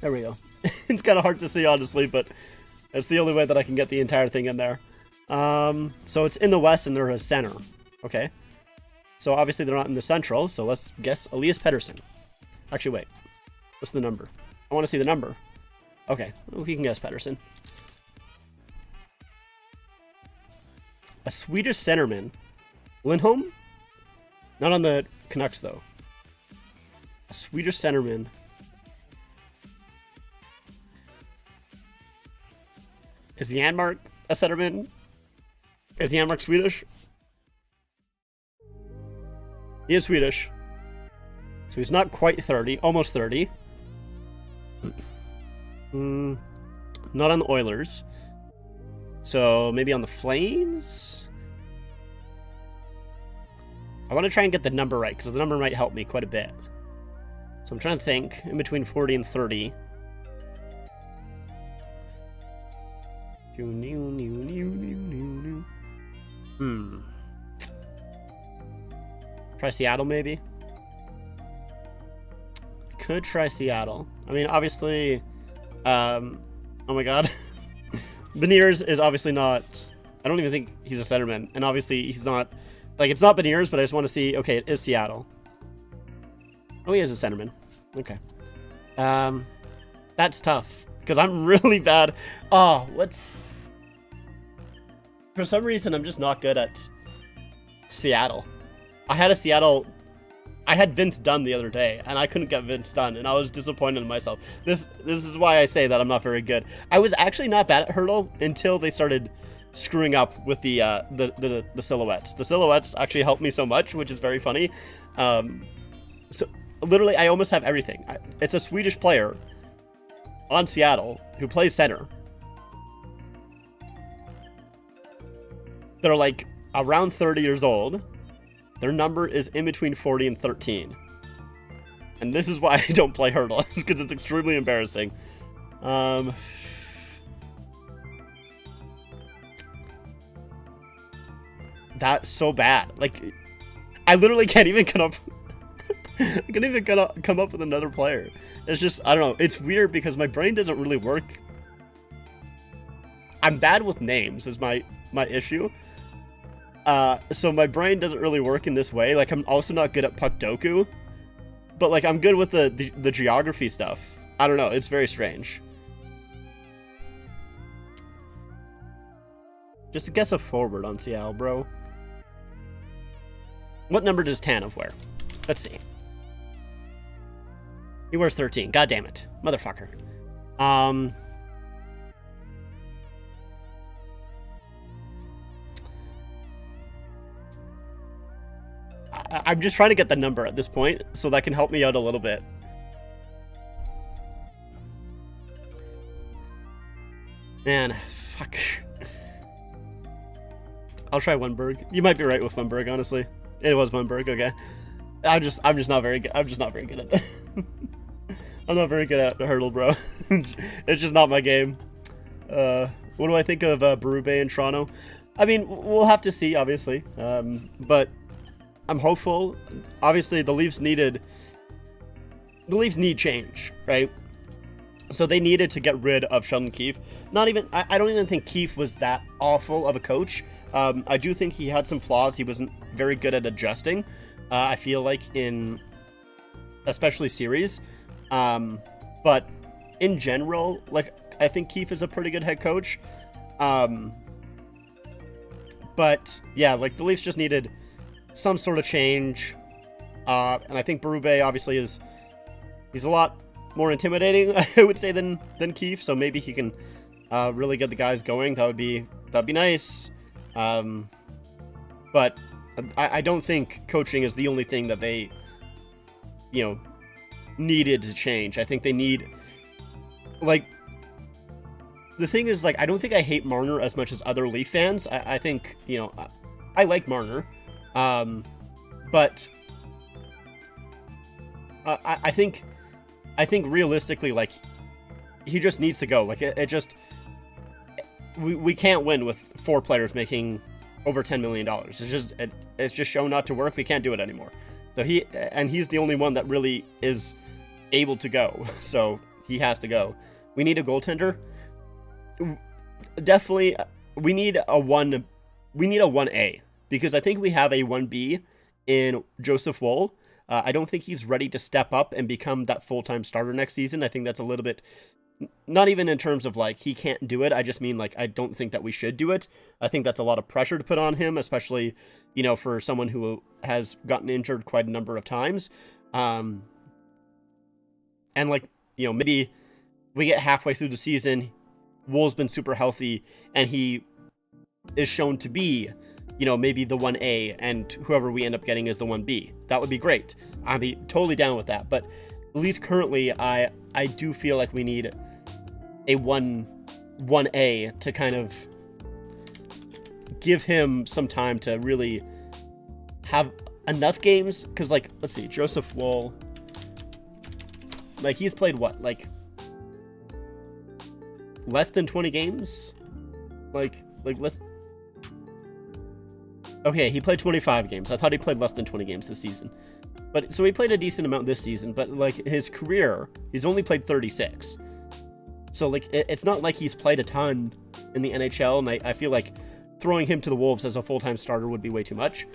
we go. It's kind of hard to see, honestly, but it's the only way that I can get the entire thing in there. So it's in the West, and they're a center. Okay. So obviously they're not in the Central, so let's guess Elias Pettersson. Actually, wait. What's the number? I want to see the number. Okay, we can guess Pettersson. A Swedish centerman. Lindholm? Not on the Canucks, though. A Swedish centerman. Is Janmark a centerman? Is Janmark Swedish? He is Swedish. So he's not quite 30, almost 30. Not on the Oilers. So maybe on the Flames? I want to try and get the number right, because the number might help me quite a bit. So I'm trying to think, in between 40 and 30. Try Seattle, maybe? Could try Seattle. I mean, obviously... oh my god. Beniers is obviously not... I don't even think he's a centerman. And obviously he's not... Like, it's not Beniers, but I just want to see... Okay, it is Seattle. Oh, he is a centerman. Okay. That's tough. Because I'm really bad... Oh, what's... For some reason, I'm just not good at Seattle. I had Vince Dunn the other day, and I couldn't get Vince Dunn, and I was disappointed in myself. This is why I say that I'm not very good. I was actually not bad at Hurdle until they started screwing up with the silhouettes. The silhouettes actually helped me so much, which is very funny. So literally, I almost have everything. It's a Swedish player on Seattle who plays center. They're like around 30 years old. Their number is in between 40 and 13. And this is why I don't play Hurdle, because it's extremely embarrassing. That's so bad. Like, I literally can't even come up... I can't even come up with another player. It's just, I don't know. It's weird because my brain doesn't really work. I'm bad with names is my issue. So my brain doesn't really work in this way. Like, I'm also not good at puck doku, but like I'm good with the geography stuff. I don't know. It's very strange. Just guess a forward on Seattle, bro. What number does Tanev wear? Let's see. He wears 13. God damn it, motherfucker. I'm just trying to get the number at this point, so that can help me out a little bit. Man, fuck. I'll try Wenberg. You might be right with Wenberg, honestly. It was Wenberg, okay. I'm just not very good. I'm just not very good at it. I'm not very good at Hurdle, bro. It's just not my game. What do I think of Berube in Toronto? I mean, we'll have to see, obviously. But I'm hopeful. Obviously, the Leafs need change, right? So they needed to get rid of Sheldon Keefe. I don't even think Keefe was that awful of a coach. I do think he had some flaws. He wasn't very good at adjusting. I feel like in especially series. But in general, like, I think Keefe is a pretty good head coach. But yeah, like, the Leafs just needed some sort of change. And I think Berube obviously he's a lot more intimidating, I would say, than Keefe. So maybe he can really get the guys going. That'd be nice. But I don't think coaching is the only thing that they, needed to change. I think they need, like, the thing is, like, I don't think I hate Marner as much as other Leaf fans. I think, I like Marner. But I think I think realistically, like, he just needs to go. Like, it just we can't win with 4 players making over $10 million. It's just shown not to work. We can't do it anymore. So he's the only one that really is able to go. So he has to go. We need a goaltender. Definitely, we need a 1A, because I think we have a 1B in Joseph Woll. I don't think he's ready to step up and become that full-time starter next season. I think that's a little bit, not even in terms of like he can't do it. I just mean like I don't think that we should do it. I think that's a lot of pressure to put on him, especially, you know, for someone who has gotten injured quite a number of times. And like, you know, maybe we get halfway through the season, Wool's been super healthy, and he is shown to be, you know, maybe the 1A, and whoever we end up getting is the 1B. That would be great. I'd be totally down with that. But at least currently, I do feel like we need a 1A to kind of give him some time to really have enough games. Because, like, let's see, Joseph Woll, like, he's played what, like, less than 20 games? Like let's... Okay, he played 25 games. I thought he played less than 20 games this season. But so he played a decent amount this season, but like his career, he's only played 36. So like it's not like he's played a ton in the NHL, and I feel like throwing him to the Wolves as a full-time starter would be way too much.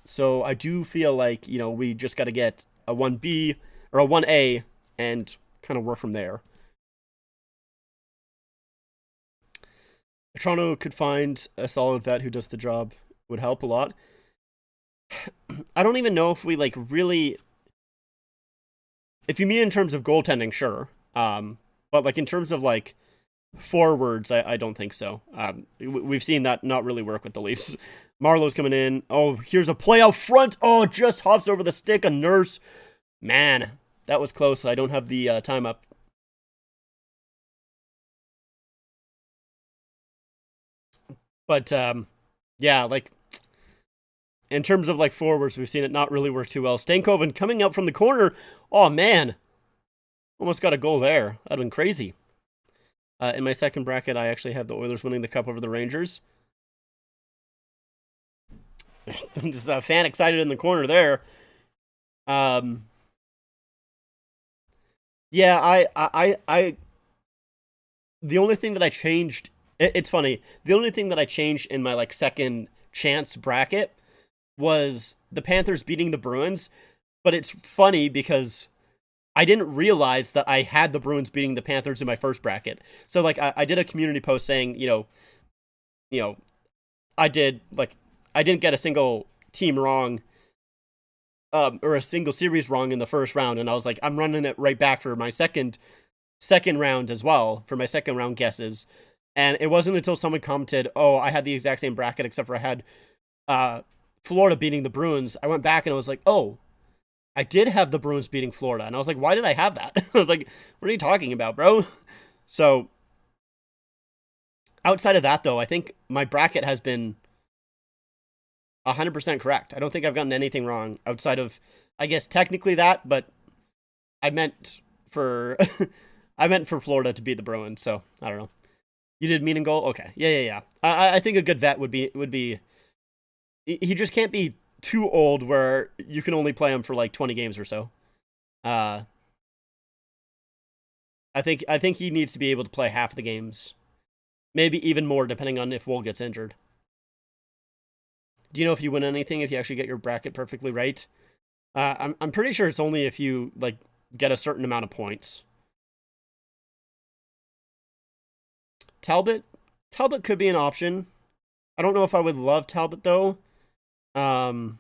So I do feel like, you know, we just got to get a 1B or a 1A and kind of work from there. Toronto could find a solid vet who does the job. Would help a lot. I don't even know if we like really, if you mean in terms of goaltending, sure. But like in terms of like forwards, I don't think so. We've seen that not really work with the Leafs. Marlowe's coming in. Oh, here's a play out front. Oh, just hops over the stick. A Nurse. Man, that was close. I don't have the time up. But yeah, like in terms of like forwards, we've seen it not really work too well. Stankoven coming out from the corner. Oh man, almost got a goal there. That'd been crazy. In my second bracket, I actually have the Oilers winning the cup over the Rangers. I'm just a fan excited in the corner there. Yeah, I the only thing that I changed, it's funny, the only thing that I changed in my like second chance bracket was the Panthers beating the Bruins. But it's funny because I didn't realize that I had the Bruins beating the Panthers in my first bracket. So like I did a community post saying, you know, I didn't get a single team wrong, or a single series wrong in the first round, and I was like, I'm running it right back for my second round as well, for my second round guesses. And it wasn't until someone commented, oh, I had the exact same bracket except for I had Florida beating the Bruins. I went back and I was like, oh, I did have the Bruins beating Florida. And I was like, why did I have that? I was like, what are you talking about, bro? So outside of that, though, I think my bracket has been 100% correct. I don't think I've gotten anything wrong outside of, I guess, technically that, but I meant for I meant for Florida to beat the Bruins, so I don't know. You did mean and goal? Okay. Yeah. I think a good vet would be he just can't be too old where you can only play him for like 20 games or so. I think he needs to be able to play half the games. Maybe even more depending on if Wool gets injured. Do you know if you win anything if you actually get your bracket perfectly right? I'm pretty sure it's only if you like get a certain amount of points. Talbot could be an option. I don't know if I would love Talbot though. That's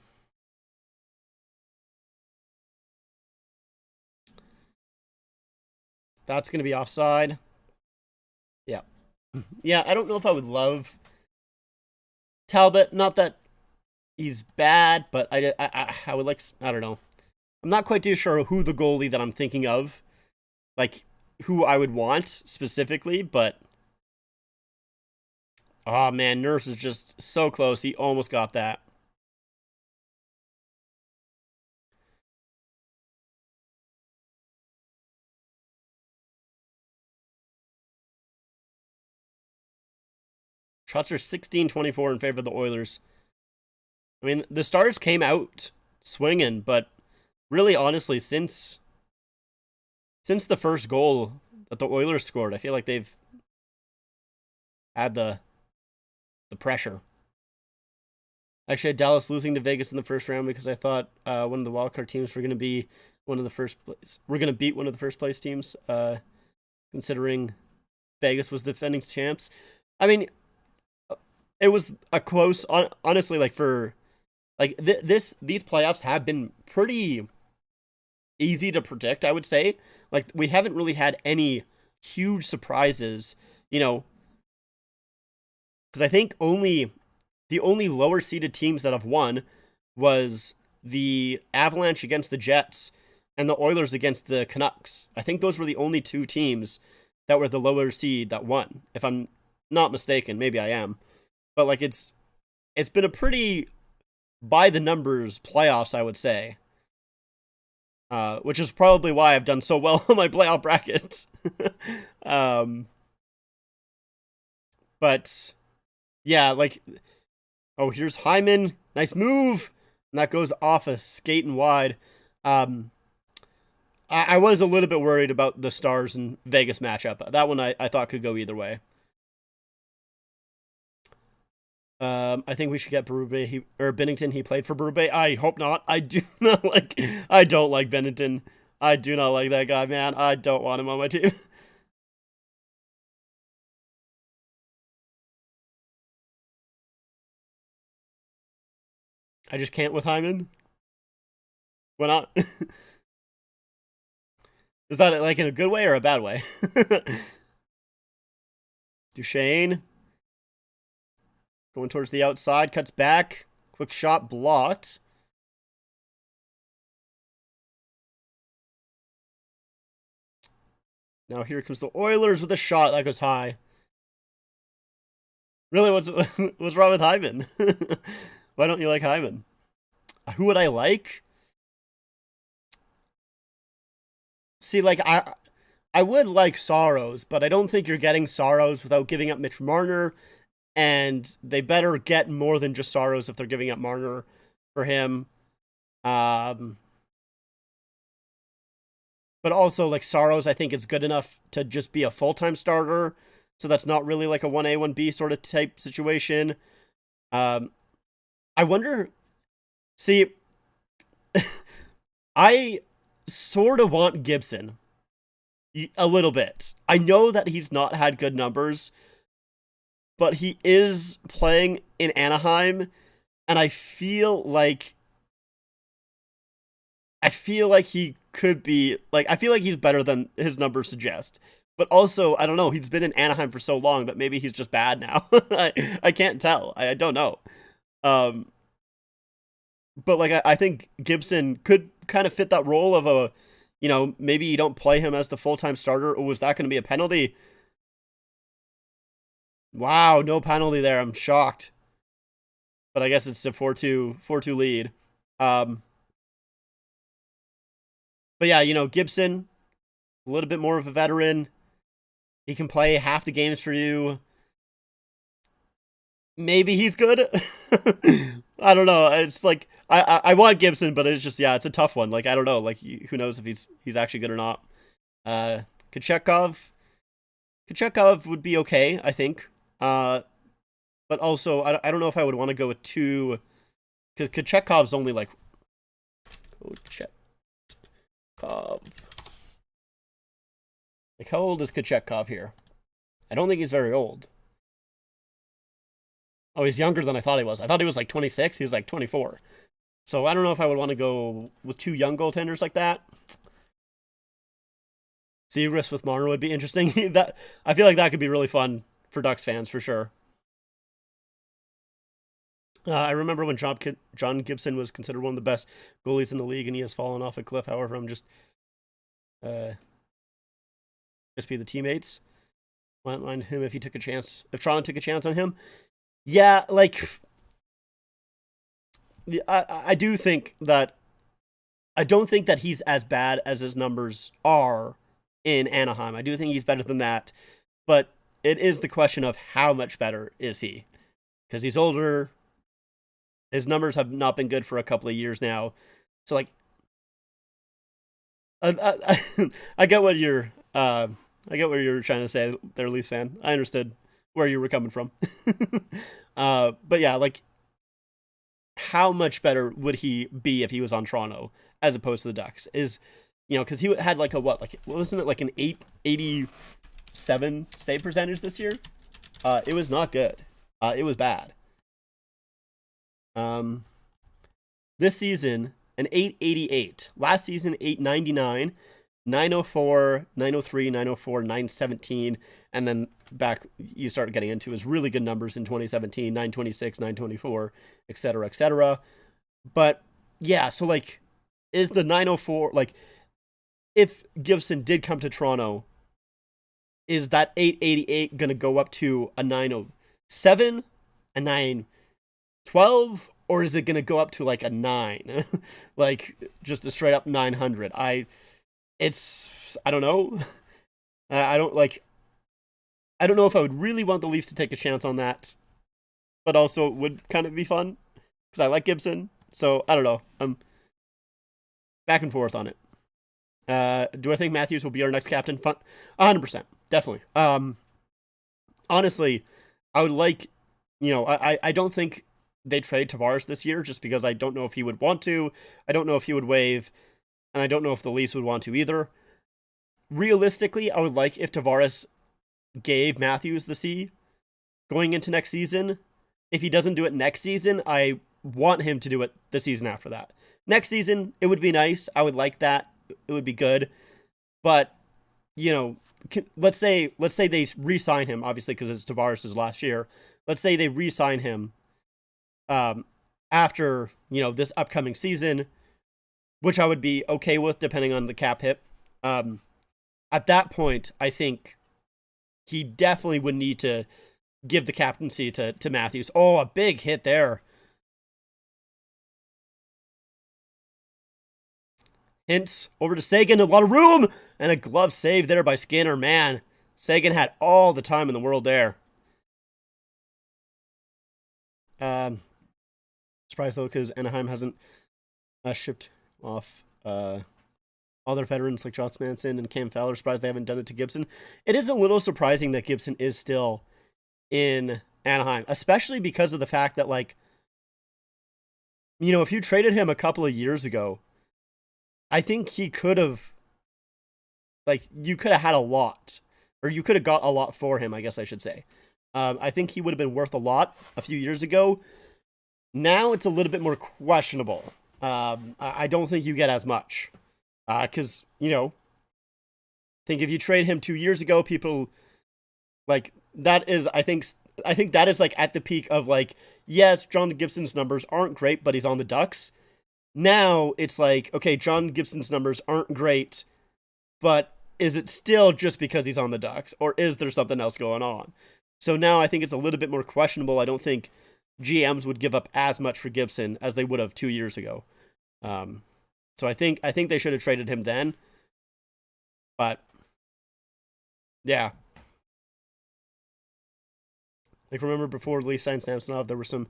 going to be offside. Yeah. Yeah, I don't know if I would love Talbot. Not that he's bad, but I would like, I don't know. I'm not quite too sure who the goalie that I'm thinking of, like who I would want specifically, but oh man, Nurse is just so close. He almost got that. Shots are 16-24 in favor of the Oilers. I mean, the Stars came out swinging, but really, honestly, since the first goal that the Oilers scored, I feel like they've had the pressure. Actually, I had Dallas losing to Vegas in the first round because I thought one of the wildcard teams were going to be one of the first place. We're going to beat one of the first place teams, considering Vegas was defending champs. I mean, it was a close. Honestly, like for like these playoffs have been pretty easy to predict. I would say, like we haven't really had any huge surprises, because I think the only lower seeded teams that have won was the Avalanche against the Jets and the Oilers against the Canucks. I think those were the only two teams that were the lower seed that won, if I'm not mistaken. Maybe I am. But like it's been a pretty by the numbers playoffs, I would say. Which is probably why I've done so well on my playoff bracket. But yeah, like, oh, here's Hyman. Nice move. And that goes off a skating wide. I was a little bit worried about the Stars and Vegas matchup. That one I thought could go either way. I think we should get Berube or Binnington. He played for Berube. I hope not. I don't like Binnington. I do not like that guy, man. I don't want him on my team. I just can't with Hyman. Why not? Is that like in a good way or a bad way? Duchesne. Going towards the outside, cuts back. Quick shot blocked. Now here comes the Oilers with a shot that goes high. Really, what's wrong with Hyman? Why don't you like Hyman? Who would I like? See, like I would like Saros, but I don't think you're getting Saros without giving up Mitch Marner. And they better get more than just Saros if they're giving up Marner for him. But also, like, Saros, I think, is good enough to just be a full-time starter. So that's not really like a 1A, 1B sort of type situation. I wonder... See, I sort of want Gibson. A little bit. I know that he's not had good numbers, but he is playing in Anaheim, and I feel like he could be, like, I feel like he's better than his numbers suggest. But also, I don't know, he's been in Anaheim for so long that maybe he's just bad now. I can't tell. I don't know. But, like, I think Gibson could kind of fit that role of a, maybe you don't play him as the full-time starter. Or was that going to be a penalty? Wow, no penalty there. I'm shocked. But I guess it's a 4-2 lead. But yeah, Gibson, a little bit more of a veteran. He can play half the games for you. Maybe he's good. I don't know. It's like I want Gibson, but it's just, yeah, it's a tough one. Like, I don't know. Like, who knows if he's actually good or not. Kochetkov would be okay, I think. But also, I don't know if I would want to go with two, because Kochetkov's only like Kochetkov. Like, how old is Kochetkov here? I don't think he's very old. Oh, he's younger than I thought he was. I thought he was like 26. He's like 24. So I don't know if I would want to go with two young goaltenders like that. Segrist with Marner would be interesting. I feel like that could be really fun for Ducks fans, for sure. I remember when John Gibson was considered one of the best goalies in the league, and he has fallen off a cliff. However, I'm just be the teammates. Wouldn't mind him if he took a chance. If Toronto took a chance on him, yeah, like I do think that I don't think that he's as bad as his numbers are in Anaheim. I do think he's better than that, but it is the question of how much better is he? Because he's older. His numbers have not been good for a couple of years now. So like, I get what you're I get what you're trying to say there, Leafs fan. I understood where you were coming from. But yeah, like, how much better would he be if he was on Toronto as opposed to the Ducks? Is, because he had like a what wasn't it like an 887 save percentage this year? It was not good. It was bad. This season, an 888. Last season, 899, 904, 903, 904, 917, and then back you start getting into his really good numbers in 2017, 926, 924, etc., etc. But yeah, so like, is the 904, like, if Gibson did come to Toronto, is that 888 going to go up to a 907, a 912, or is it going to go up to like a 9? Like, just a straight up 900? I don't know. I don't know if I would really want the Leafs to take a chance on that, but also it would kind of be fun because I like Gibson. So I don't know. I'm back and forth on it. Do I think Matthews will be our next captain? 100%, definitely. Honestly, I would like, I don't think they trade Tavares this year just because I don't know if he would want to. I don't know if he would waive, and I don't know if the Leafs would want to either. Realistically, I would like if Tavares gave Matthews the C going into next season. If he doesn't do it next season, I want him to do it the season after that. Next season, it would be nice. I would like that. It would be good. But, let's say they re-sign him, obviously, because it's Tavares' last year. Let's say they re-sign him after, this upcoming season, which I would be okay with depending on the cap hit. At that point, I think he definitely would need to give the captaincy to Matthews. Oh, a big hit there. Hintz over to Seguin, a lot of room, and a glove save there by Skinner. Man, Seguin had all the time in the world there. Surprised though, because Anaheim hasn't shipped off all their veterans like John Manson and Cam Fowler. Surprised they haven't done it to Gibson. It is a little surprising that Gibson is still in Anaheim, especially because of the fact that, like, if you traded him a couple of years ago, I think he could have, you could have had a lot, or you could have got a lot for him, I guess I should say. I think he would have been worth a lot a few years ago. Now it's a little bit more questionable. I don't think you get as much. Because, I think if you trade him 2 years ago, people, that is, I think that is, at the peak of, yes, John Gibson's numbers aren't great, but he's on the Ducks. Now it's okay, John Gibson's numbers aren't great, but is it still just because he's on the Ducks, or is there something else going on? So now I think it's a little bit more questionable. I don't think GMs would give up as much for Gibson as they would have 2 years ago. So I think they should have traded him then. But yeah. Remember before Leafs signed Samsonov, there were some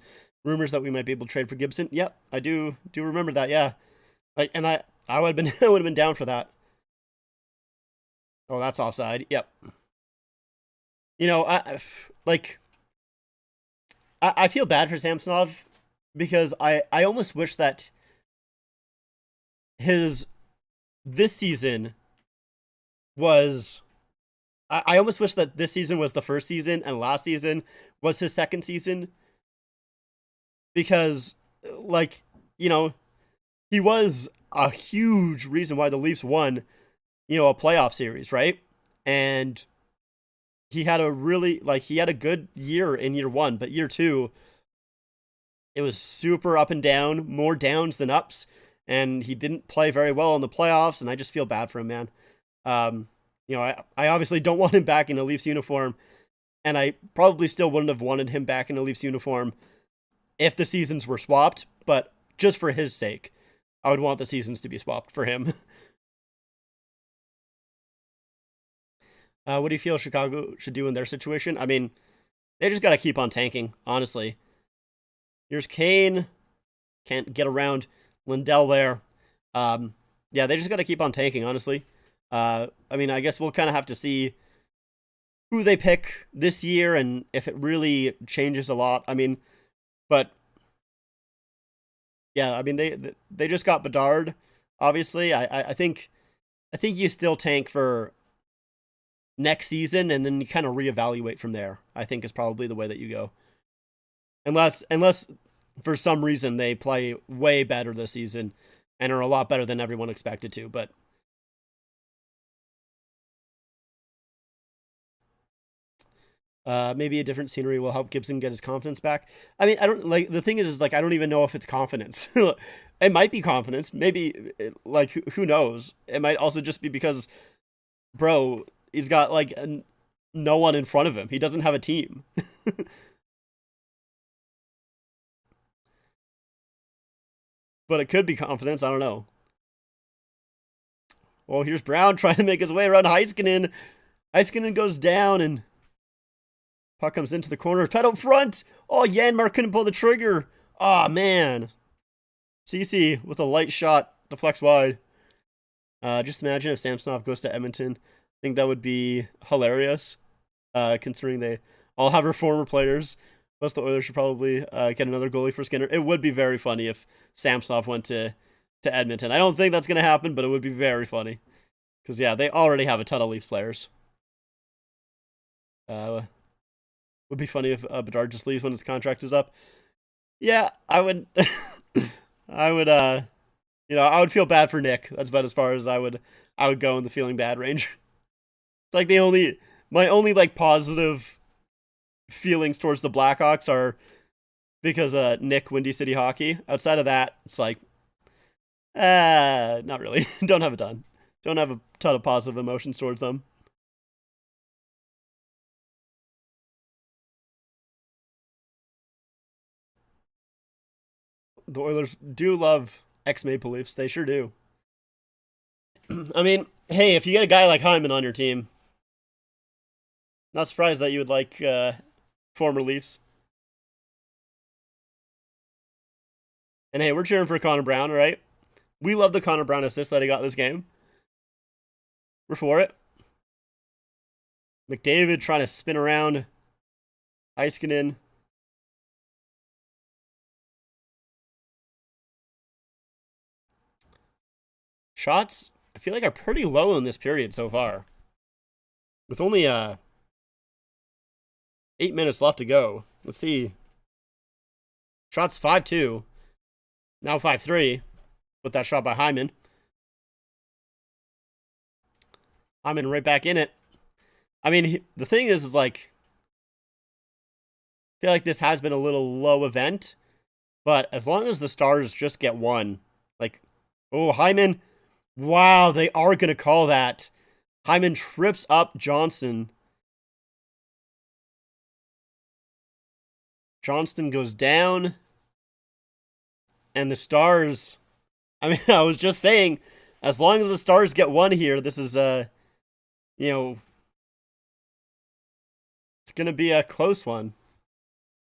rumors that we might be able to trade for Gibson. Yep, I do remember that, yeah. And I would have been down for that. Oh, that's offside. Yep. I feel bad for Samsonov because I almost wish that this season was, I almost wish that this season was the first season and last season was his second season, because he was a huge reason why the Leafs won, a playoff series, right? And he had he had a good year in year one, but year two, it was super up and down, more downs than ups. And he didn't play very well in the playoffs, and I just feel bad for him, man. I obviously don't want him back in a Leafs uniform, and I probably still wouldn't have wanted him back in a Leafs uniform if the seasons were swapped, but just for his sake, I would want the seasons to be swapped for him. What do you feel Chicago should do in their situation? I mean, they just got to keep on tanking, honestly. Here's Kane. Can't get around Lindell there. Yeah, they just got to keep on tanking, honestly. I mean, I guess we'll kind of have to see who they pick this year and if it really changes a lot. I mean, but yeah, I mean they just got Bedard. Obviously, I think you still tank for next season and then you kind of reevaluate from there. I think is probably the way that you go. Unless for some reason they play way better this season and are a lot better than everyone expected to, but maybe a different scenery will help Gibson get his confidence back. I mean, I don't like the thing is like I don't even know if it's confidence. It might be confidence. Maybe like who knows? It might also just be because, bro, he's got like no one in front of him. He doesn't have a team. But it could be confidence. I don't know. Well, here's Brown trying to make his way around Heiskanen. Heiskanen goes down and puck comes into the corner. Fed up front. Oh, Janmark couldn't pull the trigger. Oh, man. CC with a light shot. Deflects wide. Just imagine if Samsonov goes to Edmonton. I think that would be hilarious, considering they all have reformer players. Plus, the Oilers should probably get another goalie for Skinner. It would be very funny if Samsonov went to Edmonton. I don't think that's going to happen, but it would be very funny. Because, yeah, they already have a ton of Leafs players. Would be funny if Bedard just leaves when his contract is up. Yeah, I would... I would, I would feel bad for Nick. That's about as far as I would go in the feeling bad range. It's like my only like positive feelings towards the Blackhawks are because Nick, Windy City Hockey. Outside of that, it's like, not really. Don't have a ton. Don't have a ton of positive emotions towards them. The Oilers do love ex-Maple Leafs. They sure do. I mean, hey, if you get a guy like Hyman on your team, not surprised that you would like former Leafs. And hey, we're cheering for Connor Brown, right? We love the Connor Brown assist that he got this game. We're for it. McDavid trying to spin around. Heiskanen. Shots, I feel like, are pretty low in this period so far. With only 8 minutes left to go. Let's see. Shots 5-2. Now 5-3. With that shot by Hyman. Hyman right back in it. I mean, the thing is like, I feel like this has been a little low event. But as long as the Stars just get one. Like, oh, Hyman. Wow, they are going to call that. Hyman trips up Johnston. Johnston goes down. And the Stars... I mean, I was just saying, as long as the Stars get one here, this is, it's going to be a close one.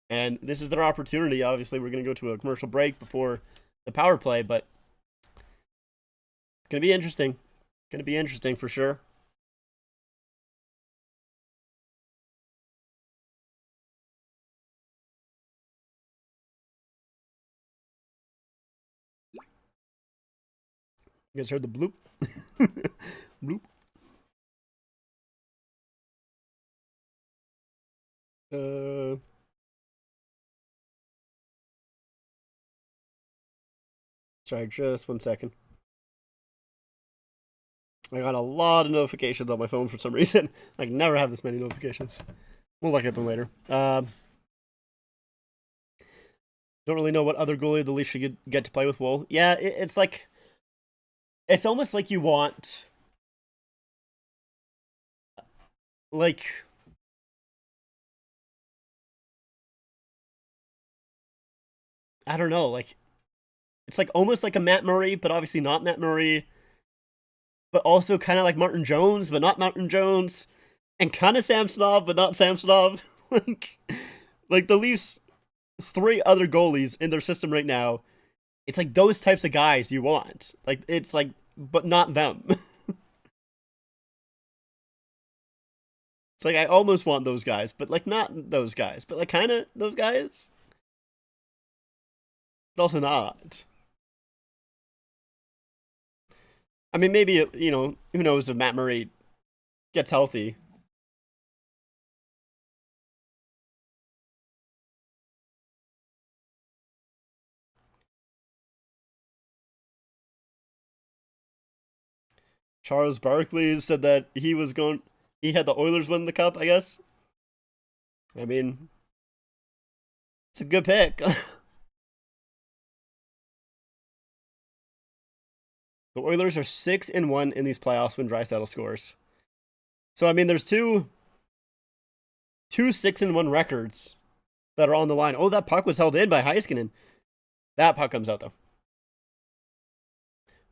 And this is their opportunity. Obviously, we're going to go to a commercial break before the power play, but it's going to be interesting. Going to be interesting for sure. You guys heard the bloop? Bloop. Sorry, just 1 second. I got a lot of notifications on my phone for some reason. I can never have this many notifications. We'll look at them later. Don't really know what other goalie the Leafs should get to play with Wool. Yeah, it's like... It's almost like you want... Like... I don't know, like... It's like almost like a Matt Murray, but obviously not Matt Murray. But also kind of like Martin Jones, but not Martin Jones. and kind of Samsonov, but not Samsonov. like, like the Leafs, 3 other goalies in their system right now. It's like those types of guys you want. Like it's like, but not them. It's like I almost want those guys, but like not those guys, but like kind of those guys, but also not. I mean, maybe who knows if Matt Murray gets healthy. Charles Barkley said that he had the Oilers win the cup, I guess. I mean, it's a good pick. The Oilers are 6-1 in these playoffs when Draisaitl scores. So I mean, there's two 6-1 records that are on the line. Oh, that puck was held in by Heiskanen. That puck comes out though.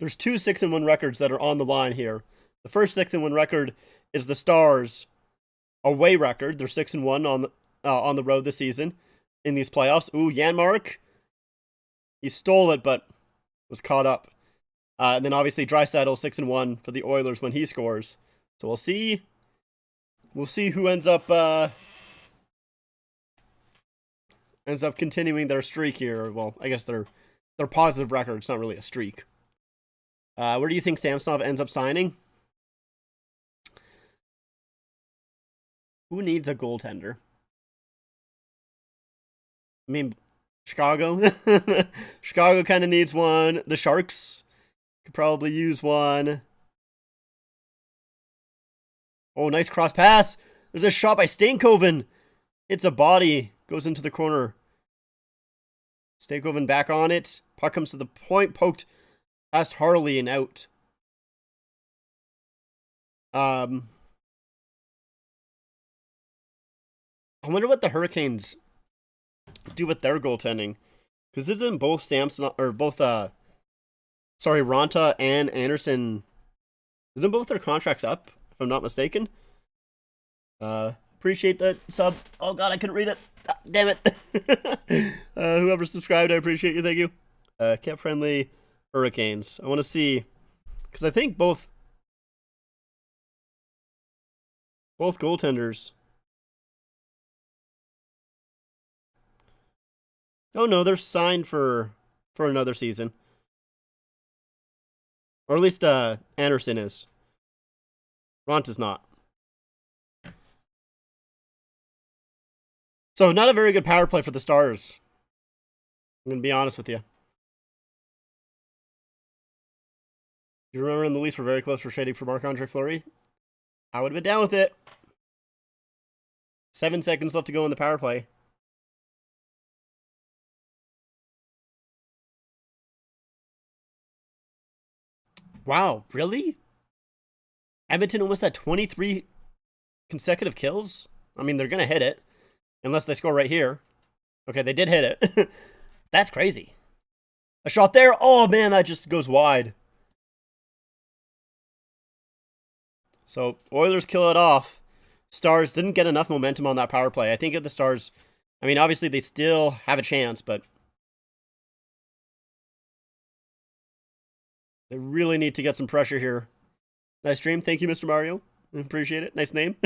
There's 2 6-1 records that are on the line here. The first 6-1 record is the Stars' away record. They're 6-1 on the road this season in these playoffs. Ooh, Janmark. He stole it, but was caught up. And then obviously Draisaitl 6-1 for the Oilers when he scores. So we'll see. We'll see who ends up continuing their streak here. Well, I guess their positive record. It's not really a streak. Where do you think Samsonov ends up signing? Who needs a goaltender? I mean, Chicago. Chicago kind of needs one. The Sharks could probably use one. Oh, nice cross pass. There's a shot by Stankoven. It's a body. Goes into the corner. Stankoven back on it. Puck comes to the point. Poked past Harley and out. I wonder what the Hurricanes do with their goaltending. Because isn't both Ranta and Anderson, isn't both their contracts up, if I'm not mistaken? Appreciate that sub. Oh god, I couldn't read it. Ah, damn it. Whoever subscribed, I appreciate you. Thank you. Camp Friendly Hurricanes. I want to see, because I think both goaltenders. Oh no, they're signed for another season. Or at least Anderson is. Ronta's not. So not a very good power play for the Stars. I'm going to be honest with you. You remember when the Leafs were very close for trading for Marc-Andre Fleury? I would have been down with it. 7 seconds left to go in the power play. Wow, really? Edmonton almost had 23 consecutive kills? I mean, they're going to hit it. Unless they score right here. Okay, they did hit it. That's crazy. A shot there. Oh, man, that just goes wide. So, Oilers kill it off. Stars didn't get enough momentum on that power play. I think if the Stars, I mean, obviously they still have a chance, but they really need to get some pressure here. Nice stream. Thank you, Mr. Mario. Appreciate it. Nice name.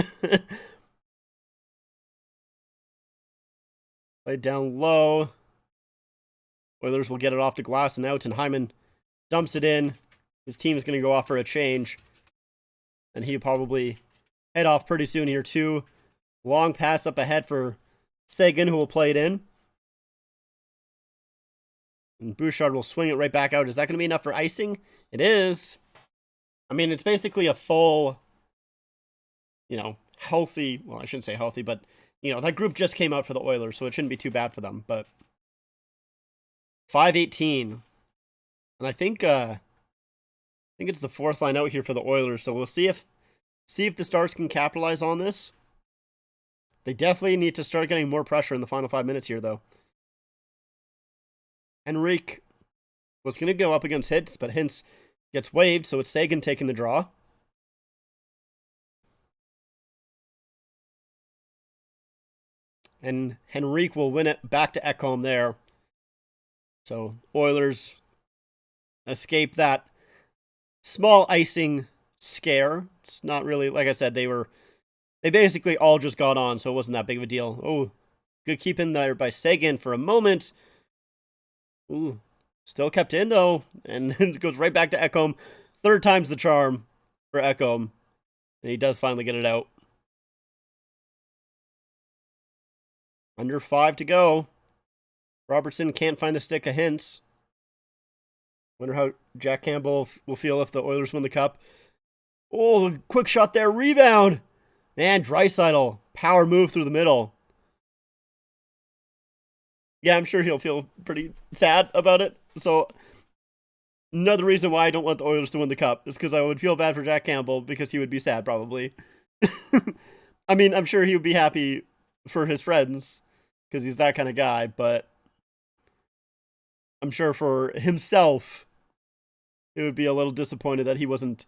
Played down low. Oilers will get it off the glass and out, and Hyman dumps it in. His team is going to go off for a change. And he'll probably head off pretty soon here, too. Long pass up ahead for Seguin, who will play it in. And Bouchard will swing it right back out. Is that going to be enough for icing? It is. I mean, it's basically a full, healthy, well, I shouldn't say healthy, but, that group just came out for the Oilers, so it shouldn't be too bad for them. But 5:18. And I think it's the 4th line out here for the Oilers, so we'll see if the Stars can capitalize on this. They definitely need to start getting more pressure in the final 5 minutes here, though. Henrique was going to go up against Hintz, but Hintz gets waived, so it's Seguin taking the draw. And Henrique will win it back to Ekholm there. So Oilers escape that small icing scare. It's not really, like I said, they basically all just got on, so it wasn't that big of a deal. Oh, good keep in there by Seguin for a moment. Ooh, still kept in though, and it goes right back to Ekholm. Third time's the charm for Ekholm, and he does finally get it out. Under 5 to go. Robertson can't find the stick of Hintz. Wonder how Jack Campbell will feel if the Oilers win the cup. Oh, quick shot there. Rebound. Man, Draisaitl. Power move through the middle. Yeah, I'm sure he'll feel pretty sad about it. So, another reason why I don't want the Oilers to win the cup is because I would feel bad for Jack Campbell because he would be sad, probably. I mean, I'm sure he would be happy for his friends because he's that kind of guy, but I'm sure for himself, it would be a little disappointed that he wasn't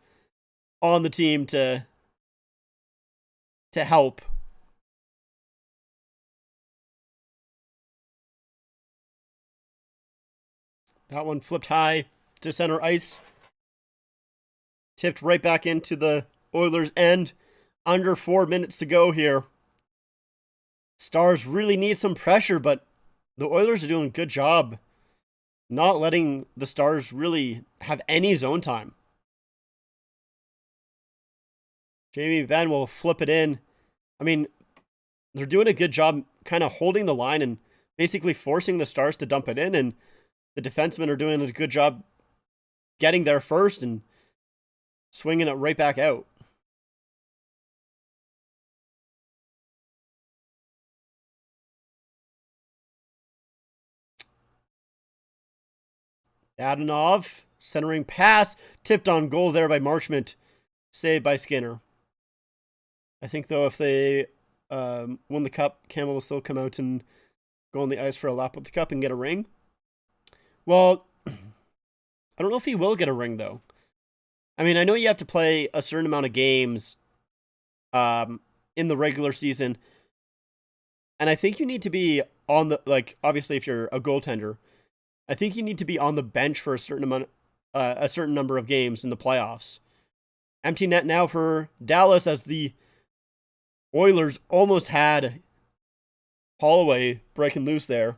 on the team to help. That one flipped high to center ice. Tipped right back into the Oilers' end. Under 4 minutes to go here. Stars really need some pressure, but the Oilers are doing a good job not letting the Stars really have any zone time. Jamie Benn will flip it in. I mean, they're doing a good job kind of holding the line and basically forcing the Stars to dump it in, and the defensemen are doing a good job getting there first and swinging it right back out. Dadonov, centering pass, tipped on goal there by Marchment, saved by Skinner. I think, though, if they win the cup, Campbell will still come out and go on the ice for a lap with the cup and get a ring. Well, I don't know if he will get a ring, though. I mean, I know you have to play a certain amount of games in the regular season, and I think you need to be on the, like, obviously if you're a goaltender, I think you need to be on the bench for a certain number of games in the playoffs. Empty net now for Dallas as the Oilers almost had Holloway breaking loose there.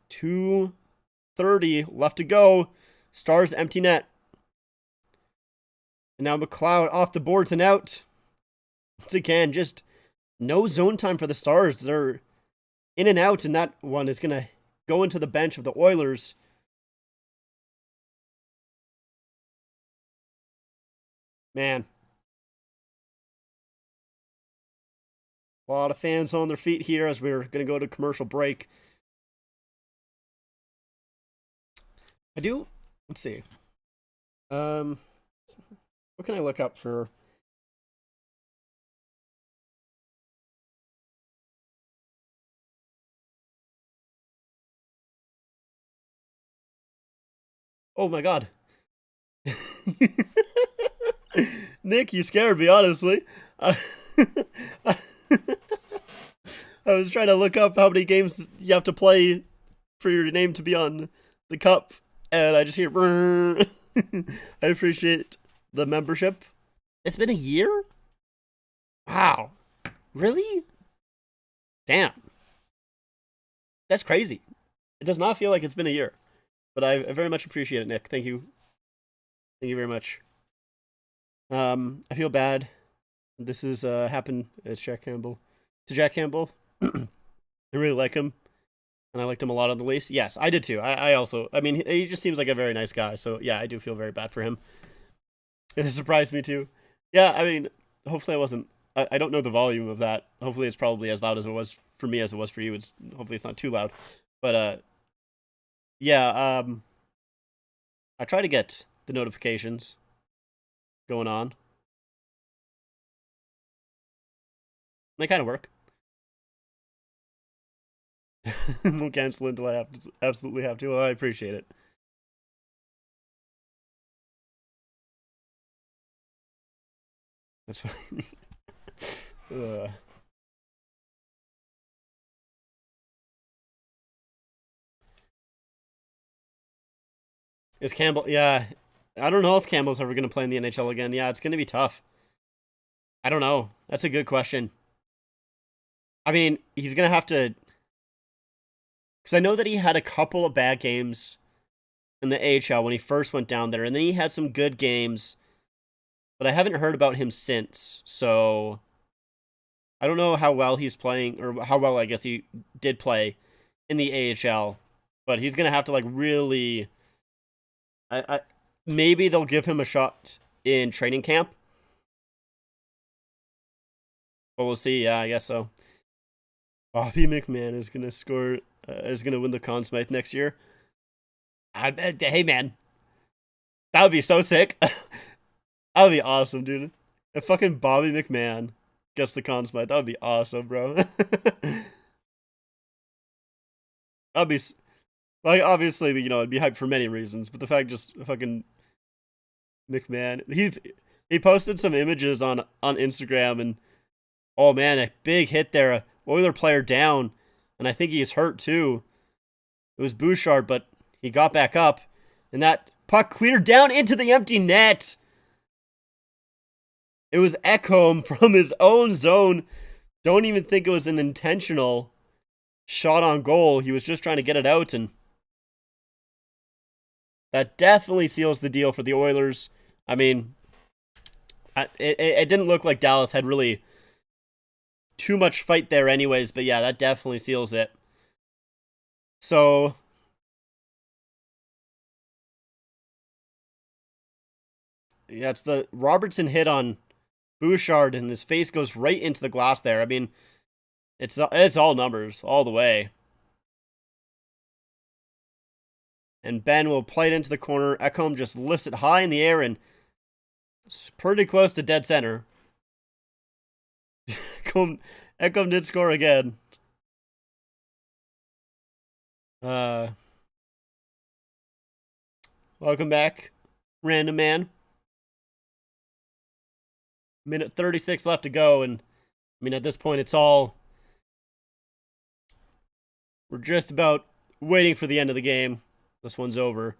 .230 left to go. Stars empty net. And now McLeod off the boards and out. Once again, just no zone time for the Stars. They're in and out, and that one is going to go into the bench of the Oilers. Man. A lot of fans on their feet here as we're going to go to commercial break. Let's see. What can I look up for? Oh my God. Nick, you scared me, honestly. I was trying to look up how many games you have to play for your name to be on the cup, and I just hear, I appreciate the membership. It's been a year? Wow. Really? Damn. That's crazy. It does not feel like it's been a year, but I very much appreciate it, Nick. Thank you. Thank you very much. I feel bad. This has happened. It's Jack Campbell. To Jack Campbell. I really like him, and I liked him a lot on the Leafs. Yes, I did too. I also, I mean, he just seems like a very nice guy. So yeah, I do feel very bad for him. It surprised me too. Yeah, I mean, hopefully I wasn't. I don't know the volume of that. Hopefully it's probably as loud as it was for me as it was for you. Hopefully it's not too loud. But yeah. I try to get the notifications going on. They kind of work. Won't cancel until I absolutely have to. Well, I appreciate it. That's funny. Is Campbell? Yeah, I don't know if Campbell's ever going to play in the NHL again. Yeah, it's going to be tough. I don't know. That's a good question. I mean, he's going to have to, because I know that he had a couple of bad games in the AHL when he first went down there, and then he had some good games, but I haven't heard about him since. So I don't know how well he's playing, or how well I guess he did play in the AHL, but he's going to have to like really. Maybe they'll give him a shot in training camp, but we'll see. Yeah, I guess so. Bobby McMahon is gonna score. Is gonna win the Conn Smythe next year. Hey man, that would be so sick. That would be awesome, dude. If fucking Bobby McMahon gets the Conn Smythe, that would be awesome, bro. That'd be like, obviously, it'd be hyped for many reasons, but the fact just fucking McMahon, he posted some images on Instagram, and oh man, a big hit there, a Oiler player down, and I think he's hurt too. It was Bouchard, but he got back up, and that puck cleared down into the empty net. It was Ekholm from his own zone. Don't even think it was an intentional shot on goal. He was just trying to get it out, and that definitely seals the deal for the Oilers. I mean, it didn't look like Dallas had really too much fight there anyways, but yeah, that definitely seals it. So yeah, it's the Robertson hit on Bouchard, and his face goes right into the glass there. I mean, it's all numbers all the way. And Ben will play it into the corner. Ekholm just lifts it high in the air, and it's pretty close to dead center. Ekholm did score again. Welcome back, Random Man. Minute 36 left to go, and I mean, at this point, we're just about waiting for the end of the game. This one's over.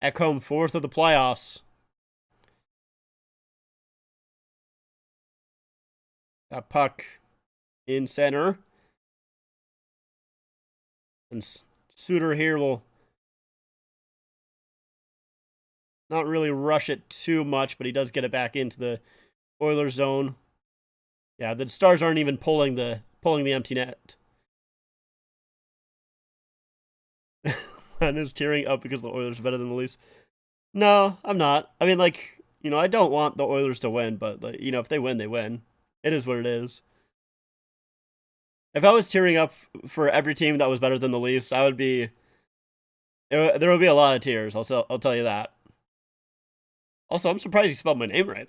Ekholm, fourth of the playoffs. That puck in center. And Suter here will not really rush it too much, but he does get it back into the Oilers zone. Yeah, the Stars aren't even pulling the empty net. Len is tearing up because the Oilers are better than the Leafs. No, I'm not. I mean, like, I don't want the Oilers to win, but like, if they win, they win. It is what it is. If I was tearing up for every team that was better than the Leafs, there would be a lot of tears. I'll tell you that. Also, I'm surprised you spelled my name right.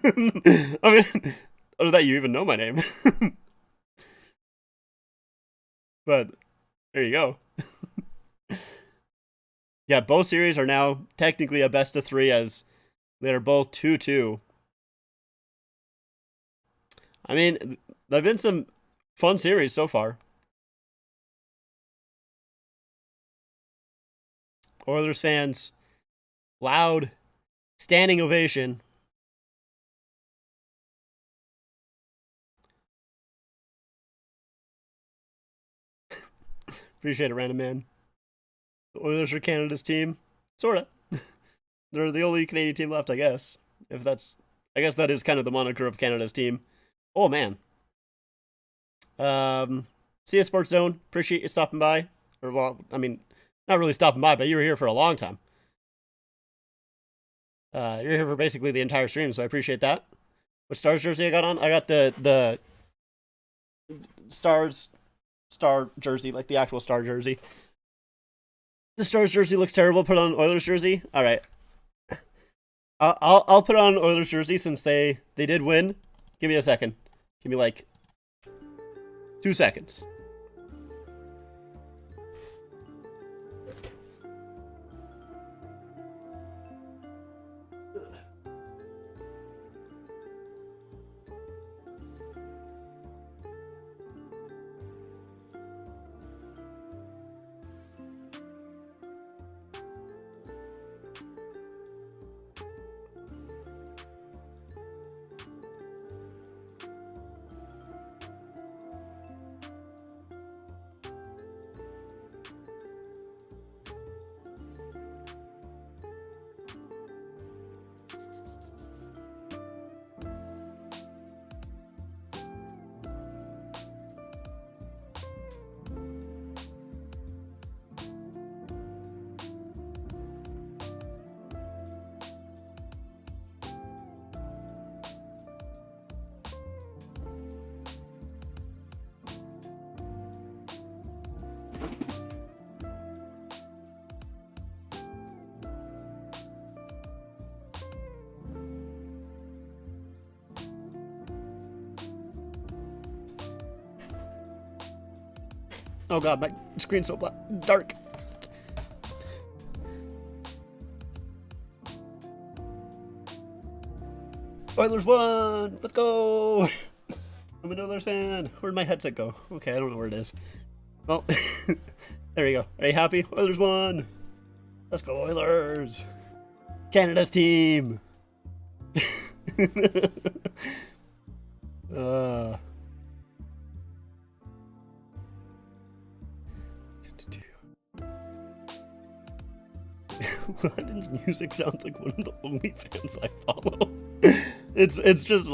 I mean, or that you even know my name. But there you go. Yeah, both series are now technically a best of 3, as they're both 2-2. I mean, there have been some fun series so far. Oilers fans, loud, standing ovation. Appreciate it, Random Man. The Oilers are Canada's team. Sorta. They're the only Canadian team left, I guess. I guess that is kind of the moniker of Canada's team. Oh, man. See you, Sports Zone. Appreciate you stopping by. Or, well, I mean, not really stopping by, but you were here for a long time. You're here for basically the entire stream, so I appreciate that. What Stars jersey I got on? I got the Stars star jersey, like the actual star jersey. The Stars jersey looks terrible. Put on Oilers jersey. All right. I'll put on Oilers jersey since they did win. Give me a second. Give me like 2 seconds. Oh god, my screen's so dark. Oilers won! Let's go! I'm an Oilers fan. Where'd my headset go? Okay, I don't know where it is. Well, there you go. Are you happy? Oilers won! Let's go, Oilers! Canada's team! London's music sounds like one of the only fans I follow. It's just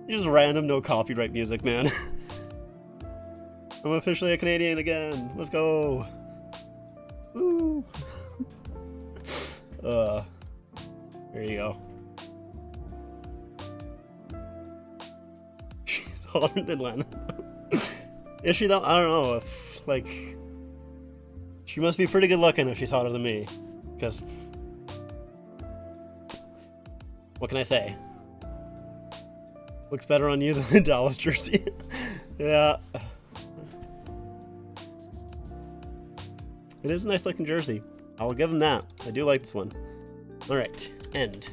random, no copyright music, man. I'm officially a Canadian again. Let's go. Woo. There you go. She's hotter than Lana. Is she though? I don't know. If, like, she must be pretty good looking if she's hotter than me. Because, what can I say? Looks better on you than the Dallas jersey. Yeah. It is a nice looking jersey. I'll give him that. I do like this one. Alright, end.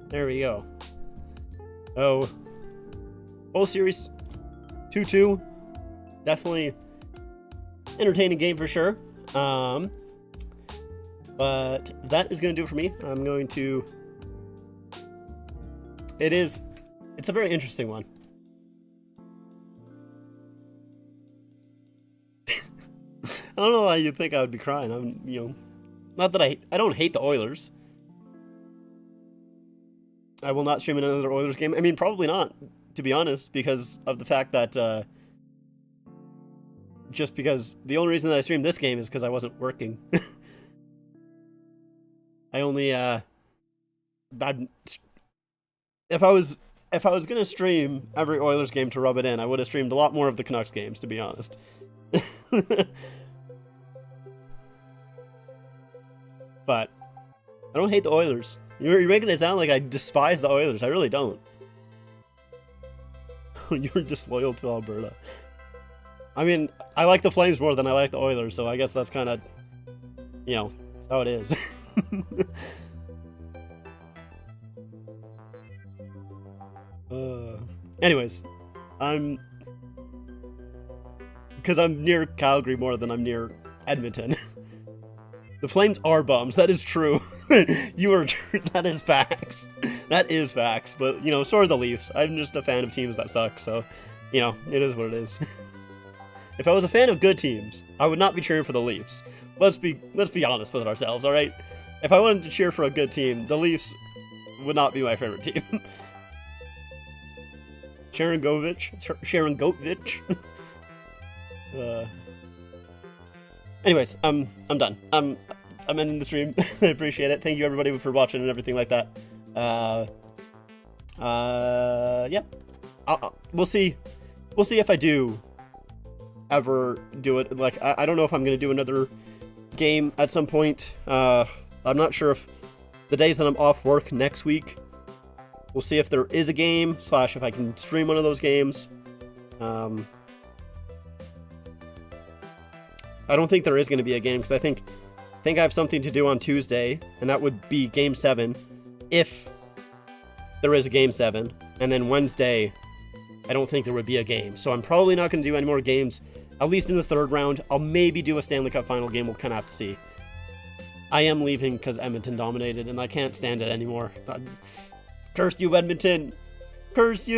There we go. Oh. Whole series 2-2. Definitely entertaining game for sure. But that is going to do it for me. I'm going to... It's a very interesting one. I don't know why you'd think I would be crying. Not that I don't hate the Oilers. I will not stream another Oilers game. I mean, probably not, to be honest, because of the fact that, just because the only reason that I streamed this game is because I wasn't working. I only, if I was gonna stream every Oilers game to rub it in, I would have streamed a lot more of the Canucks games, to be honest. But I don't hate the Oilers. You're making it sound like I despise the Oilers. I really don't. You're disloyal to Alberta. I mean, I like the Flames more than I like the Oilers, so I guess that's kind of, that's how it is. Anyways, because I'm near Calgary more than I'm near Edmonton. The Flames are bums. That is true. That is facts. That is facts. But, so are the Leafs. I'm just a fan of teams that suck. So, it is what it is. If I was a fan of good teams, I would not be cheering for the Leafs. Let's be honest with ourselves, all right? If I wanted to cheer for a good team, the Leafs would not be my favorite team. Sharon Gotovich. Anyways, I'm done. I'm ending the stream. I appreciate it. Thank you everybody for watching and everything like that. Yeah. We'll see if I do ever do it. Like, I don't know if I'm gonna do another game at some point. I'm not sure if the days that I'm off work next week, we'll see if there is a game, / if I can stream one of those games. I don't think there is going to be a game, because I think I have something to do on Tuesday, and that would be Game 7, if there is a Game 7. And then Wednesday, I don't think there would be a game. So I'm probably not going to do any more games, at least in the third round. I'll maybe do a Stanley Cup final game. We'll kind of have to see. I am leaving because Edmonton dominated, and I can't stand it anymore. Curse you, Edmonton! Curse you!